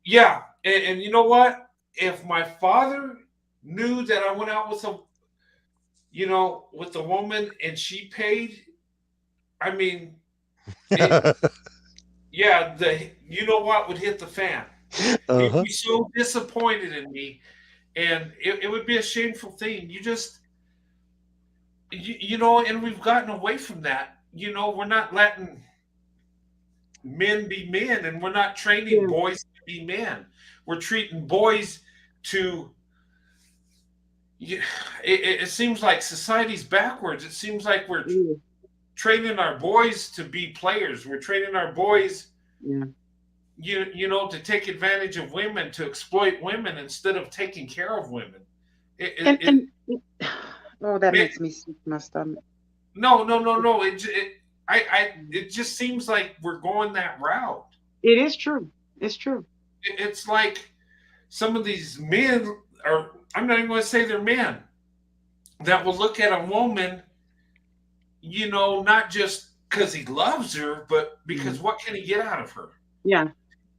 yeah, and you know what? If my father knew that I went out with a woman and she paid, I mean, it, yeah, you know what would hit the fan. He'd Uh-huh. be so disappointed in me, and it would be a shameful thing. And we've gotten away from that. We're not letting men be men, and we're not training Yeah. boys to be men. We're treating boys to. It, it seems like society's backwards. It seems like we're Yeah. training our boys to be players. We're training our boys, Yeah. to take advantage of women, to exploit women instead of taking care of women. It, And it, and oh, that it, makes me sick to my stomach. no, no, no, no. It just seems like we're going that route. It is true. It's true. It's like some of these men are. I'm not even going to say they're men that will look at a woman, not just because he loves her, but because what can he get out of her? Yeah.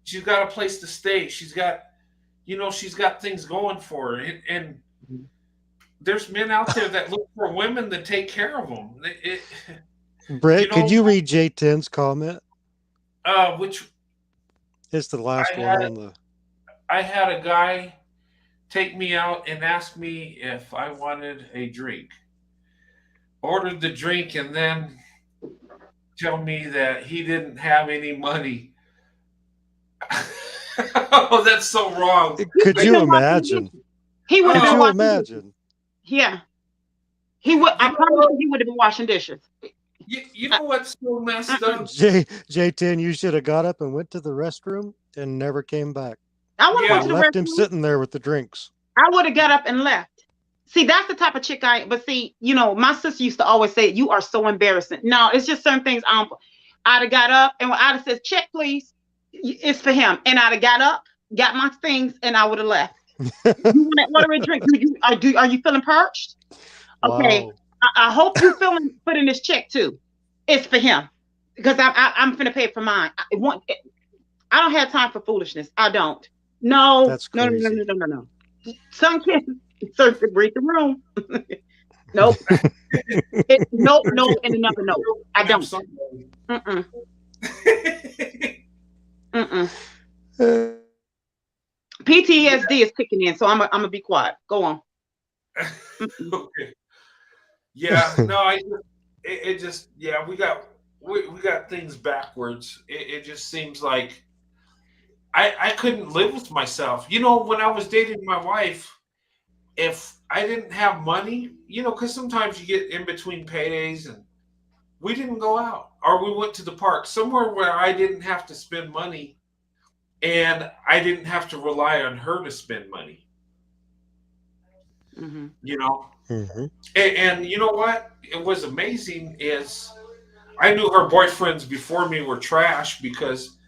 She's got a place to stay. She's got things going for her, and there's men out there that look for women to take care of them. Brett, could you read J10's comment? Which It's the last one on the. I had a guy take me out and ask me if I wanted a drink. Ordered the drink and then tell me that he didn't have any money. Oh, that's so wrong. Could you imagine? He would have Could been you washing imagine? dishes. Yeah. He would. I promise you, he would have been washing dishes. You know what's so messed up? J10, you should have got up and went to the restroom and never came back. I would have Yeah. went to the Left him restroom. sitting there with the drinks. I would have got up and left. See, that's the type of chick I am. But see, my sister used to always say, "You are so embarrassing." No, it's just certain things. I'd have got up and I'd have said, "Check, please." It's for him, and I'd have got up, got my things, and I would have left. You want to order a drink? Are you feeling perched? Okay. Wow. I hope you feeling putting this check too. It's for him because I'm finna pay for mine. I don't have time for foolishness. I don't. No. That's No. crazy. No. Some kids search to read the room. Nope. Nope, and another no. I don't. Mm-mm. Mm-mm. PTSD is kicking in, so I'm gonna be quiet. Go on. Okay. Yeah. No. We got things backwards. It just seems like I couldn't live with myself. When I was dating my wife, if I didn't have money, because sometimes you get in between paydays, and we didn't go out, or we went to the park somewhere where I didn't have to spend money, and I didn't have to rely on her to spend money. Mm-hmm. Mm-hmm. And you know what? It was amazing is I knew her boyfriends before me were trash because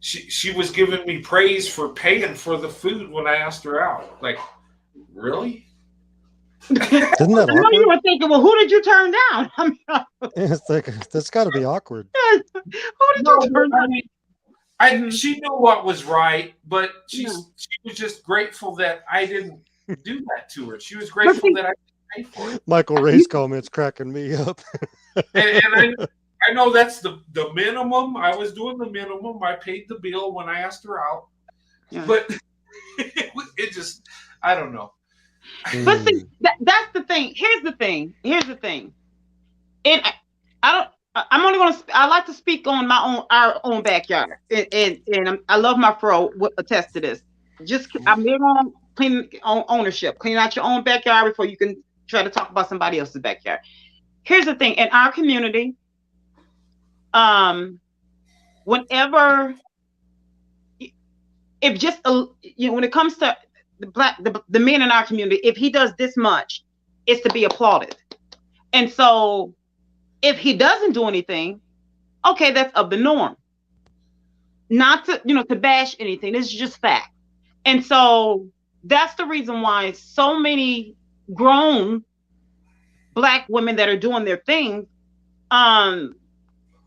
she was giving me praise for paying for the food when I asked her out. Like, really? Isn't that I know you awkward? were thinking, well, who did you turn down? I mean, It's like, that's got to be awkward. who did No, you turn I down? mean, she knew what was right, but she was just grateful that I didn't do that to her. She was grateful that I didn't pay for it. Michael Ray's comments cracking me up. And I know that's the minimum. I was doing the minimum. I paid the bill when I asked her out. Yeah. But it just, I don't know. But see, that's the thing. Here's the thing. And I'm only gonna. I like to speak on our own backyard, and I love my fro. Would attest to this. I'm big on cleaning on ownership. Clean out your own backyard before you can try to talk about somebody else's backyard. Here's the thing. In our community, whenever, if just when it comes to the men in our community, if he does this much, it's to be applauded. And so if he doesn't do anything, okay, that's of the norm. Not to, to bash anything. This is just fact. And so that's the reason why so many grown Black women that are doing their thing,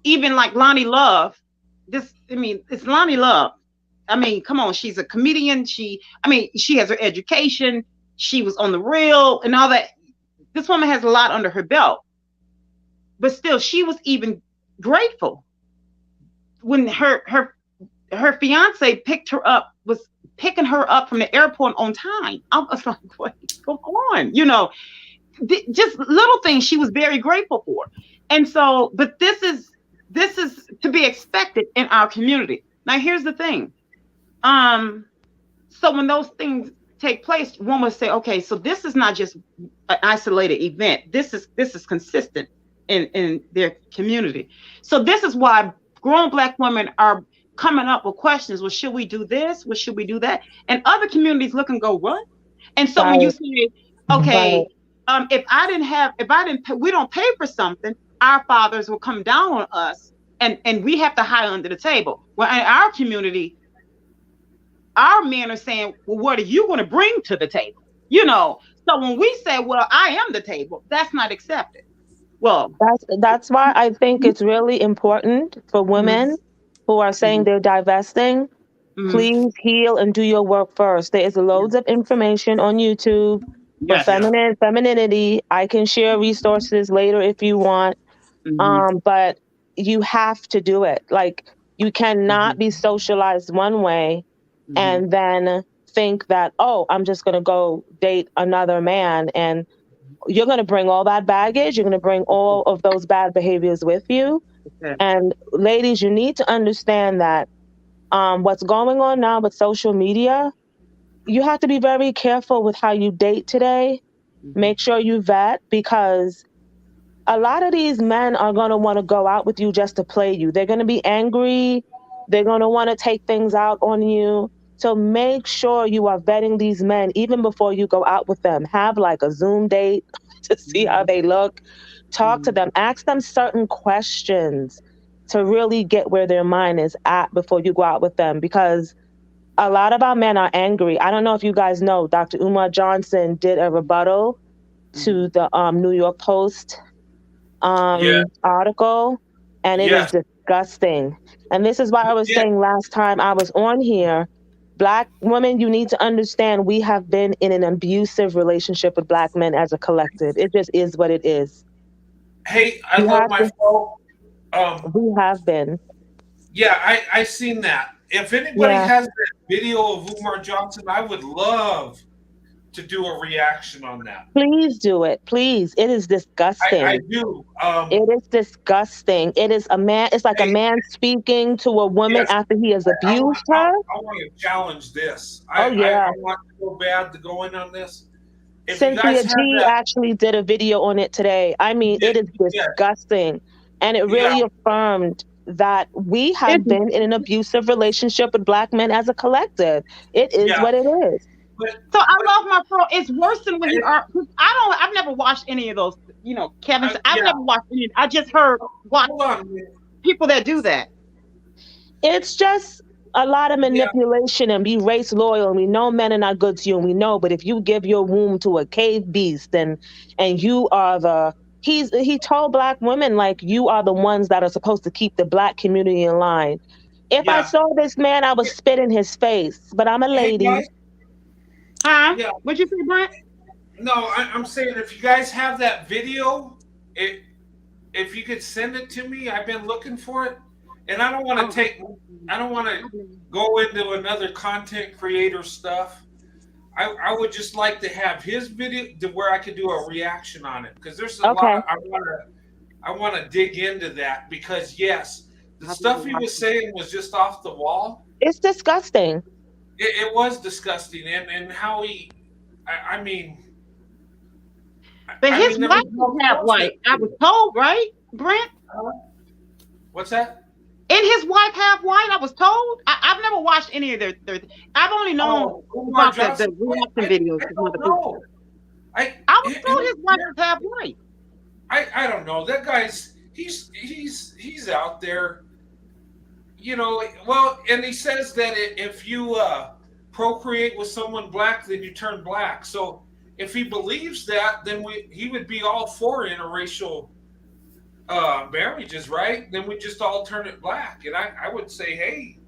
even like Lonnie Love, it's Lonnie Love. I mean, come on, she's a comedian. She has her education. She was on The Real and all that. This woman has a lot under her belt. But still, she was even grateful when her fiance was picking her up from the airport on time. I was like, wait, come on, just little things she was very grateful for. And so, but this is to be expected in our community. Now, here's the thing. So when those things take place, one would say, okay, so this is not just an isolated event. This is consistent in their community. So this is why grown Black women are coming up with questions. Well, should we do this? Well, should we do that? And other communities look and go, what? And so when you say, okay, we don't pay for something, our fathers will come down on us and we have to hide under the table. Well, in our community, our men are saying, well, what are you going to bring to the table? So when we say, well, I am the table, that's not accepted. Well, that's why I think it's really important for women who are saying they're divesting. Please heal and do your work first. There is loads of information on YouTube for femininity. I can share resources later if you want. But you have to do it. Like, you cannot be socialized one way and then think that, oh, I'm just going to go date another man, and you're going to bring all that baggage. You're going to bring all of those bad behaviors with you. Okay. And ladies, you need to understand that what's going on now with social media, you have to be very careful with how you date today. Make sure you vet, because a lot of these men are going to want to go out with you just to play you. They're going to be angry. They're going to want to take things out on you. So make sure you are vetting these men even before you go out with them. Have like a Zoom date to see how they look. Talk to them. Ask them certain questions to really get where their mind is at before you go out with them. Because a lot of our men are angry. I don't know if you guys know, Dr. Umar Johnson did a rebuttal to the New York Post article, and it is disgusting. And this is why I was saying last time I was on here, Black women, you need to understand we have been in an abusive relationship with Black men as a collective. It just is what it is. Hey, I love my phone. We have been. Yeah, I seen that. If anybody has that video of Umar Johnson, I would love to do a reaction on that. Please do it. Please. It is disgusting. I do. It is disgusting. It is a man. It's like a man speaking to a woman after he has abused her. I want to challenge this. I want so bad to go in on this. Cynthia G actually did a video on it today. I mean, it is disgusting. And it really affirmed that we have been in an abusive relationship with Black men as a collective. It is what it is. So I love my pro. It's worse than when you are. I've never watched any of those. Kevin. I've never watched any. I just watch people that do that. It's just a lot of manipulation and be race loyal. And we know men are not good to you, and we know. But if you give your womb to a cave beast, and you are he told Black women, like, you are the ones that are supposed to keep the Black community in line. If I saw this man, I would spit in his face. But I'm a lady. Hey, what'd you say, Brent? No, I'm saying if you guys have that video, if you could send it to me, I've been looking for it, and I don't want to go into another content creator stuff. I would just like to have his video to where I could do a reaction on it, because there's a lot I want to dig into that, because the stuff he was saying was just off the wall. It's disgusting. It was disgusting, and how he, I mean. But his wife was half white. I was told, right, Brent? What's that? And his wife half white, I was told. I've never watched any of their I've only known Umar about the Johnson. reaction videos I from don't other people. know. I I was told his wife was half white. I don't know. That guy's he's out there. You know, well, and he says that if you procreate with someone black, then you turn black. So if he believes that, then he would be all for interracial marriages, right? Then we just all turn it black. And I would say, hey,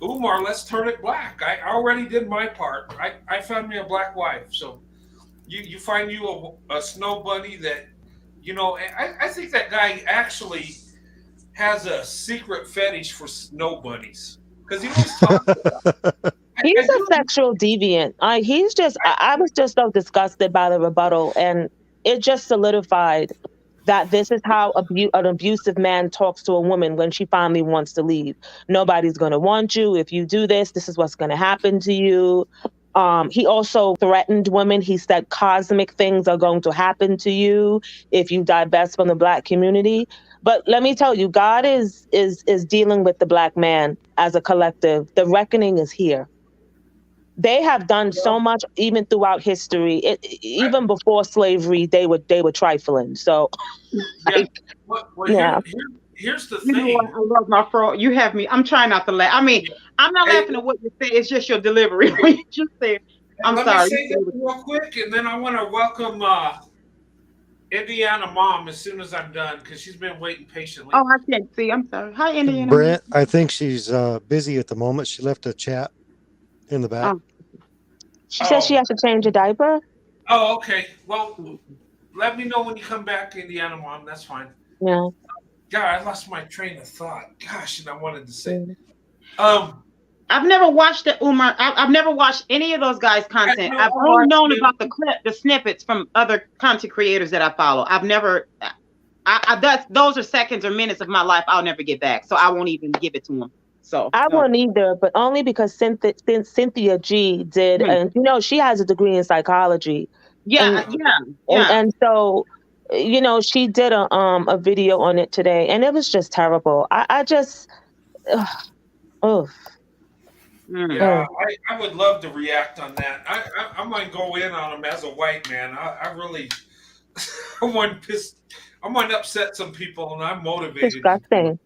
Umar, let's turn it black. I already did my part. I found me a black wife. So you find you a snow bunny that, you know, I think that guy actually has a secret fetish for snow bunnies because he always talks about He's a sexual deviant. I was just so disgusted by the rebuttal, and it just solidified that this is how an abusive man talks to a woman when she finally wants to leave. Nobody's going to want you. If you do this, this is what's going to happen to you. He also threatened women. He said cosmic things are going to happen to you if you divest from the Black community. But let me tell you, God is dealing with the Black man as a collective. The reckoning is here. They have done so much, even throughout history. Even before slavery, they were trifling. So, yeah. Well, yeah. Here's the You know thing. what? I love my fro. You have me. I'm trying not to laugh. I mean, I'm not laughing at what you say. It's just your delivery. When you just say, I'm Let sorry. me say this real quick, and then I want to welcome Indiana Mom as soon as I'm done because she's been waiting patiently. Oh, I can't see. I'm sorry. Hi, Indiana. Brent, I think she's busy at the moment. She left a chat in the back. Oh. She says she has to change a diaper. Oh, okay. Well, let me know when you come back, Indiana Mom. That's fine. Yeah. God, I lost my train of thought. Gosh, and I wanted to say, I've never watched the Umar. I've never watched any of those guys' content. I've only known about the snippets from other content creators that I follow. I've never. Those are seconds or minutes of my life I'll never get back. So I won't even give it to them. So I won't either, but only because Cynthia G did, and you know she has a degree in psychology. Yeah. And so, you know, she did a video on it today, and it was just terrible. I just, yeah, I would love to react on that. I'm gonna go in on him as a white man. I really, I want to upset some people, and I'm motivated. Disgusting.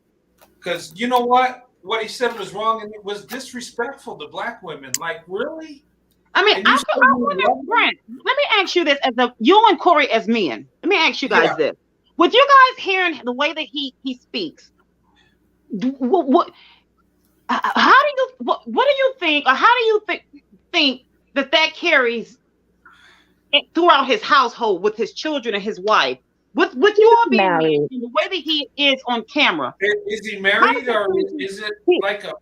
Because you know what he said was wrong, and it was disrespectful to Black women. Like, really? I mean, I wonder, Brent, let me ask you this: you and Corey as men, let me ask you guys this: with you guys hearing the way that he speaks, what do you think, or how do you think that carries throughout his household with his children and his wife? With you all being married, and the way that he is on camera, is he married or is it like a?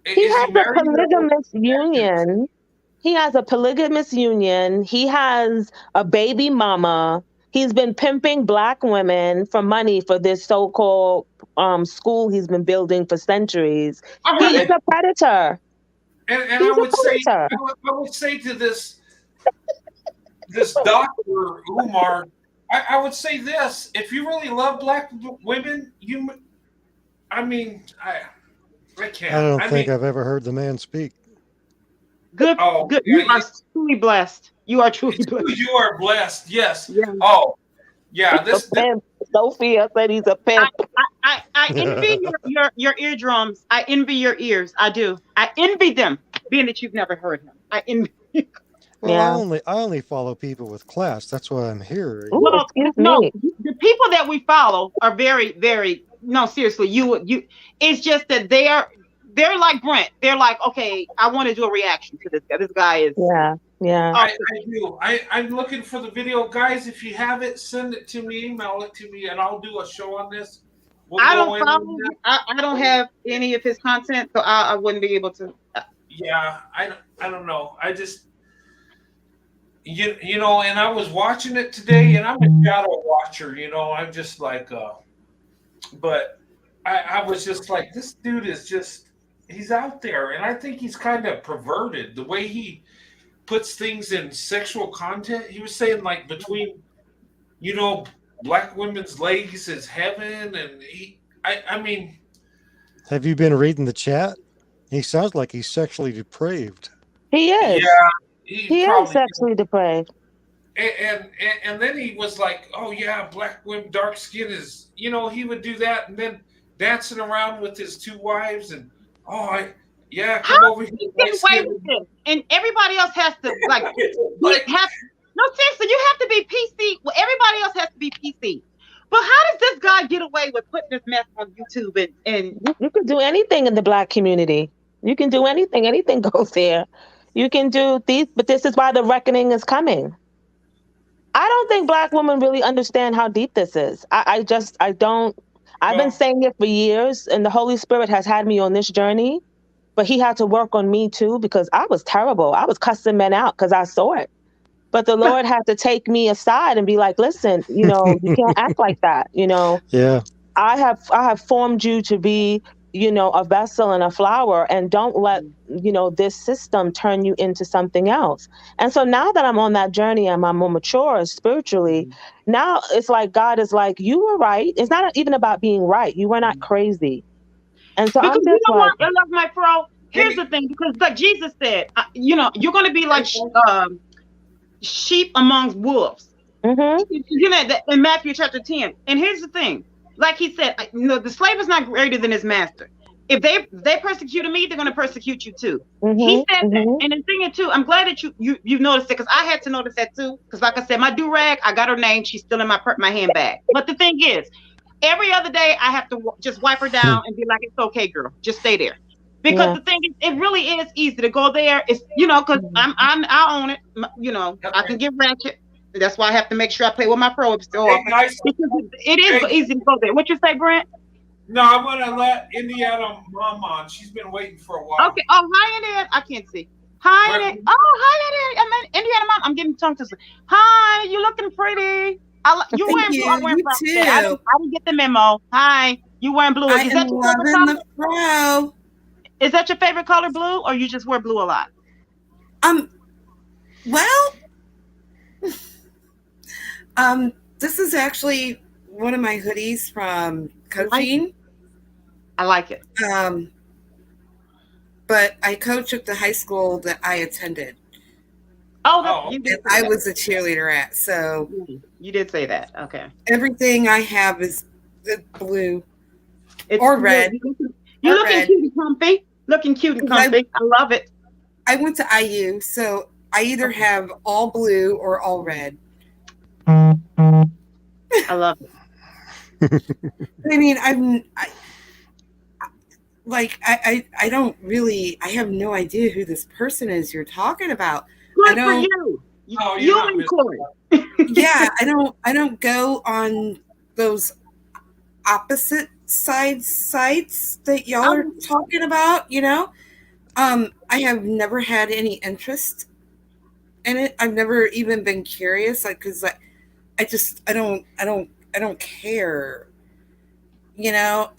He has a polygamous union. He has a polygamous union. He has a baby mama. He's been pimping Black women for money for this so-called school he's been building for centuries. He is a predator. And I would say to this Dr. Umar, I would say this: if you really love Black women, I can't. I don't think I've ever heard the man speak. Good. You are truly blessed. You are truly blessed. You are blessed. Yes. Yeah. Oh, yeah. This Sophia said he's a pimp. I envy your eardrums. I envy your ears. I do. I envy them, being that you've never heard him. I envy. Well, I only follow people with class. That's why I'm here. Well, no, the people that we follow are very, very. No, seriously, you. It's just that they're like Brent. They're like, okay, I want to do a reaction to this guy. This guy is. Yeah. I do. I'm looking for the video, guys. If you have it, send it to me, email it to me, and I'll do a show on this. I don't have any of his content, so I wouldn't be able to. Yeah, I don't know. I just. You know, and I was watching it today, and I'm a shadow watcher. You know, I'm just like, but I was just like, this dude is he's out there, and I think he's kind of perverted the way he puts things in sexual content. He was saying like between, you know, Black women's legs is heaven, and I mean, Have you been reading the chat? He sounds like he's sexually depraved. He Yeah, is. he He is probably. sexually depraved. And then he was like, "Oh yeah, black women, dark skin is." He would do that, and then dancing around with his two wives, and yeah, How come over here, do you light get away skin. with this? And everybody else has to like Like, no, seriously, you have to be PC. Well, everybody else has to be PC. But how does this guy get away with putting this mess on YouTube and You can do anything in the black community. You can do anything. Anything goes there. You can do these, but this is why the reckoning is coming. I don't think black women really understand how deep this is. I don't. I've been well, saying it for years, and the Holy Spirit has had me on this journey, but he had to work on me too because I was terrible. I was cussing men out because I saw it. But the Lord had to take me aside and be like, listen, you can't act like that. Yeah. I have formed you to be, a vessel and a flower, and don't let, this system turn you into something else. And so now that I'm on that journey and I'm more mature spiritually, now it's like God is like, you were right. It's not even about being right. You were not crazy. And so I'm because you just know like, what? I love my pro. Here's maybe. the thing, because like Jesus said, you're going to be like sheep amongst wolves. mm-hmm, In Matthew chapter 10. And here's the thing, like he said, the slave is not greater than his master. If they persecuted me, they're going to persecute you too. He mm-hmm, said that. mm-hmm. And the thing too, I'm glad that you've noticed it, because I had to notice that too. Because like I said, my do-rag, I got her name, she's still in my handbag. But the thing is, every other day I have to just wipe her down and be like, it's okay, girl, just stay there. Because Yeah. the thing is, it really is easy to go there. It's because I own it. I can get ratchet. That's why I have to make sure I play with my pro so Hey, often. nice. Because it is Hey. easy to go there. What you say, Brent? No, I'm gonna let Indiana Mom on. She's been waiting for a while. Okay. Oh, hi, Indiana. I can't see. Hi, Indiana. Oh, hi, Indiana. I'm Indiana Mom. I'm getting tongue twisted. Hi, you looking pretty. You Thank wearing blue? I'm you. wearing You brown today. I too. didn't get the memo. Hi, you wearing blue? I Is am that your favorite loving color? the pro. Is that your favorite color, blue, or you just wear blue a lot? Well, this is actually one of my hoodies from coaching. I like it. But I coach at the high school that I attended. You did. I was a cheerleader at, so you did say that. Okay. everything I have is blue It's or red. You're or looking red. cute and comfy. Looking cute and comfy. I love it. I went to IU, so I either have all blue or all red. I love it. I mean, I don't really, I have no idea who this person is you're talking about. Good for you. You and Corey. Yeah, I don't go on those opposite sites that y'all are talking about, I have never had any interest in it. I've never even been curious, because I don't care, No,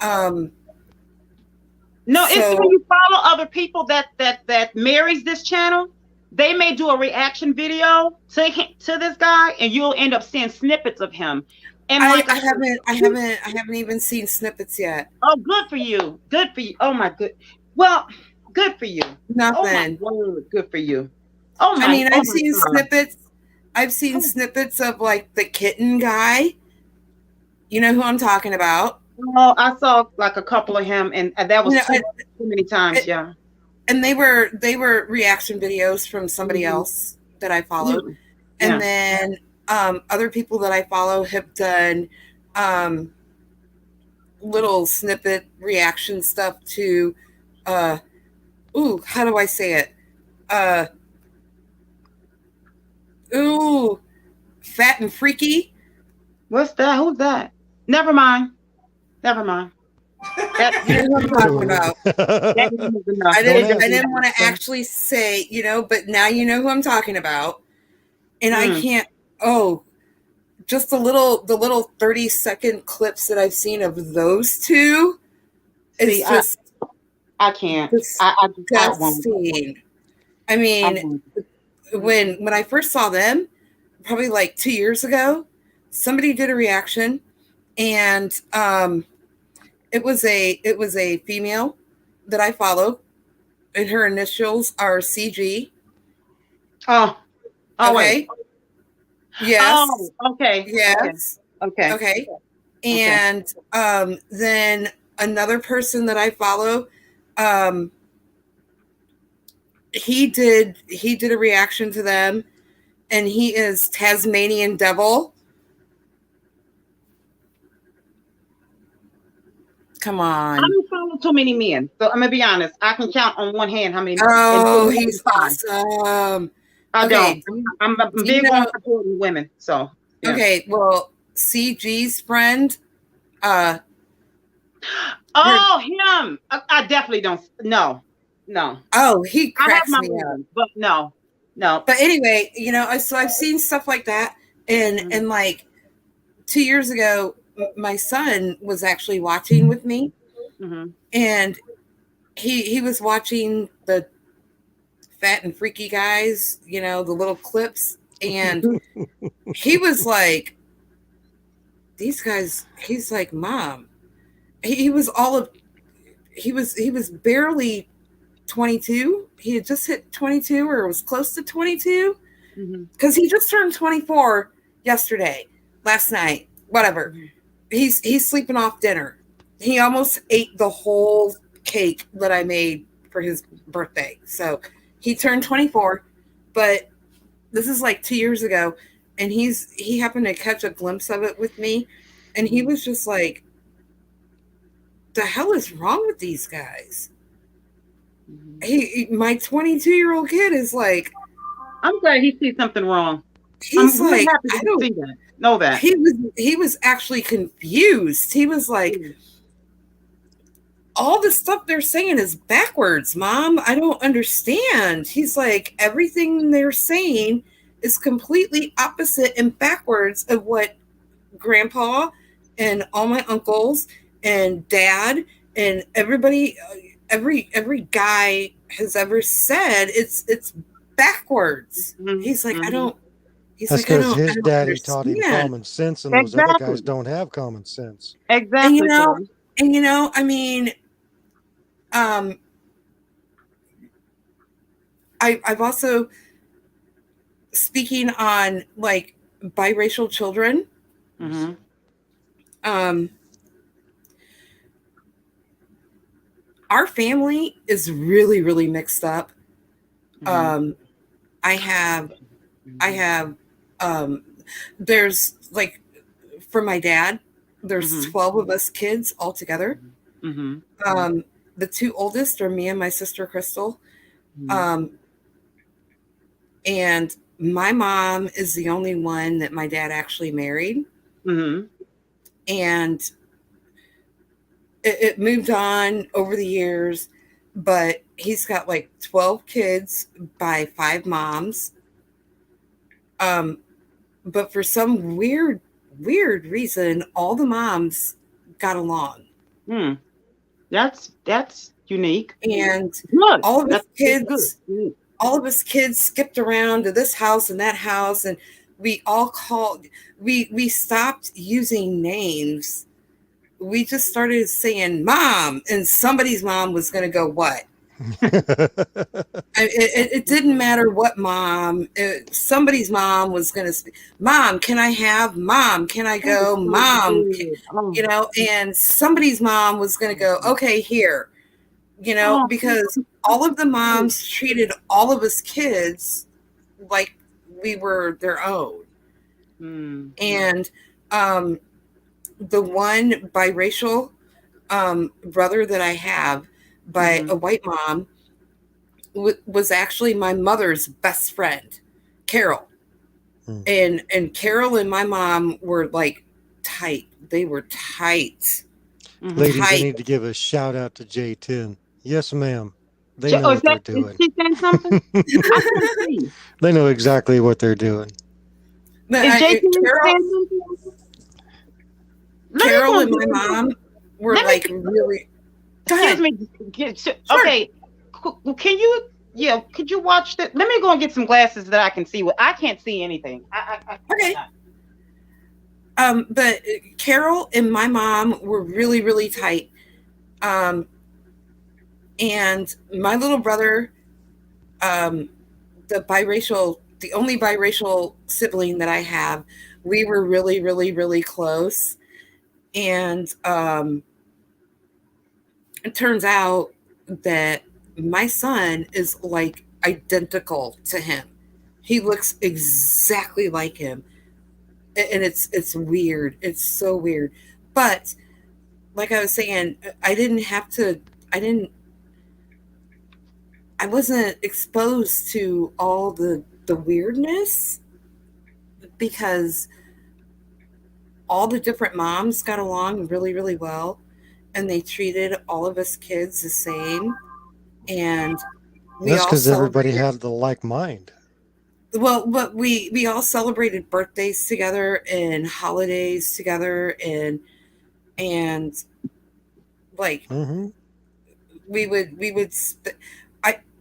it's when you follow other people that marries this channel, they may do a reaction video to this guy, and you'll end up seeing snippets of him. And I haven't even seen snippets yet. Oh, good for you. Good for you. Oh my good. Well, good for you. Nothing. Oh my word, good for you. Oh my. I mean, I've seen snippets. I've seen snippets of like the kitten guy. You know who I'm talking about? Oh, I saw like a couple of him, and that was too many times. Yeah. And they were reaction videos from somebody else that I followed, and then other people that I follow have done little snippet reaction stuff to how do I say it? Fat and freaky. What's that? Who's that? Never mind. You know what I'm talking about. I didn't want to actually say, but now you know who I'm talking about. And I can't, just the little 30-second clips that I've seen of those two. It's just, I can't. Disgusting. I mean, when I first saw them, probably like 2 years ago, somebody did a reaction, and It was a female that I follow, and her initials are CG. Oh, oh Okay. wait. Yes. Oh, okay. Yes. Okay. Okay. And then another person that I follow, he did a reaction to them, and he is Tasmanian Devil. Come on. I don't follow too many men, so I'm gonna be honest. I can count on one hand how many. Oh, he's awesome. I Okay. don't. I'm big on supporting women. So yeah. Okay, well, CG's friend. Oh, him. I definitely don't. No. Oh, he I have cracks my me up. reasons, but no. But anyway, so I've seen stuff like that, and like 2 years ago, my son was actually watching with me, and he was watching the fat and freaky guys, the little clips, and he was like, these guys. He's like, Mom. He was barely 22. He had just hit 22 or was close to 22 because he just turned 24 last night, whatever. He's sleeping off dinner. He almost ate the whole cake that I made for his birthday. So he turned 24, but this is like 2 years ago, and he happened to catch a glimpse of it with me, and he was just like, the hell is wrong with these guys? My 22-year-old kid is like, I'm glad he sees something wrong. He's I'm like, happy to see that. Know that he was actually confused. He was like, all the stuff they're saying is backwards, Mom. I don't understand. He's like, everything they're saying is completely opposite and backwards of what Grandpa and all my uncles and Dad and everybody, every guy has ever said. It's backwards. He's like, I don't. He's That's like, because his daddy understand. taught him common sense, and those other guys don't have common sense. Exactly. And I mean, I've also, speaking on like biracial children. Our family is really, really mixed up. I have, there's like, for my dad, there's 12 of us kids all together. The two oldest are me and my sister Crystal. And my mom is the only one that my dad actually married. And it moved on over the years, but he's got like 12 kids by 5 moms. But for some weird reason, all the moms got along. That's unique. And good. all of us kids skipped around to this house and that house, and we all we stopped using names. We just started saying Mom, and somebody's mom was going to go what? It didn't matter what mom. Somebody's mom was going to speak. Mom, can I have? Mom, can I go? Mom, and somebody's mom was going to go, okay, here. Because all of the moms treated all of us kids like we were their own. And the one biracial brother that I have by a white mom was actually my mother's best friend, Carol. And Carol and my mom were like tight. They were tight. Ladies, I need to give a shout out to J10. Yes, ma'am. They know what they're doing. Is she saying something? They know exactly what they're doing. Carol and my mom were like really. Excuse me. Okay. Could you watch that? Let me go and get some glasses that I can see. I can't see anything. Okay. But Carol and my mom were really, really tight. And my little brother, the only biracial sibling that I have, we were really, really, really close. And it turns out that my son is like identical to him. He looks exactly like him. And it's weird. It's so weird. But like I was saying, I wasn't exposed to all the weirdness because all the different moms got along really, really well, and they treated all of us kids the same. And we That's all because everybody celebrated. had the like mind. Well, but we all celebrated birthdays together and holidays together, and like Hmm.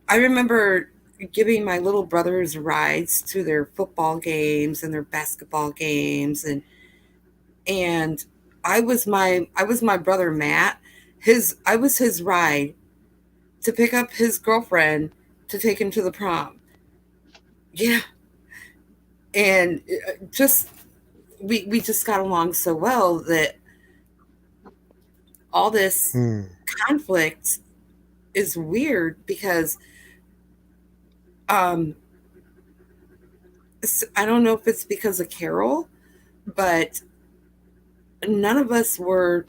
I remember giving my little brothers rides to their football games and their basketball games, and I was my brother Matt. I was his ride to pick up his girlfriend to take him to the prom. Yeah, and just we just got along so well that all this conflict is weird because um I don't know if it's because of Carol, but none of us were,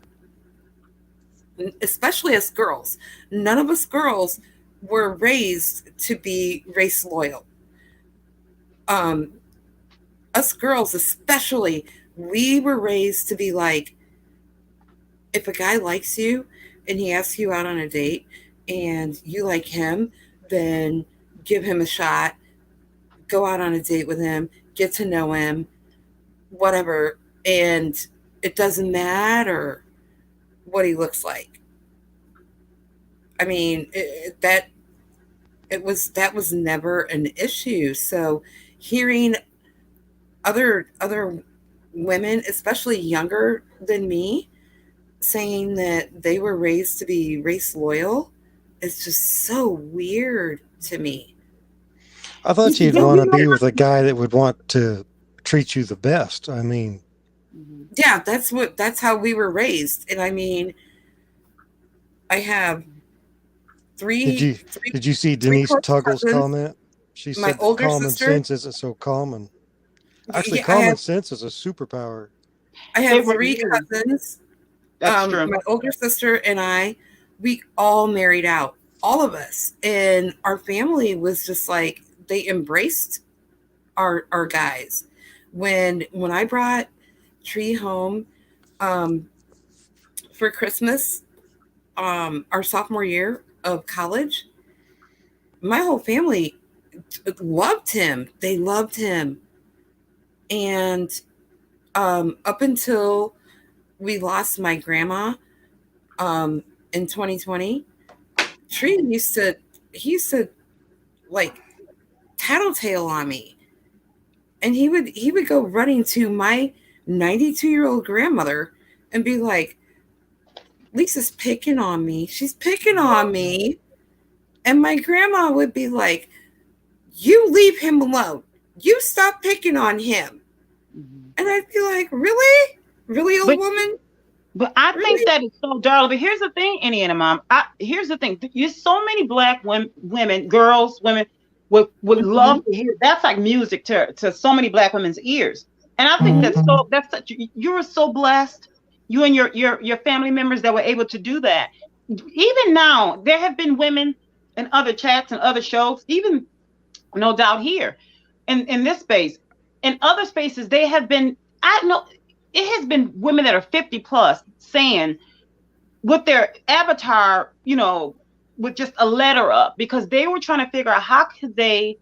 especially as girls, none of us girls were raised to be race loyal. Um, us girls, especially, we were raised to be like, if a guy likes you and he asks you out on a date and you like him, then give him a shot, go out on a date with him, get to know him, whatever. And it doesn't matter what he looks like. I mean, that was never an issue. So hearing other women, especially younger than me, saying that they were raised to be race loyal is just so weird to me. I thought you'd want to be with a guy that would want to treat you the best. I mean, yeah, that's how we were raised. And I mean, I have three did you see Denise close Tuggle's cousins. comment? She My said that older common sister, sense isn't so common. Actually, yeah, common sense is a superpower. I have three cousins. That's true. My older sister and I, we all married out, all of us, and our family was just like they embraced our guys. When I brought Tree home for Christmas, our sophomore year of college, my whole family loved him. They loved him, and up until we lost my grandma in 2020, Tree he used to like tattletale on me, and he would go running to my 92-year-old grandmother and be like, Lisa's picking on me. She's picking on me. And my grandma would be like, you leave him alone. You stop picking on him. And I'd be like, really? Really, old woman? But I think that is so darling. But here's the thing, Indiana mom. Here's the thing. There's so many black women, girls, women would love to hear. That's like music to so many black women's ears. And I think that's such. You were so blessed. You and your family members that were able to do that. Even now, there have been women in other chats and other shows, even no doubt here, in this space, in other spaces, they have been. I know. It has been women that are 50 plus saying with their avatar, with just a letter up, because they were trying to figure out how could they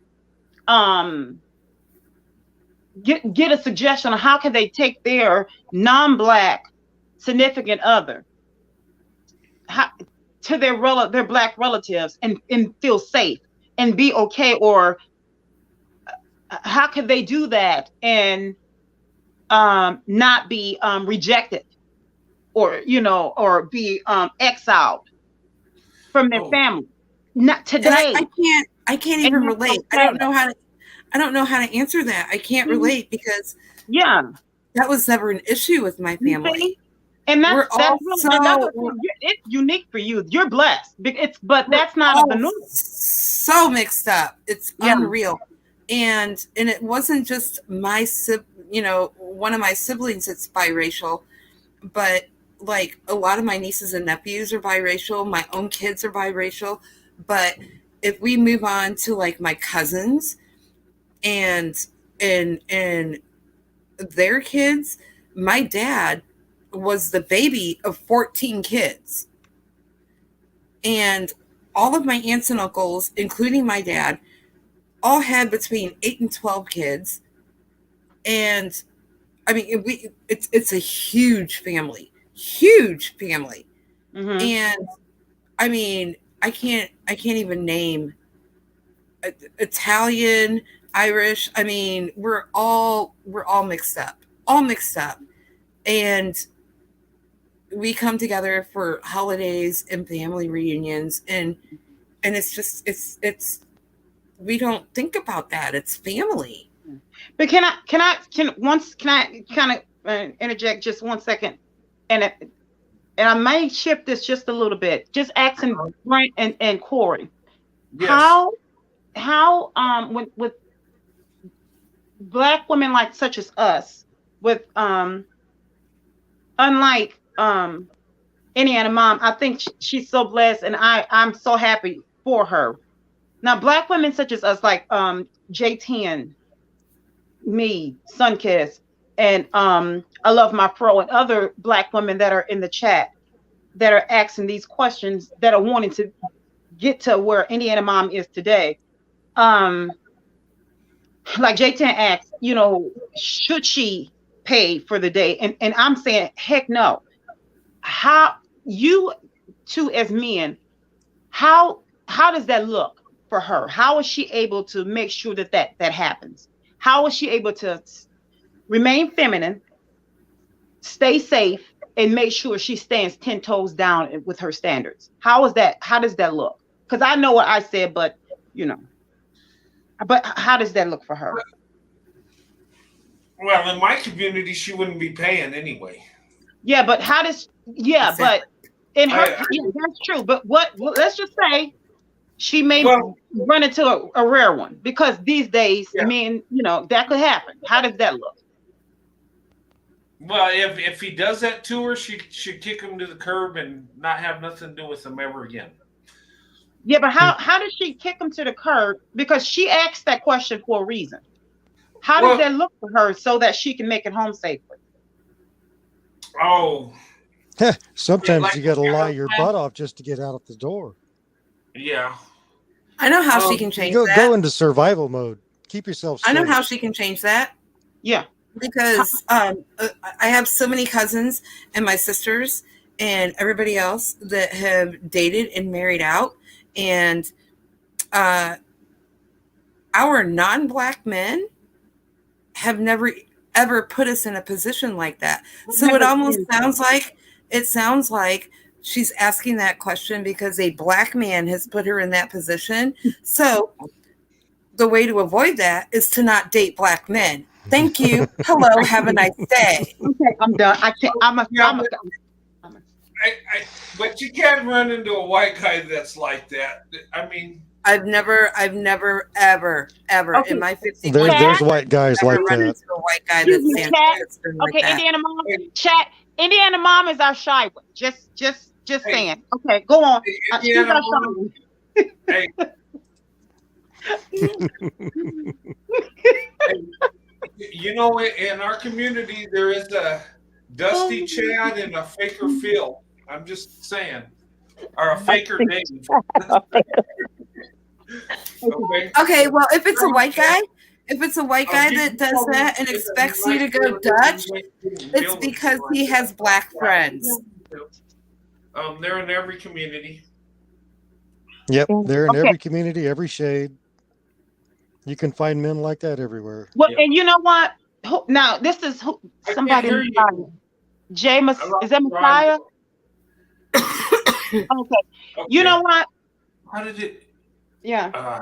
get a suggestion on how can they take their non-black significant other to their black relatives and feel safe and be okay, or how could they do that and not be rejected or or be exiled from their family. Not today. And I can't even relate. I don't know how to answer that. I can't relate because that was never an issue with my family. And it's unique for you. You're blessed. But that's not the norm. So mixed up. It's unreal. And it wasn't just my one of my siblings that's biracial, but like a lot of my nieces and nephews are biracial. My own kids are biracial. But if we move on to like my cousins and their kids, my dad was the baby of 14 kids. And all of my aunts and uncles, including my dad, all had between 8 and 12 kids. And I mean, it's a huge family. Mm-hmm. And I mean, I can't even name Italian, Irish. I mean, we're all mixed up. And we come together for holidays and family reunions, and it's just it's we don't think about that. It's family. But can I kind of interject just 1 second, and I may shift this just a little bit. Just asking Brent and Corey, yes. How with Black women like such as us, with unlike Indiana mom, I think she's so blessed, and I'm so happy for her. Now, Black women such as us, like J10, me, Sunkiss, and I Love My Fro, and other Black women that are in the chat that are asking these questions, that are wanting to get to where Indiana mom is today. Like J10 asked, should she pay for the day? And I'm saying, heck no. How you two as men, how does that look for her? How is she able to make sure that happens? How is she able to remain feminine, stay safe, and make sure she stands 10 toes down with her standards? How does that look? Because I know what I said, but but how does that look for her? Well, in my community, she wouldn't be paying anyway. Yeah, but how does? Yeah, but in her, that's true. But let's just say she may run into a rare one, because these days, men, that could happen. How does that look? Well, if he does that to her, she should kick him to the curb and not have nothing to do with him ever again. Yeah, but how does she kick him to the curb? Because she asked that question for a reason. How does that look for her so that she can make it home safely? Oh. Sometimes you got to lie your butt off just to get out of the door. Yeah. I know how she can change that. Go into survival mode. Keep yourself safe. I know how she can change that. Yeah. Because I have so many cousins and my sisters and everybody else that have dated and married out. And our non-Black men have never ever put us in a position like that. So it almost sounds like she's asking that question because a Black man has put her in that position. So the way to avoid that is to not date Black men. Thank you. Hello. Have a nice day. Okay, I'm done. I can't. But you can't run into a white guy that's like that. I mean, I've never, ever in my 50 years. There's white guys like that. Into a white guy that's okay, that. Indiana mom, chat. Indiana mom is our shy one. Just saying. Okay, go on. Indiana mom. Hey. In our community, there is a Dusty Chad and a Faker Phil. I'm just saying. Or a Faker Dave. Okay, well, if it's a white guy that does that and expects you to go Dutch, it's because he has Black friends. They're in every community. Yep, they're in every community, every shade. You can find men like that everywhere. Well, and you know what? Now this is somebody. James, is that Messiah? Okay. You know what? How did it? Yeah.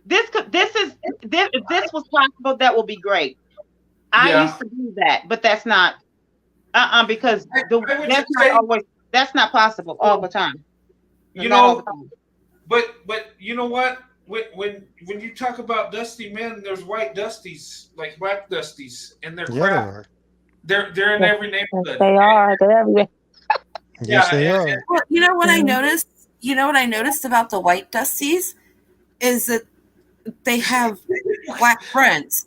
This if this was possible, that would be great. I used to do that, but that's not because that's not possible all the time. You know, but you know what? When you talk about dusty men, there's white dusties, like black dusties, and they're crap. They're in every neighborhood. They are. They're everywhere. Yes, they are. Well, you know what I noticed? You know what I noticed about the white dusties is that they have black friends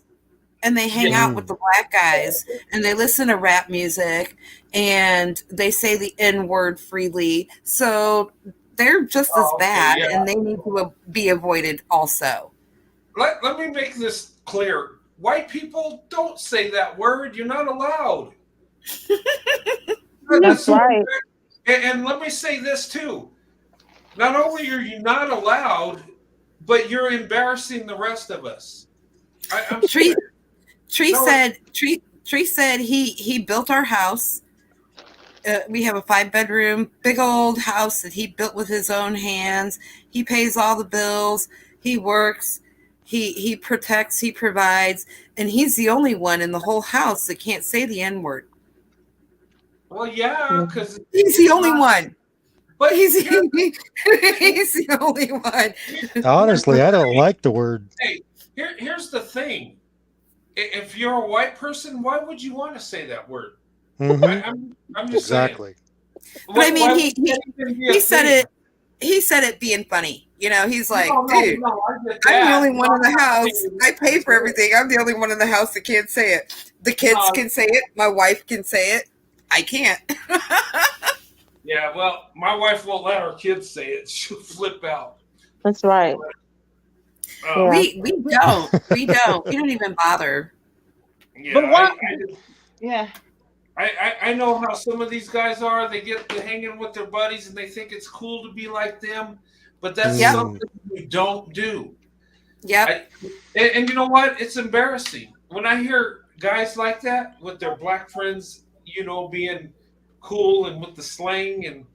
and they hang out with the black guys and they listen to rap music and they say the N-word freely. So they're just as bad and they need to be avoided also. Let me make this clear. White people don't say that word. You're not allowed. That's right. And let me say this too. Not only are you not allowed, but you're embarrassing the rest of us. Tree said he built our house. We have a 5-bedroom, big old house that he built with his own hands. He pays all the bills. He works. He protects. He provides, and he's the only one in the whole house that can't say the N-word. Well, yeah, because he's the only one. But he's the only one. Honestly, I don't like the word. Hey, here's the thing. If you're a white person, why would you want to say that word? Mm-hmm. I'm just exactly. saying. But I mean, he said it. He said it being funny. You know, he's like, dude, I'm the only one in the house. I pay for everything. I'm the only one in the house that can't say it. The kids can say it. My wife can say it. I can't. Yeah, well, my wife won't let her kids say it. She'll flip out. That's right. We don't. We don't even bother. Yeah, but I know how some of these guys are. They get to hanging with their buddies and they think it's cool to be like them, but that's something we don't do. Yeah. And you know what? It's embarrassing when I hear guys like that with their black friends, you know, being cool and with the slang and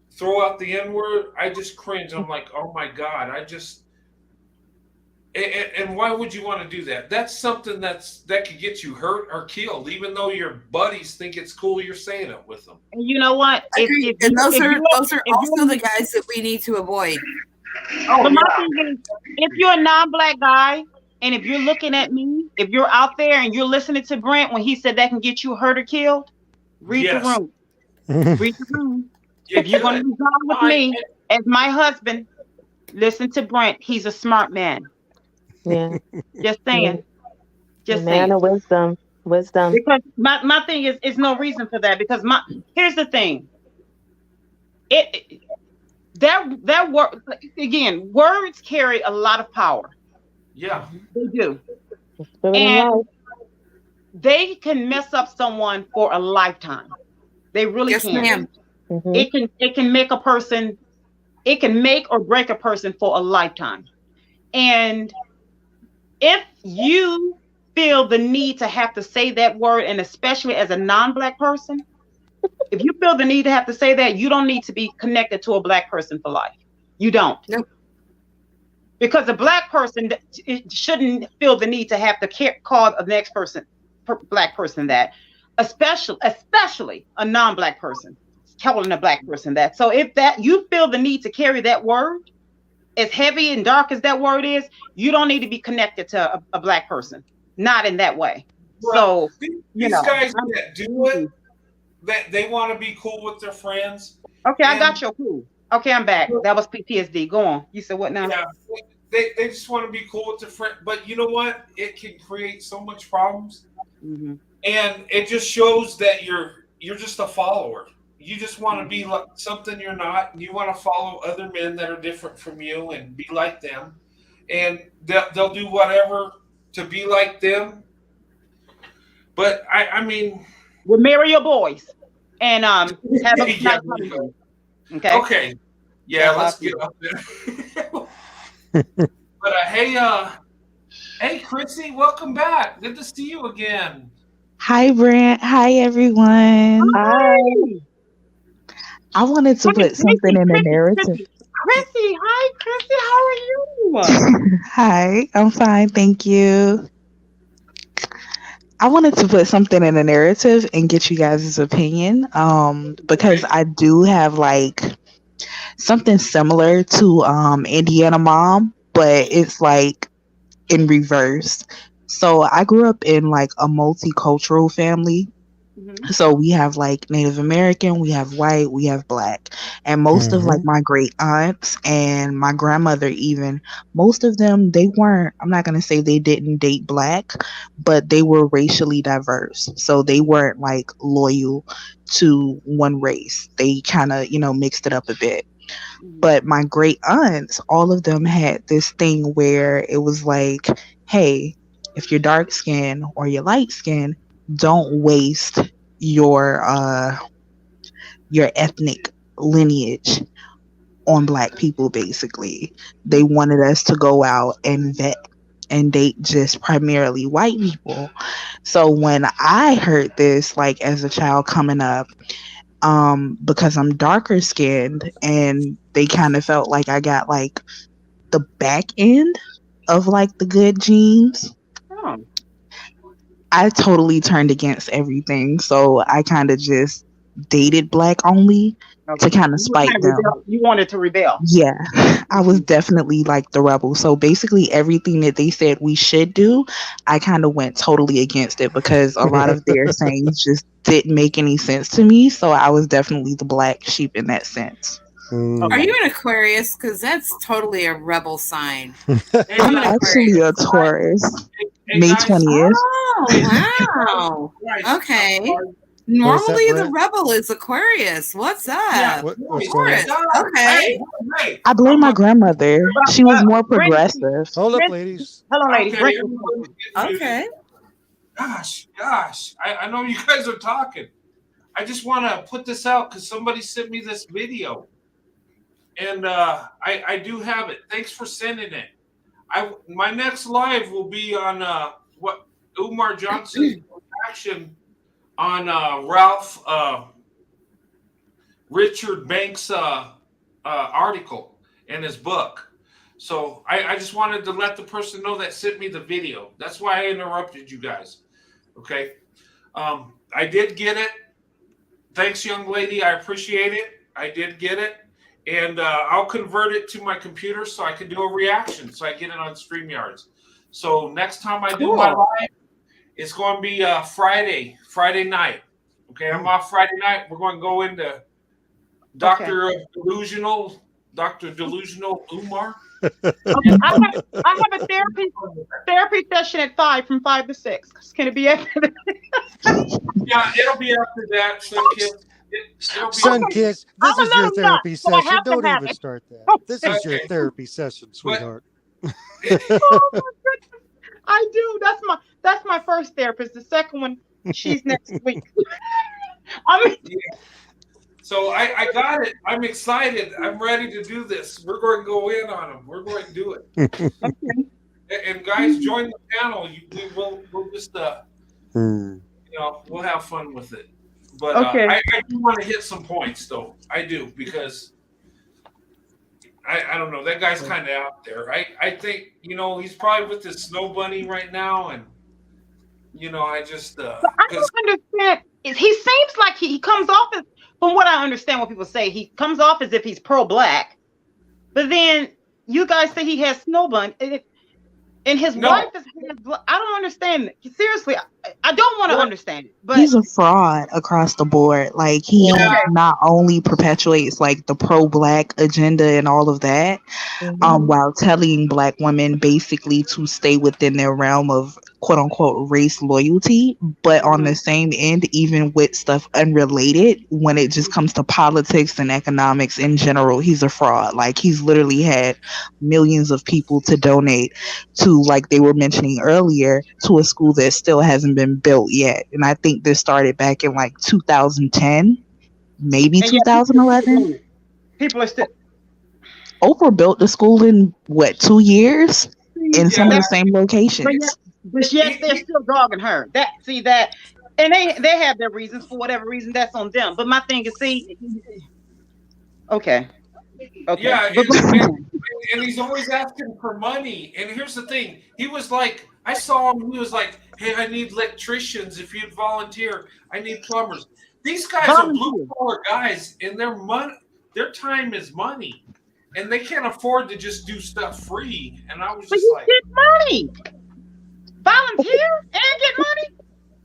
throw out the N-word. I just cringe. I'm like, oh my God, and why would you want to do that? That's something that could get you hurt or killed, even though your buddies think it's cool you're saying it with them. And you know what? And those are also the guys that we need to avoid. But my thing is, if you're a non-black guy, and if you're looking at me, if you're out there and you're listening to Brent when he said that can get you hurt or killed, read the room. Read the room. If you're going to resolve with me as my husband, listen to Brent. He's a smart man. Yeah. Just saying. Just man saying. of wisdom. Because my thing is no reason for that. Because here's the thing. That word again. Words carry a lot of power. Yeah, they do, and they can mess up someone for a lifetime. They really can. Ma'am. Mm-hmm. It can make a person. It can make or break a person for a lifetime. And if you feel the need to have to say that word, and especially as a non-black person, if you feel the need to have to say that, you don't need to be connected to a black person for life. You don't. Nope. Because a black person shouldn't feel the need to have to call the next person, black person, that, especially a non-black person telling a black person that. So if that you feel the need to carry that word, as heavy and dark as that word is, you don't need to be connected to a black person. Not in that way. Well, so these guys that do it, that they want to be cool with their friends. Okay, I got your cool. Okay, I'm back. That was PTSD. Go on. You said what now? Yeah, they just want to be cool with their friend. But you know what? It can create so much problems. Mm-hmm. And it just shows that you're just a follower. You just want to be like something you're not. You want to follow other men that are different from you and be like them. And they'll do whatever to be like them. But I mean, we'll marry your boys and have a nice honeymoon. Okay. Okay. Yeah, let's get up there. But hey, Chrissy, welcome back. Good to see you again. Hi, Brent. Hi, everyone. Hi. I wanted to put something in the narrative. Chrissy, hi, Chrissy. How are you? Hi, I'm fine. Thank you. I wanted to put something in the narrative and get you guys' opinion. Because I do have like something similar to Indiana Mom, but it's like in reverse. So I grew up in like a multicultural family. Mhm. So we have like Native American, we have white, we have black. And most of like my great aunts and my grandmother even, most of them they weren't, I'm not going to say they didn't date black, but they were racially diverse. So they weren't like loyal to one race. They kind of, mixed it up a bit. But my great aunts, all of them had this thing where it was like, hey, if you're dark skinned or you're light skinned, don't waste your ethnic lineage on black people. Basically, they wanted us to go out and vet and date just primarily white people. So when I heard this, like as a child coming up, because I'm darker skinned, and they kind of felt like I got like the back end of like the good genes, Oh, I totally turned against everything. So I kind of just dated black only to okay. kind of spite them. You wanted to rebel. Yeah, I was definitely like the rebel. So basically, everything that they said we should do, I kind of went totally against it because a lot of their sayings just didn't make any sense to me. So I was definitely the black sheep in that sense. Are you an Aquarius? Because that's totally a rebel sign. I'm actually a Taurus, May 20th. Oh, wow. Okay. Normally the rebel is Aquarius. What's up? Yeah, what's Taurus. Hey, Okay. hey, I blame my grandmother. She was more progressive. Hold up, ladies. Hello, ladies. Okay, Okay. Gosh, I know you guys are talking. I just want to put this out because somebody sent me this video, and I do have it. Thanks for sending it. My next live will be on what Umar Johnson's reaction on Ralph Richard Banks' article in his book. So I just wanted to let the person know that sent me the video. That's why I interrupted you guys. Okay. I did get it. Thanks, young lady. I appreciate it. I did get it. And I'll convert it to my computer so I can do a reaction so I get it on StreamYards. So next time I do my live, it's going to be Friday night. Okay, I'm off Friday night. We're going to go into Dr. Delusional Umar. I have a therapy session at 5 from 5 to 6. Can it be after that? Yeah, it'll be after that. Sunkiss, this is your therapy session. Don't even start that. This is your therapy session, sweetheart. Oh my goodness. I do. That's my first therapist. The second one, she's next week. So I got it. I'm excited. I'm ready to do this. We're going to go in on them. We're going to do it. And guys, join the panel. We'll just we'll have fun with it. But I do want to hit some points though. I do because I don't know. That guy's kind of out there. I think he's probably with his snow bunny right now, and I just I don't understand. He seems like he comes off as, from what I understand, what people say, he comes off as if he's pro-black, but then you guys say he has snow bunny, and his wife is. I don't understand. Seriously, I don't want to understand it. But he's a fraud across the board. Like he not only perpetuates like the pro-black agenda and all of that, while telling black women basically to stay within their realm of quote unquote race loyalty, but on the same end, even with stuff unrelated, when it just comes to politics and economics in general, he's a fraud. Like he's literally had millions of people to donate to, like they were mentioning earlier, to a school that still hasn't been built yet. And I think this started back in like 2010, maybe 2011. People are still. Oprah built the school in 2 years in some of the same locations. But yet they're still dogging her. And they have their reasons for whatever reason. That's on them. But my thing is, see, okay. Yeah, But and he's always asking for money. And here's the thing: he was like, I saw him. He was like, "Hey, I need electricians. If you'd volunteer, I need plumbers." These guys are blue collar guys, and their time is money, and they can't afford to just do stuff free. And I was just like, get money, volunteer and get money.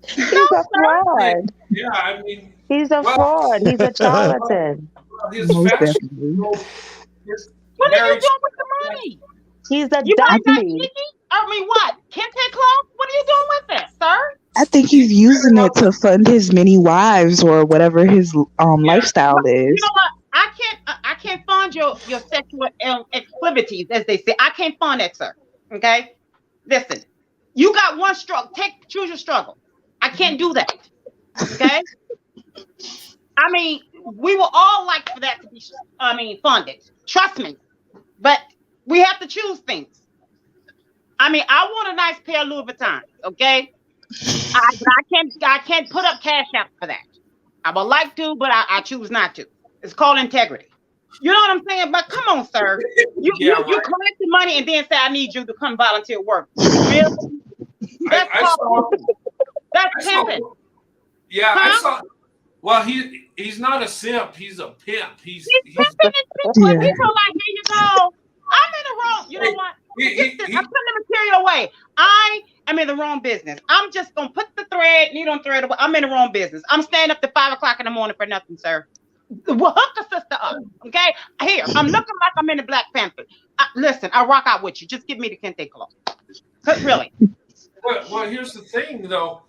He's a fraud. Yeah, I mean, he's a fraud. He's a charlatan. His Most fashion, definitely. What are you doing with the money? He's a You might not dummy. think I mean, what? Kente cloth? What are you doing with that, sir? I think he's using it to fund his many wives or whatever his lifestyle is. You know what? I can't fund your sexual exclivities, as they say. I can't fund that, sir. Okay? Listen, you got one struggle. Choose your struggle. I can't do that. Okay? I mean, we will all like for that to be funded. Trust me. But we have to choose things. I mean, I want a nice pair of Louis Vuitton, okay? I can't put up cash out for that. I would like to, but I choose not to. It's called integrity. You know what I'm saying? But come on, sir. You collect the money and then say, I need you to come volunteer work. Really? That's pimping. Yeah, I saw. Well, he's not a simp. He's a pimp. He's pimping. People like, here you go. I'm in the wrong. You know what? I'm putting the material away. I am in the wrong business. I'm just gonna put the needle and thread away. I'm in the wrong business. I'm staying up to 5 o'clock in the morning for nothing, sir. Well, hook a sister up, okay? Here, I'm looking like I'm in the Black Panther. Listen, I'll rock out with you. Just give me the kente cloth. Really. Well, here's the thing, though.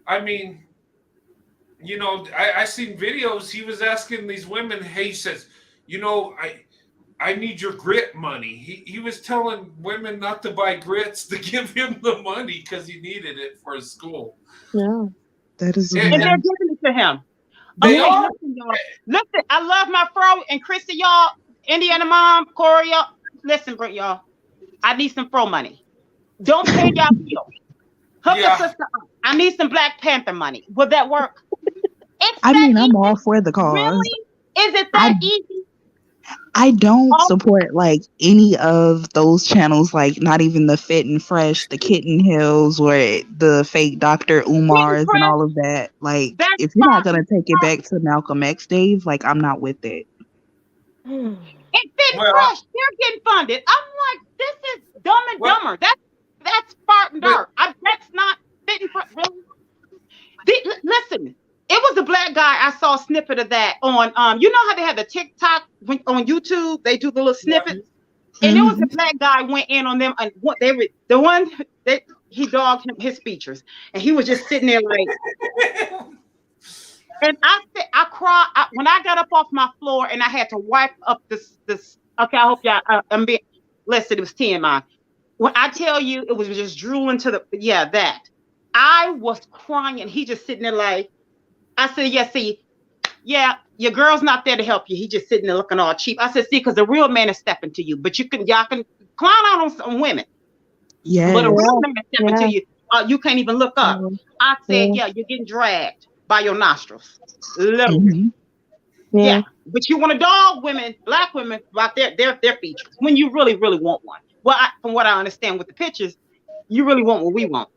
I mean, you know, I seen videos. He was asking these women. Hey, he says, you know, I need your grit money. He was telling women not to buy grits, to give him the money because he needed it for his school. Yeah, that is. And they're giving it to him. Listen, I love my fro and Christy, y'all, Indiana mom, Corey, y'all. Listen, Britt, y'all. I need some fro money. Don't pay y'all bills. Hook a sister up. I need some Black Panther money. Would that work? I'm all for the cause. Really? Is it that easy? I don't support like any of those channels, like not even the Fit and Fresh, the Kitten Hills, or the fake Dr. Umars and all of that. Like, if you're not gonna take it back to Malcolm X days, like I'm not with it. And Fit and Fresh, they're getting funded. I'm like, this is Dumb and Dumber. That's Spartan Dark. That's not Fit and Fresh. Really? Listen. It was a Black guy. I saw a snippet of that on you know how they have the TikTok on YouTube, they do the little snippets. And it was a Black guy went in on them, and he dogged his features, and he was just sitting there like, and I cried when I got up off my floor and I had to wipe up this okay, I hope y'all listen, it was TMI. When I tell you it was just drooling to that I was crying, and he just sitting there like, I said, your girl's not there to help you. He just sitting there looking all cheap. I said, see, because the real man is stepping to you, but y'all can clown out on some women. Yeah. But a real man is stepping to you. You can't even look up. I said, you're getting dragged by your nostrils. Literally. Yeah. But you want to dog women, Black women, about their features when you really, really want one. Well, from what I understand with the pictures, you really want what we want.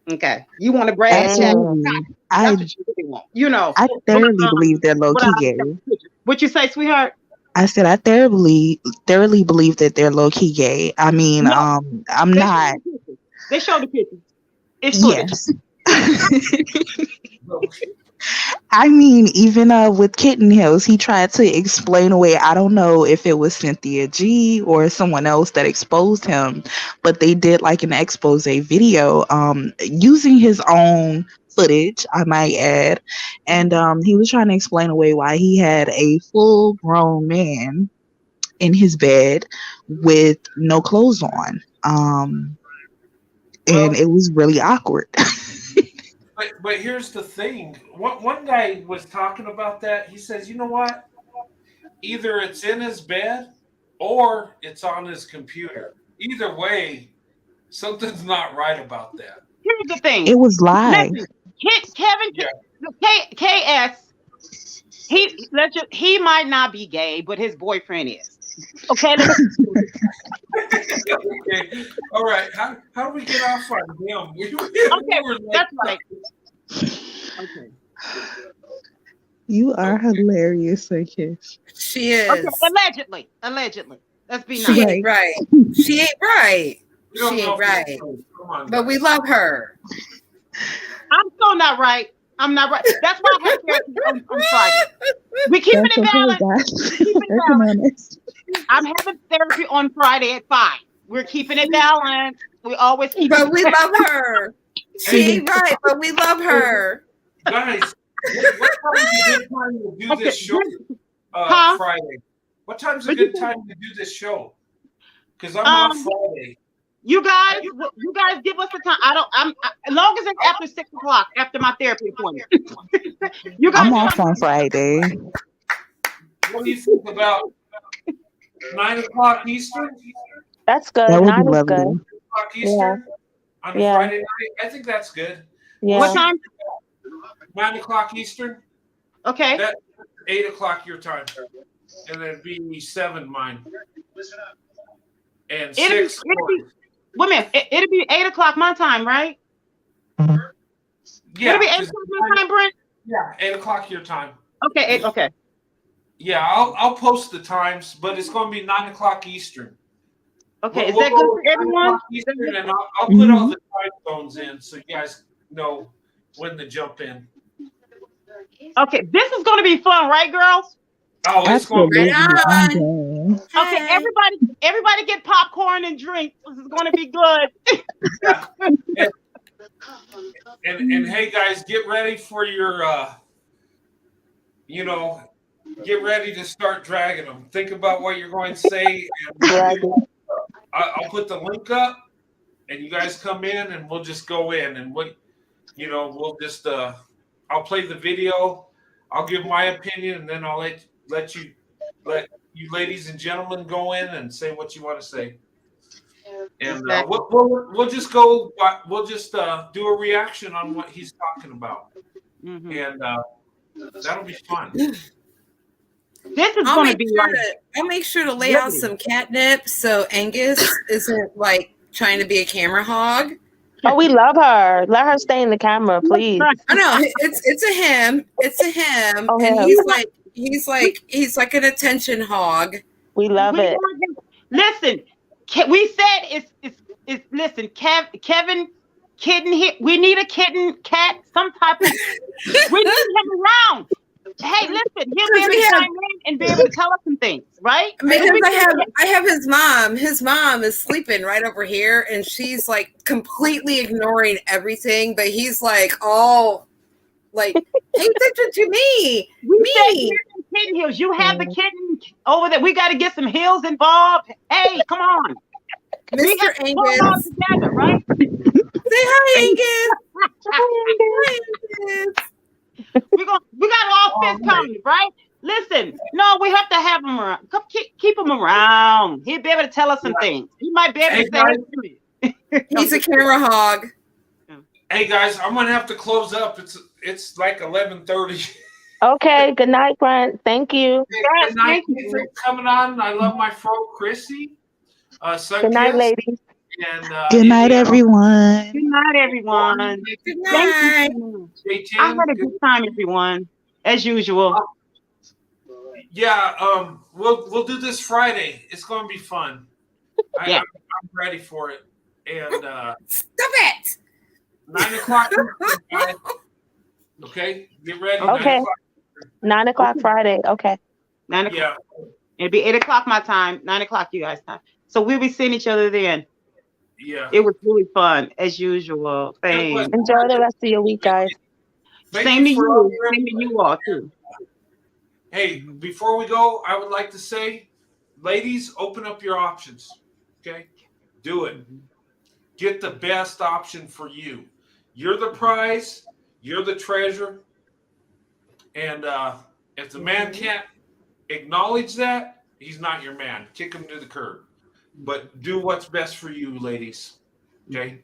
Okay, you want to brag? That's what you really want. You know, I thoroughly believe they're low key gay. What you say, sweetheart? I said I thoroughly believe that they're low key gay. I mean, I'm not. They show the pictures. It's footage. Yes. I mean, even with Kitten Hills, he tried to explain away. I don't know if it was Cynthia G or someone else that exposed him, but they did like an expose video using his own footage, I might add. And he was trying to explain away why he had a full-grown man in his bed with no clothes on. And it was really awkward. But here's the thing. One guy was talking about that. He says, you know what? Either it's in his bed or it's on his computer. Either way, something's not right about that. Here's the thing. It was live. Kevin, Yeah. KS. He might not be gay, but his boyfriend is. Okay, Okay. All right. How do we get off on him? We were that's right. Okay. You are hilarious, Sarkish. She is. Okay, allegedly. Let's be She nice. ain't right. She ain't right. We don't She know ain't if right. he's gay. Come on, But guys. we love her. I'm still not right. I'm not right. That's why I have therapy on Friday. We keeping That's it okay, balanced. guys. Keep it Working balanced. on it. I'm having therapy on Friday at 5. We're keeping it balanced. We always keep But it we love her. She ain't right, but we love her. Guys, what time is a good time to do this show? Friday. What time's a good time to do this show? Because I'm off Friday. You guys give us the time. As long as it's after 6 o'clock, after my therapy appointment. You guys I'm off on Friday. What do you think about 9 o'clock Eastern? That's good. That would be 9 is lovely. good. 9 o'clock Eastern on Friday night? I think that's good. Yeah. What time? 9 o'clock Eastern? Okay. That's 8 o'clock your time. And then it'd be 7 mine. And 6. Wait a minute. It'll be 8 o'clock my time, right? Yeah. It'll be 8 o'clock my time, Brent? Yeah, 8 o'clock your time. Okay, okay. Yeah, I'll post the times, but it's going to be 9 o'clock Eastern. Okay, is that good for everyone? Eastern, and I'll put all the time zones in so you guys know when to jump in. Okay, this is going to be fun, right, girls? Oh, it's going to be Absolutely. Okay, everybody get popcorn and drinks. This is going to be good. and hey guys, get ready for your get ready to start dragging them. Think about what you're going to say, and I'll put the link up, and you guys come in, and we'll just go in, and we'll just I'll play the video, I'll give my opinion, and then I'll let you ladies and gentlemen go in and say what you want to say. And we'll just go. We'll just do a reaction on what he's talking about, and that'll be fun. This is going to be I'll make sure to lay out some catnip so Angus isn't like trying to be a camera hog. Oh, we love her. Let her stay in the camera, please. I know it's a him. It's a him, Oh, and him. he's like an attention hog. We love it. Listen, we said it's listen, Kevin kitten here. We need a cat, some type of. We need him around. Hey, listen, he'll be able to chime in and be able to tell us some things, right? Because I have his mom. His mom is sleeping right over here, and she's like completely ignoring everything. But he's like all like, "Pay attention to me, me." Kitten heels. You have the kitten over there. We got to get some heels involved. Hey, come on, Mr. Angus. Together, right? Say hi, Angus. Hi, Angus. We got all fist coming, right? Listen, no, we have to have him around. Keep him around. He'll be able to tell us some things. He might be able to say it to me. He's a camera hog. Hey guys, I'm gonna have to close up. It's like 11:30. Okay. Good night, Brent. Thank you. Good night. Thanks for coming on. I love my fro, Chrissy. Good night, ladies. And, good night, everyone. Good night, everyone. Good night. I had a good time, everyone, as usual. Yeah, we'll do this Friday. It's going to be fun. I'm ready for it. And stop it. 9 o'clock. Okay, get ready. Okay. 9 o'clock Friday. Okay. 9 o'clock. Yeah. It'll be 8 o'clock my time, 9 o'clock you guys' time. So we'll be seeing each other then. Yeah. It was really fun, as usual. Thanks. Enjoy the rest of your week, guys. Same to you. Same to you all, too. Hey, before we go, I would like to say, ladies, open up your options. Okay? Do it. Get the best option for you. You're the prize. You're the treasure. And if the man can't acknowledge that, he's not your man. Kick him to the curb. But do what's best for you, ladies. Okay?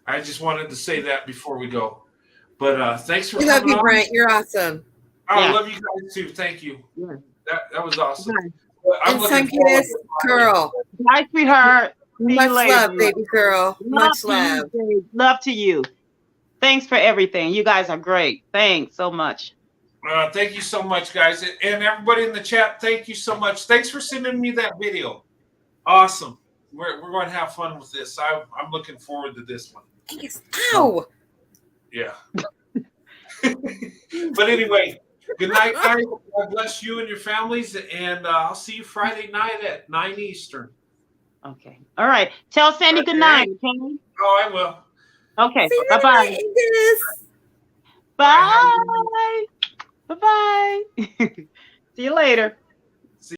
I just wanted to say that before we go. But thanks for We love coming you, on. Brent. You're awesome. I Yeah. love you guys too. Thank you. Yeah. That was awesome. Bye. I'm And looking Sunkiss, forward to Friday. girl. Bye, sweetheart. See Much you later. love, baby girl. Much to love. you, babe. Love to you. Thanks for everything. You guys are great. Thanks so much. Thank you so much, guys. And everybody in the chat, thank you so much. Thanks for sending me that video. Awesome. We're going to have fun with this. I'm looking forward to this one. Yes. Ow. Yeah. But anyway, good night, guys. God bless you and your families. And I'll see you Friday night at 9 Eastern. Okay. All right. Tell Sandy good night. Okay. Oh, I will. Okay. See you Bye-bye. tonight, Angus. Bye. Bye-bye. See you later.